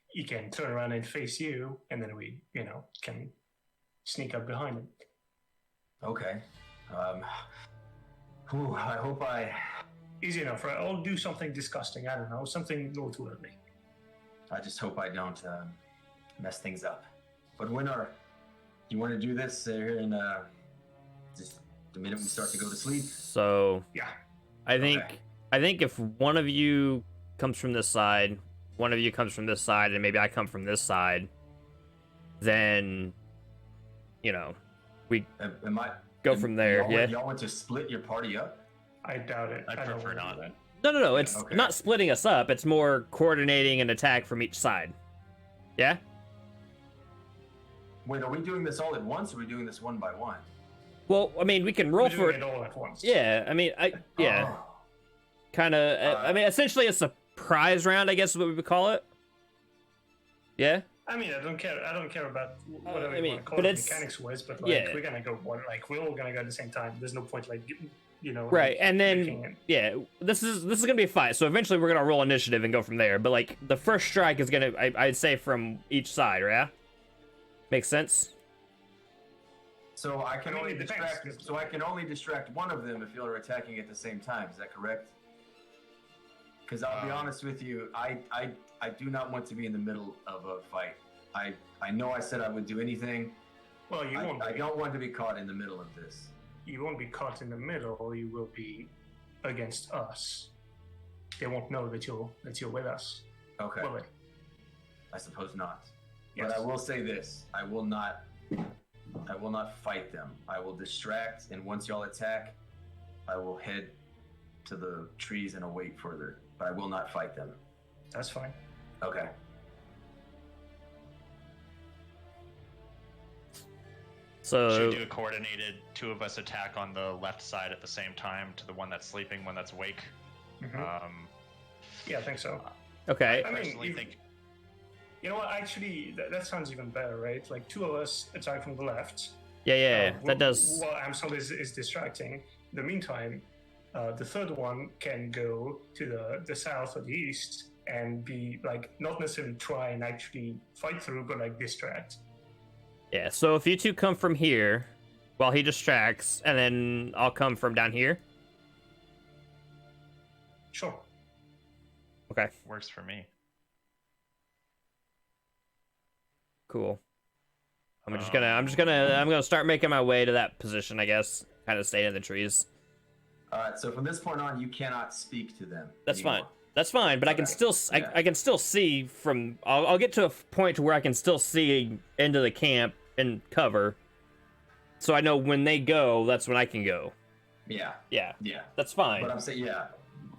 he can turn around and face you, and then we, you know, can sneak up behind him. Okay. I hope I. Easy enough, right? I'll do something disgusting. I don't know, something noteworthy. I just hope I don't mess things up. But you want to do this here in just the minute we start to go to sleep? So Yeah. I think if one of you comes from this side, one of you comes from this side, and maybe I come from this side, then, you know, we go from there. Y'all want to split your party up? I doubt it. I prefer not. No. It's Okay. not splitting us up. It's more coordinating an attack from each side. Yeah? Wait, are we doing this all at once, or are we doing this one by one? Well, I mean, we can roll We're for doing it all at once. Yeah, I mean, Oh. kind of. I mean, essentially a surprise round, I guess is what we would call it. Yeah. I mean, I don't care about whatever I mean, you want to call but it it's- mechanics wise, but like yeah. we're gonna go one, like we're all gonna go at the same time. There's no point, like, you know. Right, like, and then picking it. yeah, this is gonna be a fight. So eventually we're gonna roll initiative and go from there. But like the first strike is gonna, I'd say, from each side. Yeah. Makes sense. So I can I mean, only it depends. distract. So I can only distract one of them if y'all are attacking at the same time. Is that correct? Because I'll be honest with you, I do not want to be in the middle of a fight. I know I said I would do anything. Well, you won't. I don't want to be caught in the middle of this. You won't be caught in the middle. You will be against us. They won't know that you're with us. Okay. Will they? I suppose not. Yes. But I will say this: I will not fight them. I will distract, and once y'all attack, I will head to the trees and await further. But I will not fight them. That's fine. Okay. So Should we do a coordinated two of us attack on the left side at the same time to the one that's sleeping, one that's awake? Mhm. Yeah, I think so. okay. I mean, Personally, think You know what? Actually, that sounds even better, right? Like two of us attack from the left. Yeah. That does. While Amsol is distracting. In the meantime, the third one can go to the south or the east and be like not necessarily try and actually fight through, but like distract. Yeah. So if you two come from here, while he distracts, and then I'll come from down here. Sure. Okay. works for me. Cool. I'm gonna start making my way to that position, I guess. Kind of stay in the trees. All right. So from this point on, you cannot speak to them. That's anymore. fine. That's fine, but I can Okay. still Yeah. I can still see from. I'll get to a point to where I can still see into the camp and cover, so I know when they go, that's when I can go. Yeah. Yeah, Yeah. that's fine. But I'm saying, yeah.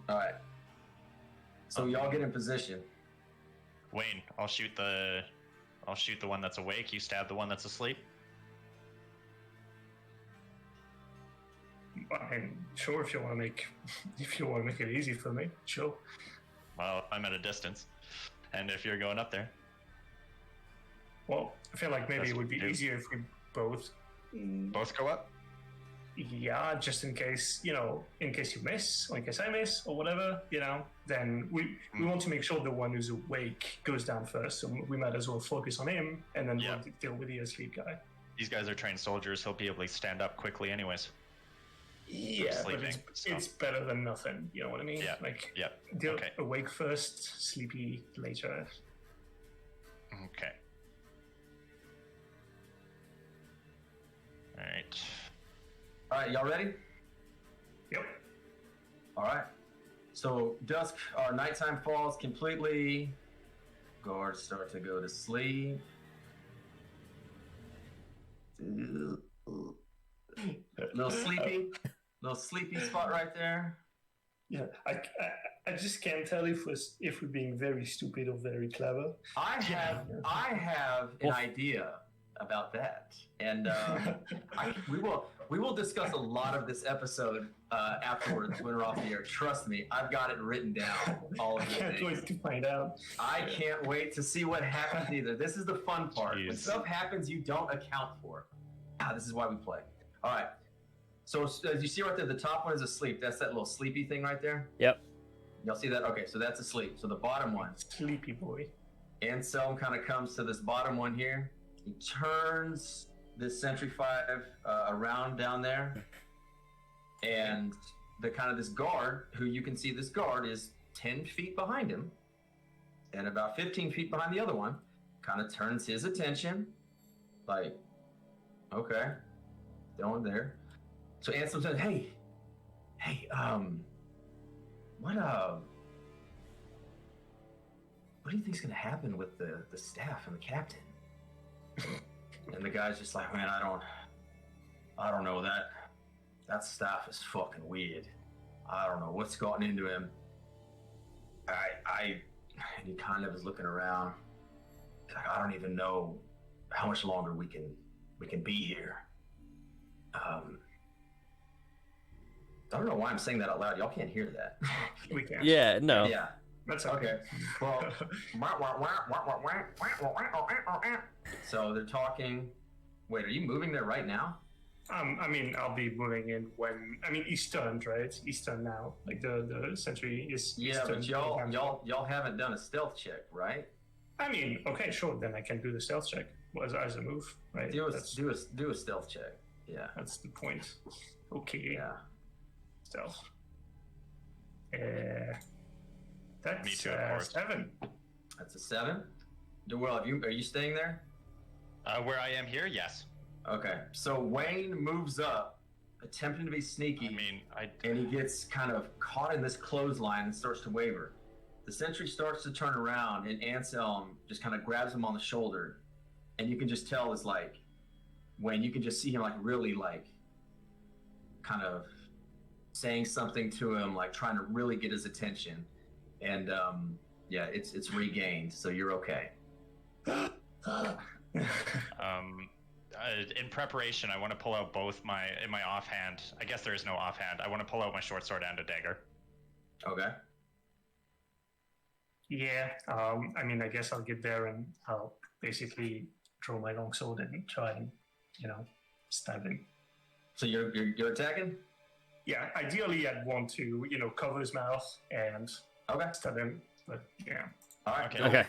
All right. So y'all get in position. Wayne, I'll shoot the one that's awake. You stab the one that's asleep. I mean, sure, if you want to make it easy for me, sure. Well, I'm at a distance, and if you're going up there, Well, I feel like maybe That's it would be what we do. easier if we both. both go up. Yeah, just in case, in case you miss, or in case I miss, or whatever, then we want to make sure the one who's awake goes down first, so we might as well focus on him, and then Yeah. we'll deal with the asleep guy. These guys are trained soldiers. He'll be able to stand up quickly, anyways. Yeah, but sleeping, so. it's better than nothing, you know what I mean? Yeah, Like, yeah, deal okay. awake first, sleepy later. Okay. All right. All right. Y'all ready? Yep. All right. So dusk or nighttime falls completely. Guards start to go to sleep. Little sleepy spot right there. Yeah, I just can't tell if we're being very stupid or very clever. I have an idea about that, and we will discuss a lot of this episode afterwards when we're off the air. Trust me, I've got it written down. All of I the can't things. wait to find out. I can't wait to see what happens either. This is the fun part. When Jeez. stuff happens you don't account for. This is why we play. All right. So as you see right there, the top one is asleep. That's that little sleepy thing right there. Yep. Y'all see that? Okay, so that's asleep. So the bottom one. Sleepy boy. Anselm kind of comes to this bottom one here. He turns this Sentry 5 around down there. And this guard, who you can see this guard is 10 feet behind him. And about 15 feet behind the other one. Kind of turns his attention. Like, okay. Going there. So Anselm says, hey, what do you think's gonna happen with the staff and the captain? And the guy's just like, man, I don't know, that staff is fucking weird. I don't know what's gotten into him. And he kind of is looking around. He's like, I don't even know how much longer we can be here. I don't know why I'm saying that out loud. Y'all can't hear that. We can. Yeah, no. Yeah. That's okay. Well, so they're talking. Wait, are you moving there right now? I mean, I'll be moving in when. I mean, he's turned, right? He's turned now. Like the sentry is. Yeah, but y'all haven't done a stealth check, right? I mean, okay, sure. Then I can do the stealth check as a move, right? Do a stealth check. Yeah. That's the point. Okay. Yeah. Stealth. That's Me too, of course. 7. That's a 7. Well, are you staying there? Where I am here, yes. Okay. So Wayne moves up, attempting to be sneaky. I mean, and he gets kind of caught in this clothesline and starts to waver. The sentry starts to turn around, and Anselm just kind of grabs him on the shoulder, and you can just tell it's like Wayne. You can just see him like really like kind of saying something to him, like trying to really get his attention. And yeah, it's regained, so you're okay. In preparation, I want to pull out both in my offhand. I guess there is no offhand. I want to pull out my short sword and a dagger. Okay. Yeah. I mean, I guess I'll get there and I'll basically draw my long sword and try and, stab him. So you're attacking? Yeah. Ideally, I'd want to, cover his mouth and stab him. But yeah. All right. Okay.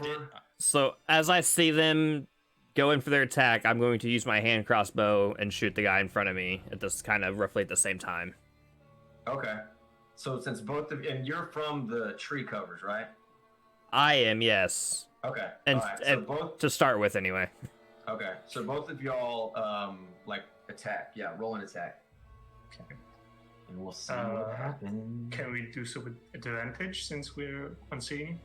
So as I see them go in for their attack, I'm going to use my hand crossbow and shoot the guy in front of me at this kind of roughly at the same time. Okay. So since and you're from the tree covers, right? I am, yes. Okay. And, all right. So and both. to start with, anyway. Okay. So both of y'all attack. Yeah, roll an attack. Okay. And we'll see what happens. Can we do so with advantage since we're unseen?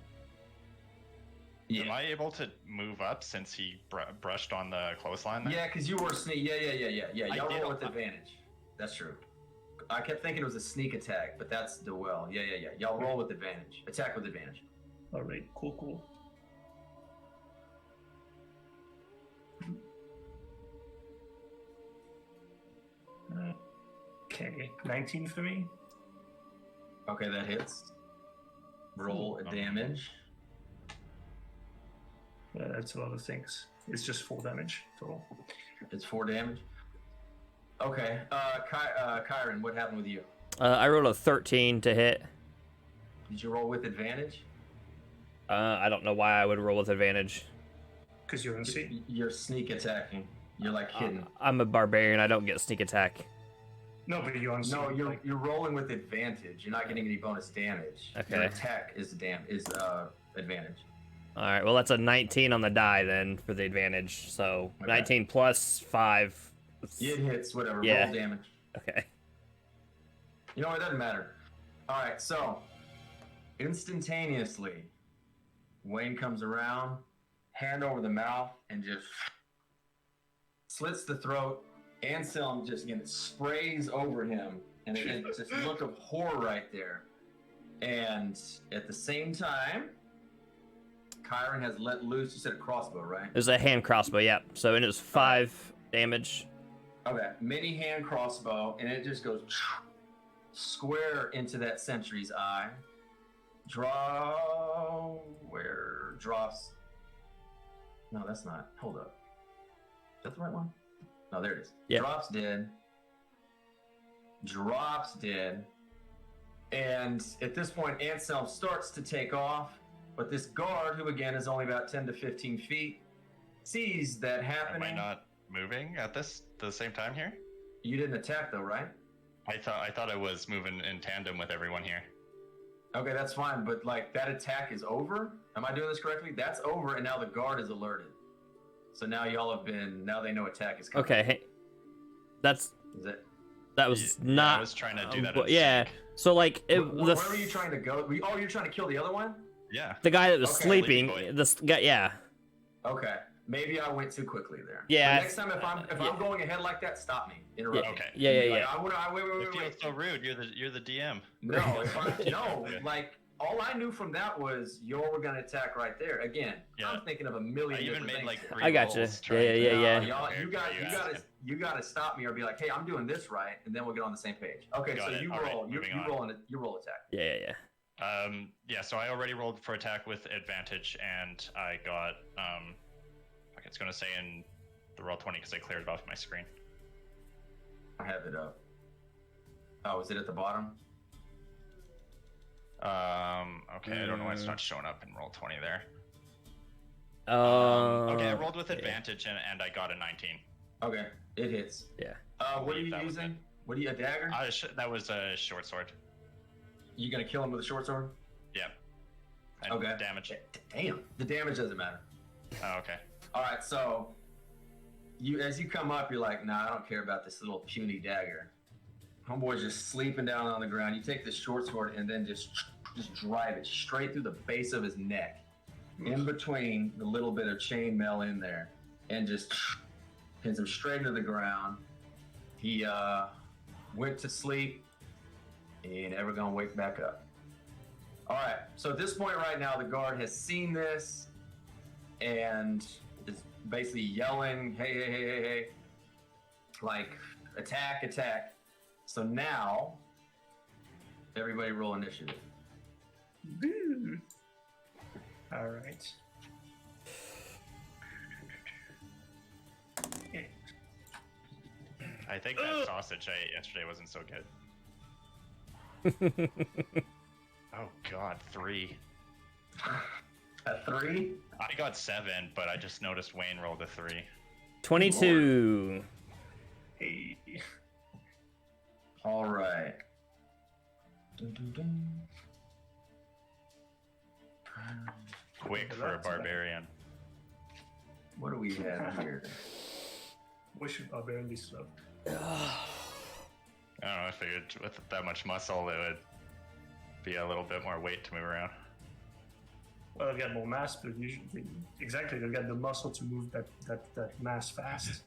Yeah. Am I able to move up since he brushed on the clothesline there? Yeah, because you were sneak. Yeah. Y'all did roll with a- advantage. That's true. I kept thinking it was a sneak attack, but that's the well. Yeah. Y'all roll with advantage. Attack with advantage. All right, cool. Okay, 19 for me. Okay, that hits. Roll a damage. Yeah, that's a lot of things. It's just 4 damage total. It's 4 damage. Okay, Kyron, what happened with you? I rolled a 13 to hit. Did you roll with advantage? I don't know why I would roll with advantage. Because you're unseen. You're sneak attacking. You're like hidden. I'm a barbarian. I don't get sneak attack. No, but you're unseen. No, you're rolling with advantage. You're not getting any bonus damage. Okay. Your attack is advantage. All right. Well, that's a 19 on the die then for the advantage. So Okay. 19 plus 5. It hits. Whatever. Yeah. Roll damage. Okay. You know, it doesn't matter. All right, so instantaneously, Wayne comes around, hand over the mouth, and just slits the throat. Anselm just again sprays over him, and again, just look of horror right there. And at the same time, Chiron has let loose. You said a crossbow, right? It was a hand crossbow, yeah. So it was 5 damage. Okay, mini hand crossbow, and it just goes square into that sentry's eye. Drops. No, that's not. Hold up. Is that the right one? No, there it is. Yeah. Drops dead. And at this point, Anselm starts to take off, but this guard, who again is only about 10 to 15 feet, sees that happening. Am I not moving at the same time here? You didn't attack though, right? I thought I was moving in tandem with everyone here. Okay, that's fine, but like that attack is over. Am I doing this correctly? That's over, and now the guard is alerted. So now now they know attack is coming. Okay, hey, that was Yeah, not. I was trying to do that. Yeah. So like, Where were you trying to go? You're trying to kill the other one? Yeah. the guy that was Okay, sleeping. Sleepy boy. This guy, yeah. Okay, maybe I went too quickly there. Yeah. But next time, if I'm going ahead like that, stop me. Interrupt. Yeah. me. Okay. Yeah. Wait. It feels so rude. You're the DM. No, like all I knew from that was y'all were gonna attack right there. Again, Yeah. I'm thinking of a million. I even different made things. like 3 I gotcha. rolls Yeah, trying to- yeah. Y'all, Prepare you gotta stop me or be like, hey, I'm doing this right, and then we'll get on the same page. Okay, Got so it. you All right, roll. moving on. You roll attack. Yeah. Yeah, so I already rolled for attack with advantage, and I got it's gonna say in the roll 20 because I cleared it off my screen. I have it up. Oh, is it at the bottom? Okay, I don't know why it's not showing up in roll 20 there. Okay, Okay, I rolled with advantage and I got a 19. Okay, it hits. Yeah. What are you That was using? What are you, a dagger? That was a short sword. You gonna kill him with a short sword? Yeah. And Okay. damage. Damn, the damage doesn't matter. Oh, okay. All right, so as you come up, you're like, nah, I don't care about this little puny dagger. Homeboy's just sleeping down on the ground. You take this short sword and then just drive it straight through the base of his neck, in between the little bit of chainmail in there, and just pins him straight into the ground. He went to sleep, and never gonna wake back up. All right, so at this point right now, the guard has seen this and is basically yelling, hey, like, attack. So now, everybody roll initiative. Boo. All right. I think that sausage I ate yesterday wasn't so good. Oh god, 3. A 3? I got 7, but I just noticed Wayne rolled a 3. 22. Hey. All right. Dun, dun, dun. Quick for a barbarian. What do we have here? What should barbarian be slow? I don't know, I figured with that much muscle it would be a little bit more weight to move around. Well, they've got more mass, but usually, exactly, they've got the muscle to move that mass fast.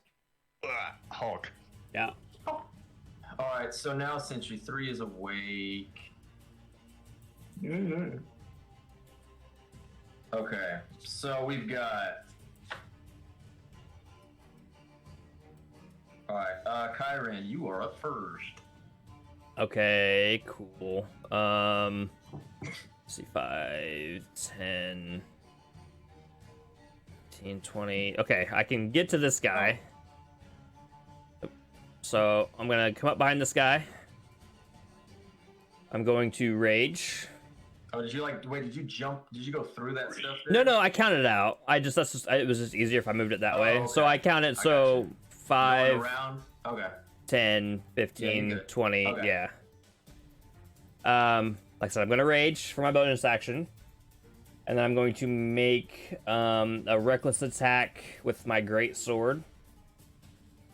Hulk. Yeah. All right, so now Sentry 3 is awake. Mm-hmm. Okay, so we've got... All right, Kyron, you are up first. Okay, cool. Let's see, 5, 10, 15, 20. Okay, I can get to this guy. So I'm gonna come up behind this guy. I'm going to rage. Oh, did you jump? Did you go through that stuff No, there? no, I counted it out. It was just easier if I moved it that Oh, way. okay. So I counted. I So Going 5, around? Okay. 10, Yeah, 15, you're good. 20, Okay. yeah. Like I said, I'm gonna rage for my bonus action. And then I'm going to make a reckless attack with my great sword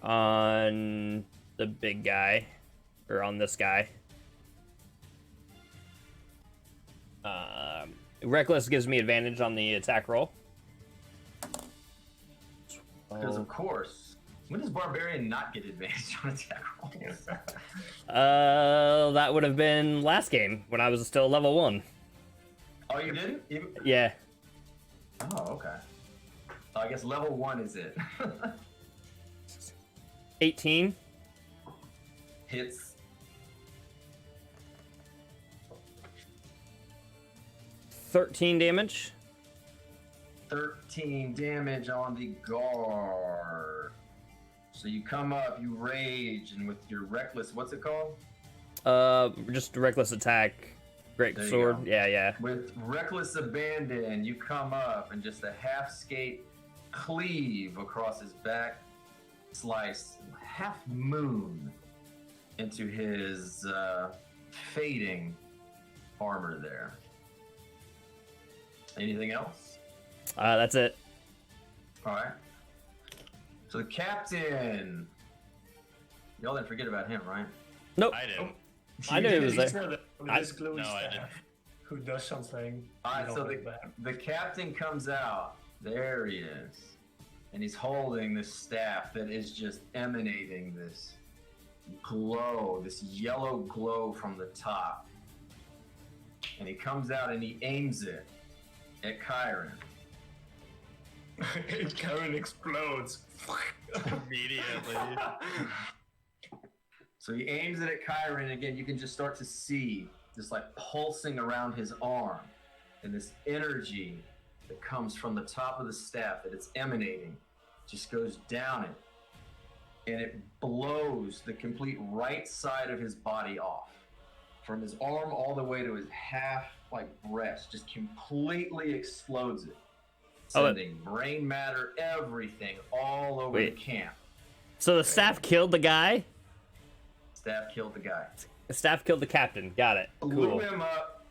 on the big guy, or on this guy. Reckless gives me advantage on the attack roll. Because of course. When does Barbarian not get advantage on attack rolls? That would have been last game when I was still level 1. Oh, you didn't? Yeah. Oh, okay. So I guess level 1 is it. 18. Hits. 13 damage. 13 damage on the guard. So you come up, you rage, and with your reckless, what's it called? Just reckless attack. Great There you sword. go. Yeah. With reckless abandon, you come up and just a half skate cleave across his back, slice half moon into his fading armor there. Anything else? That's it. All right. So the captain. Y'all didn't forget about him, right? Nope. I didn't. I knew he was there. This glowy No, I staff didn't. who does something. All right. you So don't like that. the captain comes out. There he is, and he's holding this staff that is just emanating this glow, this yellow glow from the top. And he comes out and he aims it at Kyron. Karen explodes. Immediately. So he aims it at Kyron, and again, you can just start to see this like pulsing around his arm, and this energy that comes from the top of the staff that it's emanating just goes down it, and it blows the complete right side of his body off, from his arm all the way to his half like breast, just completely explodes it, sending brain matter, everything all over the camp. So the staff killed the guy? Staff killed the guy. The staff killed the captain. Got it. Blew Cool. him up,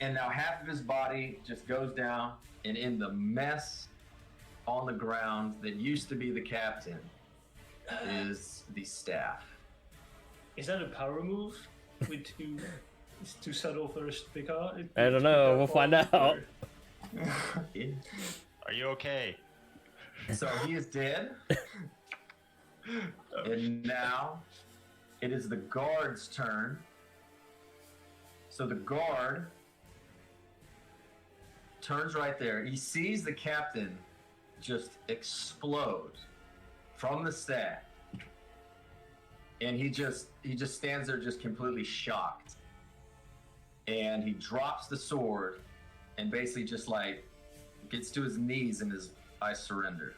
and now half of his body just goes down, and in the mess on the ground that used to be the captain is the staff. Is that a power move? With two, it's too subtle for us to pick out. I don't know. We'll find out. Are you okay? So he is dead, and now it is the guard's turn. So the guard turns right there. He sees the captain just explode from the staff, and he just stands there just completely shocked, and he drops the sword and basically just like gets to his knees and his I surrender.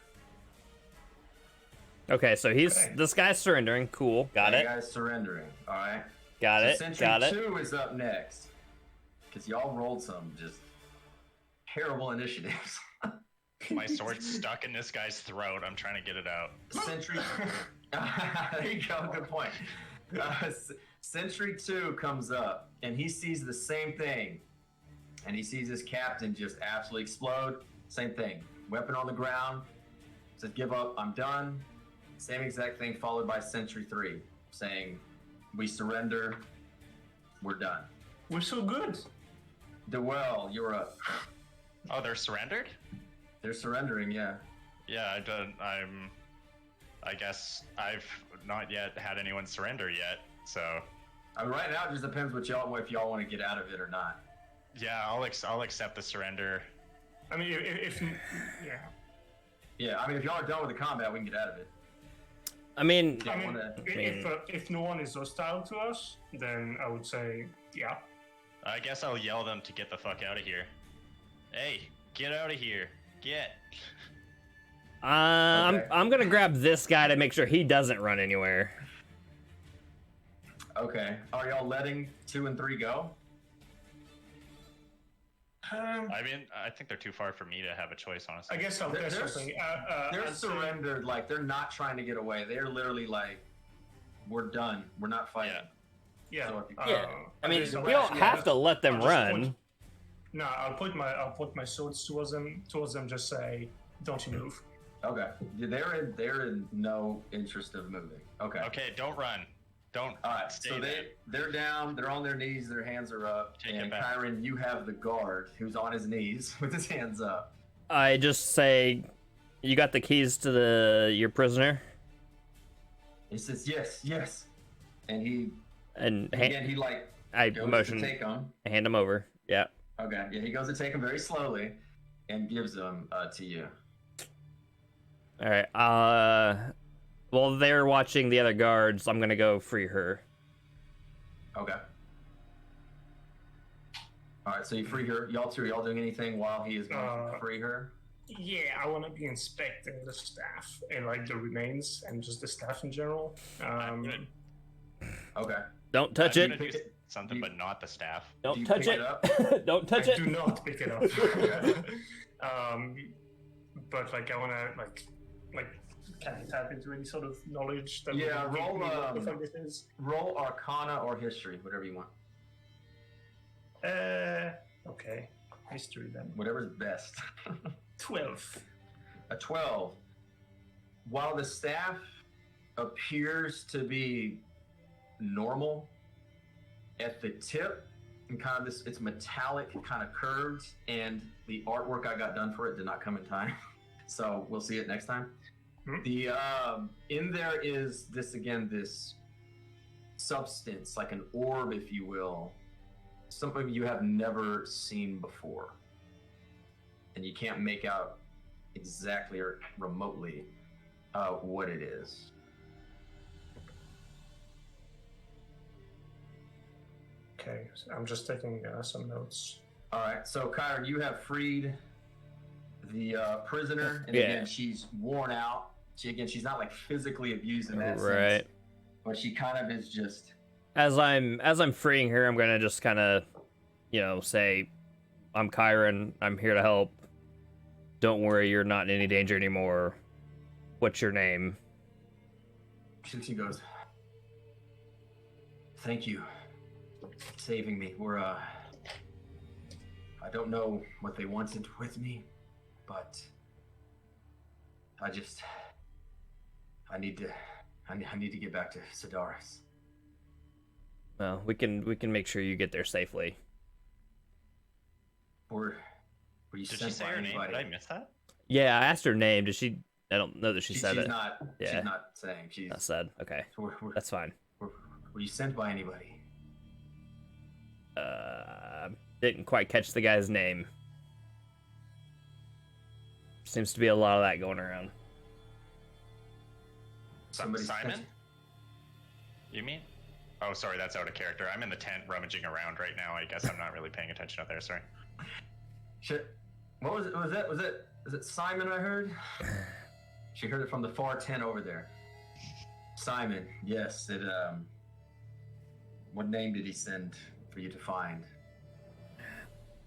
Okay, so this guy's surrendering. Cool. Got That it. guy's surrendering. All right. Got So it. Sentry Got it. 2 is up next, because y'all rolled some just terrible initiatives. My sword's stuck in this guy's throat. I'm trying to get it out. Sentry. There you go. Good point. Sentry 2 comes up, and he sees the same thing, and he sees his captain just absolutely explode. Same thing. Weapon on the ground. Says, "Give up. I'm done." Same exact thing, followed by Sentry 3 saying, "We surrender. We're done." We're so good. Dewell, you're up. Oh, they're surrendered? They're surrendering, yeah. Yeah, I guess I've not yet had anyone surrender yet. So I mean, right now it just depends if y'all want to get out of it or not. yeah, I'll accept the surrender. I mean, if yeah. Yeah, I mean, if y'all are done with the combat, we can get out of it. I mean, Yeah, I mean, wanna- if no one is hostile to us, then I would say yeah. I guess I'll yell them to get the fuck out of here. Hey, get out of here. Get. Okay. I'm gonna grab this guy to make sure he doesn't run anywhere. Okay. Are y'all letting 2 and 3 go? I mean, I think they're too far for me to have a choice, honestly. I guess I'll They're- test they're- something. They're I'd say- surrendered, like they're not trying to get away. They're literally like, "We're done. We're not fighting." Yeah. Yeah. So if you- Yeah. I mean, guess I'll we don't actually- have to let them I'll just run. point- No, I'll put my swords towards them. Just say, "Don't you move." Okay. Yeah, they're in no interest of moving. Okay. Okay, don't run. Don't All right. stay So there. they're down. They're on their knees. Their hands are up. Take it and back. Kyron, you have the guard who's on his knees with his hands up. I just say, you got the keys to your prisoner. He says, yes, yes. And he And again, he like I goes motion, to take him. hand him over. Yeah. Okay, yeah, he goes to take him very slowly and gives them to you. All right. While they're watching the other guards, I'm gonna go free her. Okay. All right, so you free her. Y'all two, are y'all doing anything while he is going to free her? Yeah, I want to be inspecting the staff and like the remains and just the staff in general. Okay. Don't touch I'm it. gonna do something, but not the staff. Don't Do you touch pick it. it up? Don't touch I it. do not pick it up. But like I want to like can I tap into any sort of knowledge that Yeah, would give roll, me what the fuck this is? Roll Arcana or History, whatever you want. Okay, history then. Whatever's best. 12. A 12. While the staff appears to be normal, at the tip and kind of this, it's metallic, kind of curved, and the artwork I got done for it did not come in time. So we'll see it next time. The in there is this substance, like an orb, if you will, something you have never seen before, and you can't make out exactly or remotely what it is. Okay, so I'm just taking some notes. All right, so Kyra, you have freed the prisoner, and Yeah. again, she's worn out. She's not like physically abused in that Right. sense, but she kind of is just. As I'm freeing her, I'm gonna just kind of, say, I'm Kyron. I'm here to help. Don't worry, you're not in any danger anymore. What's your name? She goes, thank you for saving me. I don't know what they wanted with me, but I need to get back to Cidaris. Well, we can make sure you get there safely. Were you Did she sent say by her name? anybody? Did I miss that? Yeah, I asked her name. Did she? I don't know that she said she's it. Not. Yeah. She's not saying. She's. Not said. Okay, that's fine. Were you sent by anybody? Didn't quite catch the guy's name. Seems to be a lot of that going around. Somebody Simon? sent- You mean? Oh, sorry, that's out of character. I'm in the tent rummaging around right now. I guess I'm not really paying attention out there. Sorry. Shit. What was it? Was it Simon I heard? She heard it from the far tent over there. Simon, yes. What name did he send for you to find?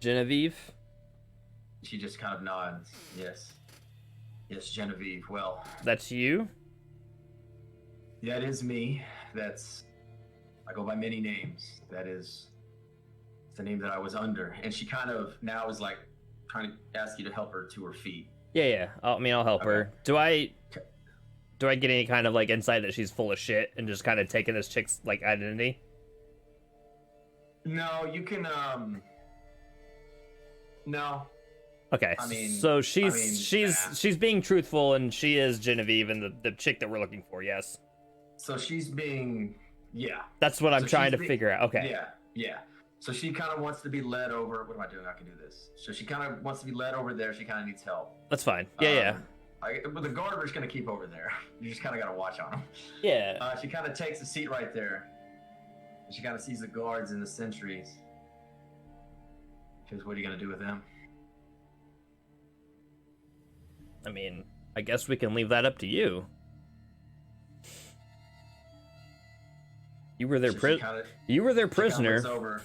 Genevieve? She just kind of nods. Yes. Yes, Genevieve. Well, That's you? yeah, it is me. I go by many names. That is the name that I was under. And she kind of now is like trying to ask you to help her to her feet. Yeah. I'll help her. Do I get any kind of like insight that she's full of shit and just kind of taking this chick's like identity? No, you can no. Okay. I mean- so she's nah. she's being truthful, and she is Genevieve and the chick that we're looking for. Yes. So she's being That's what I'm So trying she's to figure out. Okay. Yeah. So she kind of wants to be led over. What am I doing? I can do this. So she kind of wants to be led over there. She kind of needs help. That's fine. Yeah. But the gardener's going to keep over there. You just kind of got to watch on him. Yeah. She kind of takes a seat right there. She kind of sees the guards and the sentries. She goes, what are you going to do with them? I mean, I guess we can leave that up to you. You were their So she prisoner. kinda- You were their she kinda prisoner. looks over.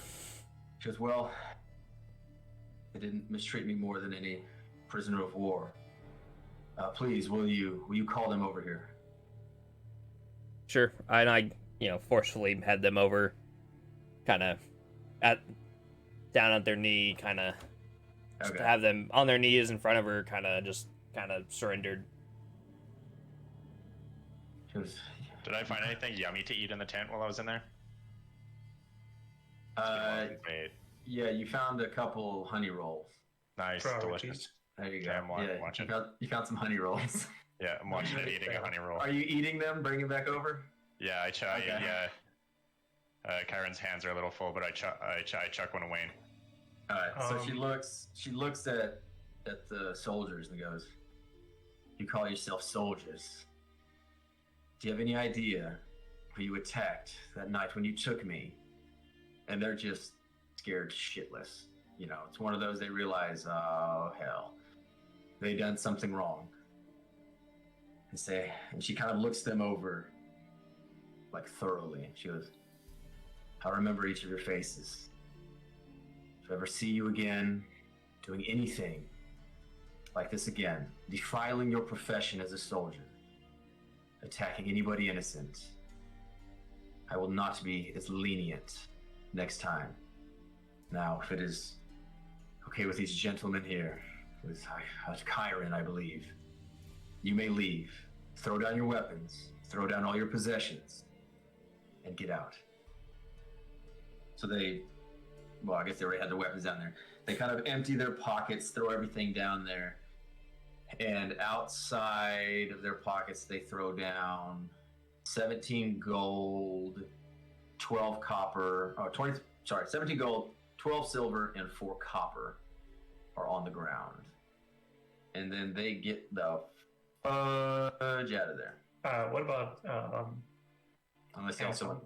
She goes, well, they didn't mistreat me more than any prisoner of war. Please, will you call them over here? Sure. And I forcefully had them over, kind of down at their knee, kind of Okay. have them on their knees in front of her, kind of surrendered. She goes, Did I find anything yummy to eat in the tent while I was in there? Wait, yeah, you found a couple honey rolls. nice, Priorities. delicious. There you go. Okay, I'm watching it. You found some honey rolls. Yeah, I'm watching it eating a honey roll. Are you eating them? Bring it back over. Yeah, I chuck. Okay. Yeah. Kyron's hands are a little full, but I chuck one to Wayne. All right. So she looks at the soldiers and goes, "You call yourself soldiers? Do you have any idea who you attacked that night when you took me?" And they're just scared shitless. You know, it's one of those they realize, oh hell, they done something wrong. And she kind of looks them over, like thoroughly. She goes, "I remember each of your faces. If I ever see you again doing anything like this again, defiling your profession as a soldier, attacking anybody innocent, I will not be as lenient next time. Now, if it is okay with these gentlemen here, with Chiron, I believe, you may leave. Throw down your weapons, throw down all your possessions, and get out." So I guess they already had their weapons down there. They kind of empty their pockets, throw everything down there, and outside of their pockets, they throw down 17 gold, 12 copper, 17 gold, 12 silver, and 4 copper are on the ground. And then they get the fudge out of there. What about Unless Anselm?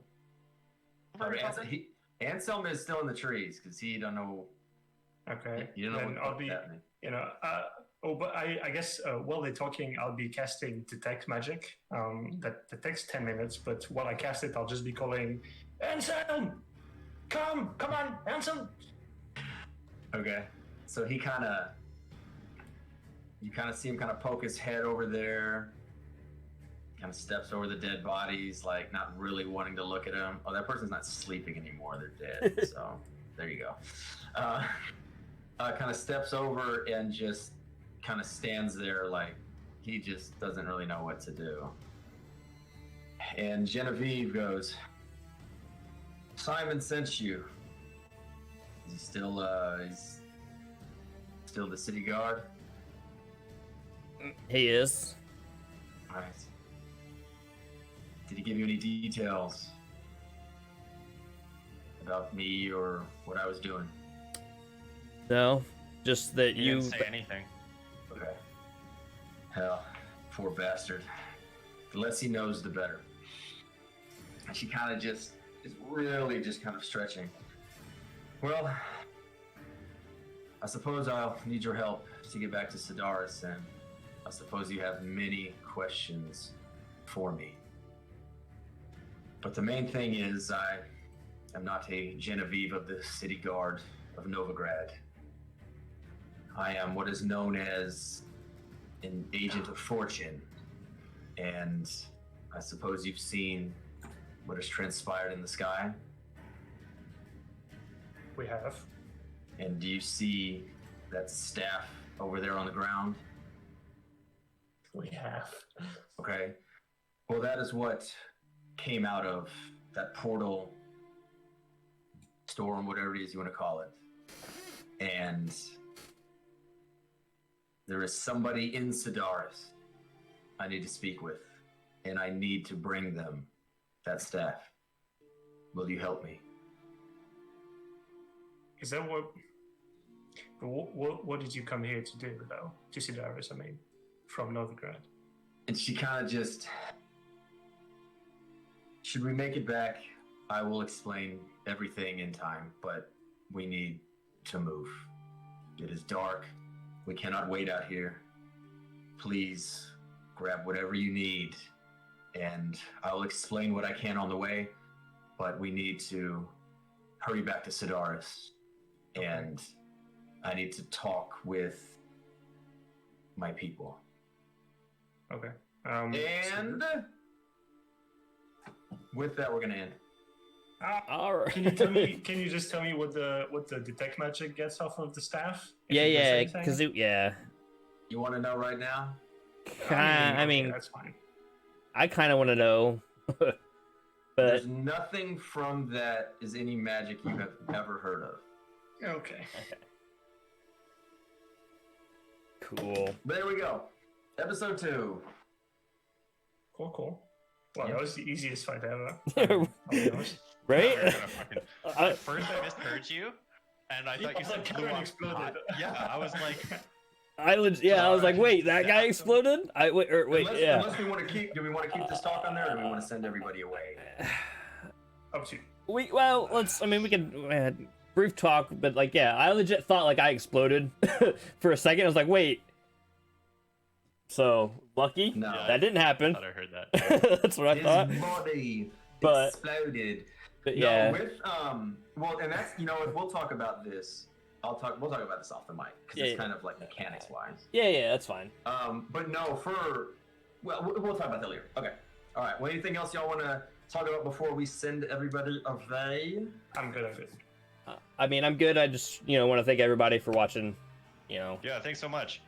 Anselm is still in the trees because he don't know. Okay. You don't know Then what I'll be, happening. but I guess while they're talking, I'll be casting detect magic. That takes 10 minutes, but while I cast it, I'll just be calling, "Anselm, come on, Anselm." Okay. So you kind of see him kind of poke his head over there. Kind of steps over the dead bodies, like not really wanting to look at him. Oh, that person's not sleeping anymore; they're dead. So there you go. Kind of steps over and just kind of stands there, like he just doesn't really know what to do. And Genevieve goes, "Simon sent you. Is he still he's still the city guard?" He is. All right. Did he give you any details about me or what I was doing? No, just that He you. didn't say anything. Okay. Hell, poor bastard. The less he knows, the better. And she kind of just is really just kind of stretching. Well, I suppose I'll need your help to get back to Cidaris, and I suppose you have many questions for me. But the main thing is, I am not a Genevieve of the city guard of Novigrad. I am what is known as an agent of fortune, and I suppose you've seen what has transpired in the sky. We have. And do you see that staff over there on the ground? We have. Okay. Well, that is what came out of that portal, storm, whatever it is you want to call it. And there is somebody in Cidaris I need to speak with, and I need to bring them that staff. Will you help me? Is that what did you come here to do, though? To Cidaris, I mean, from Novigrad. And she kind of just... Should we make it back? I will explain everything in time, but we need to move. It is dark. We cannot wait out here. Please grab whatever you need, and I'll explain what I can on the way, but we need to hurry back to Cidaris, and I need to talk with my people. Okay. And with that, we're gonna end. All right. Can you tell me? Can you just tell me what the detect magic gets off of the staff? If Yeah, it does yeah, anything? because yeah. You want to know right now? I mean, that's fine. I kind of want to know, but There's nothing from that is any magic you have ever heard of. Okay. cool. There we go. Episode 2. Cool. Well, Yeah. that was the easiest fight ever. I'll be honest. Right? At first, I misheard you, and I thought you said Yeah, blue Karen on exploded. hot. Yeah, I was like, I was like, wait, that guy exploded? Wait, Unless we want to keep, do we want to keep this talk on there, or do we want to send everybody away? Up to you. we can brief talk, but like, yeah, I legit thought like I exploded for a second. I was like, wait. So lucky No. that didn't I happen. thought I heard that. That's what I His thought. body But- exploded. But No, yeah, well, and that's we'll talk about this. We'll talk about this off the mic because Yeah, it's yeah. kind of like mechanics wise. yeah, that's fine. But no, we'll talk about that later. Okay. All right. Well, anything else y'all want to talk about before we send everybody away? I'm good at it. I mean, I'm good. I just want to thank everybody for watching. Yeah, thanks so much.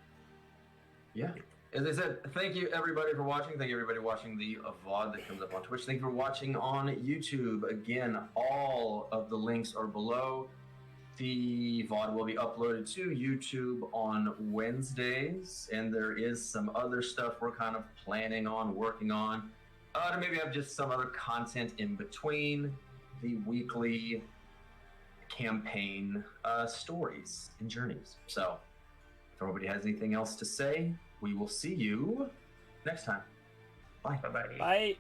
Yeah. As I said, thank you everybody for watching. Thank you everybody watching the VOD that comes up on Twitch. Thank you for watching on YouTube. Again, all of the links are below. The VOD will be uploaded to YouTube on Wednesdays, and there is some other stuff we're kind of planning on, working on, to maybe have just some other content in between the weekly campaign stories and journeys. So, if everybody has anything else to say, we will see you next time. Bye. Bye-bye. Bye.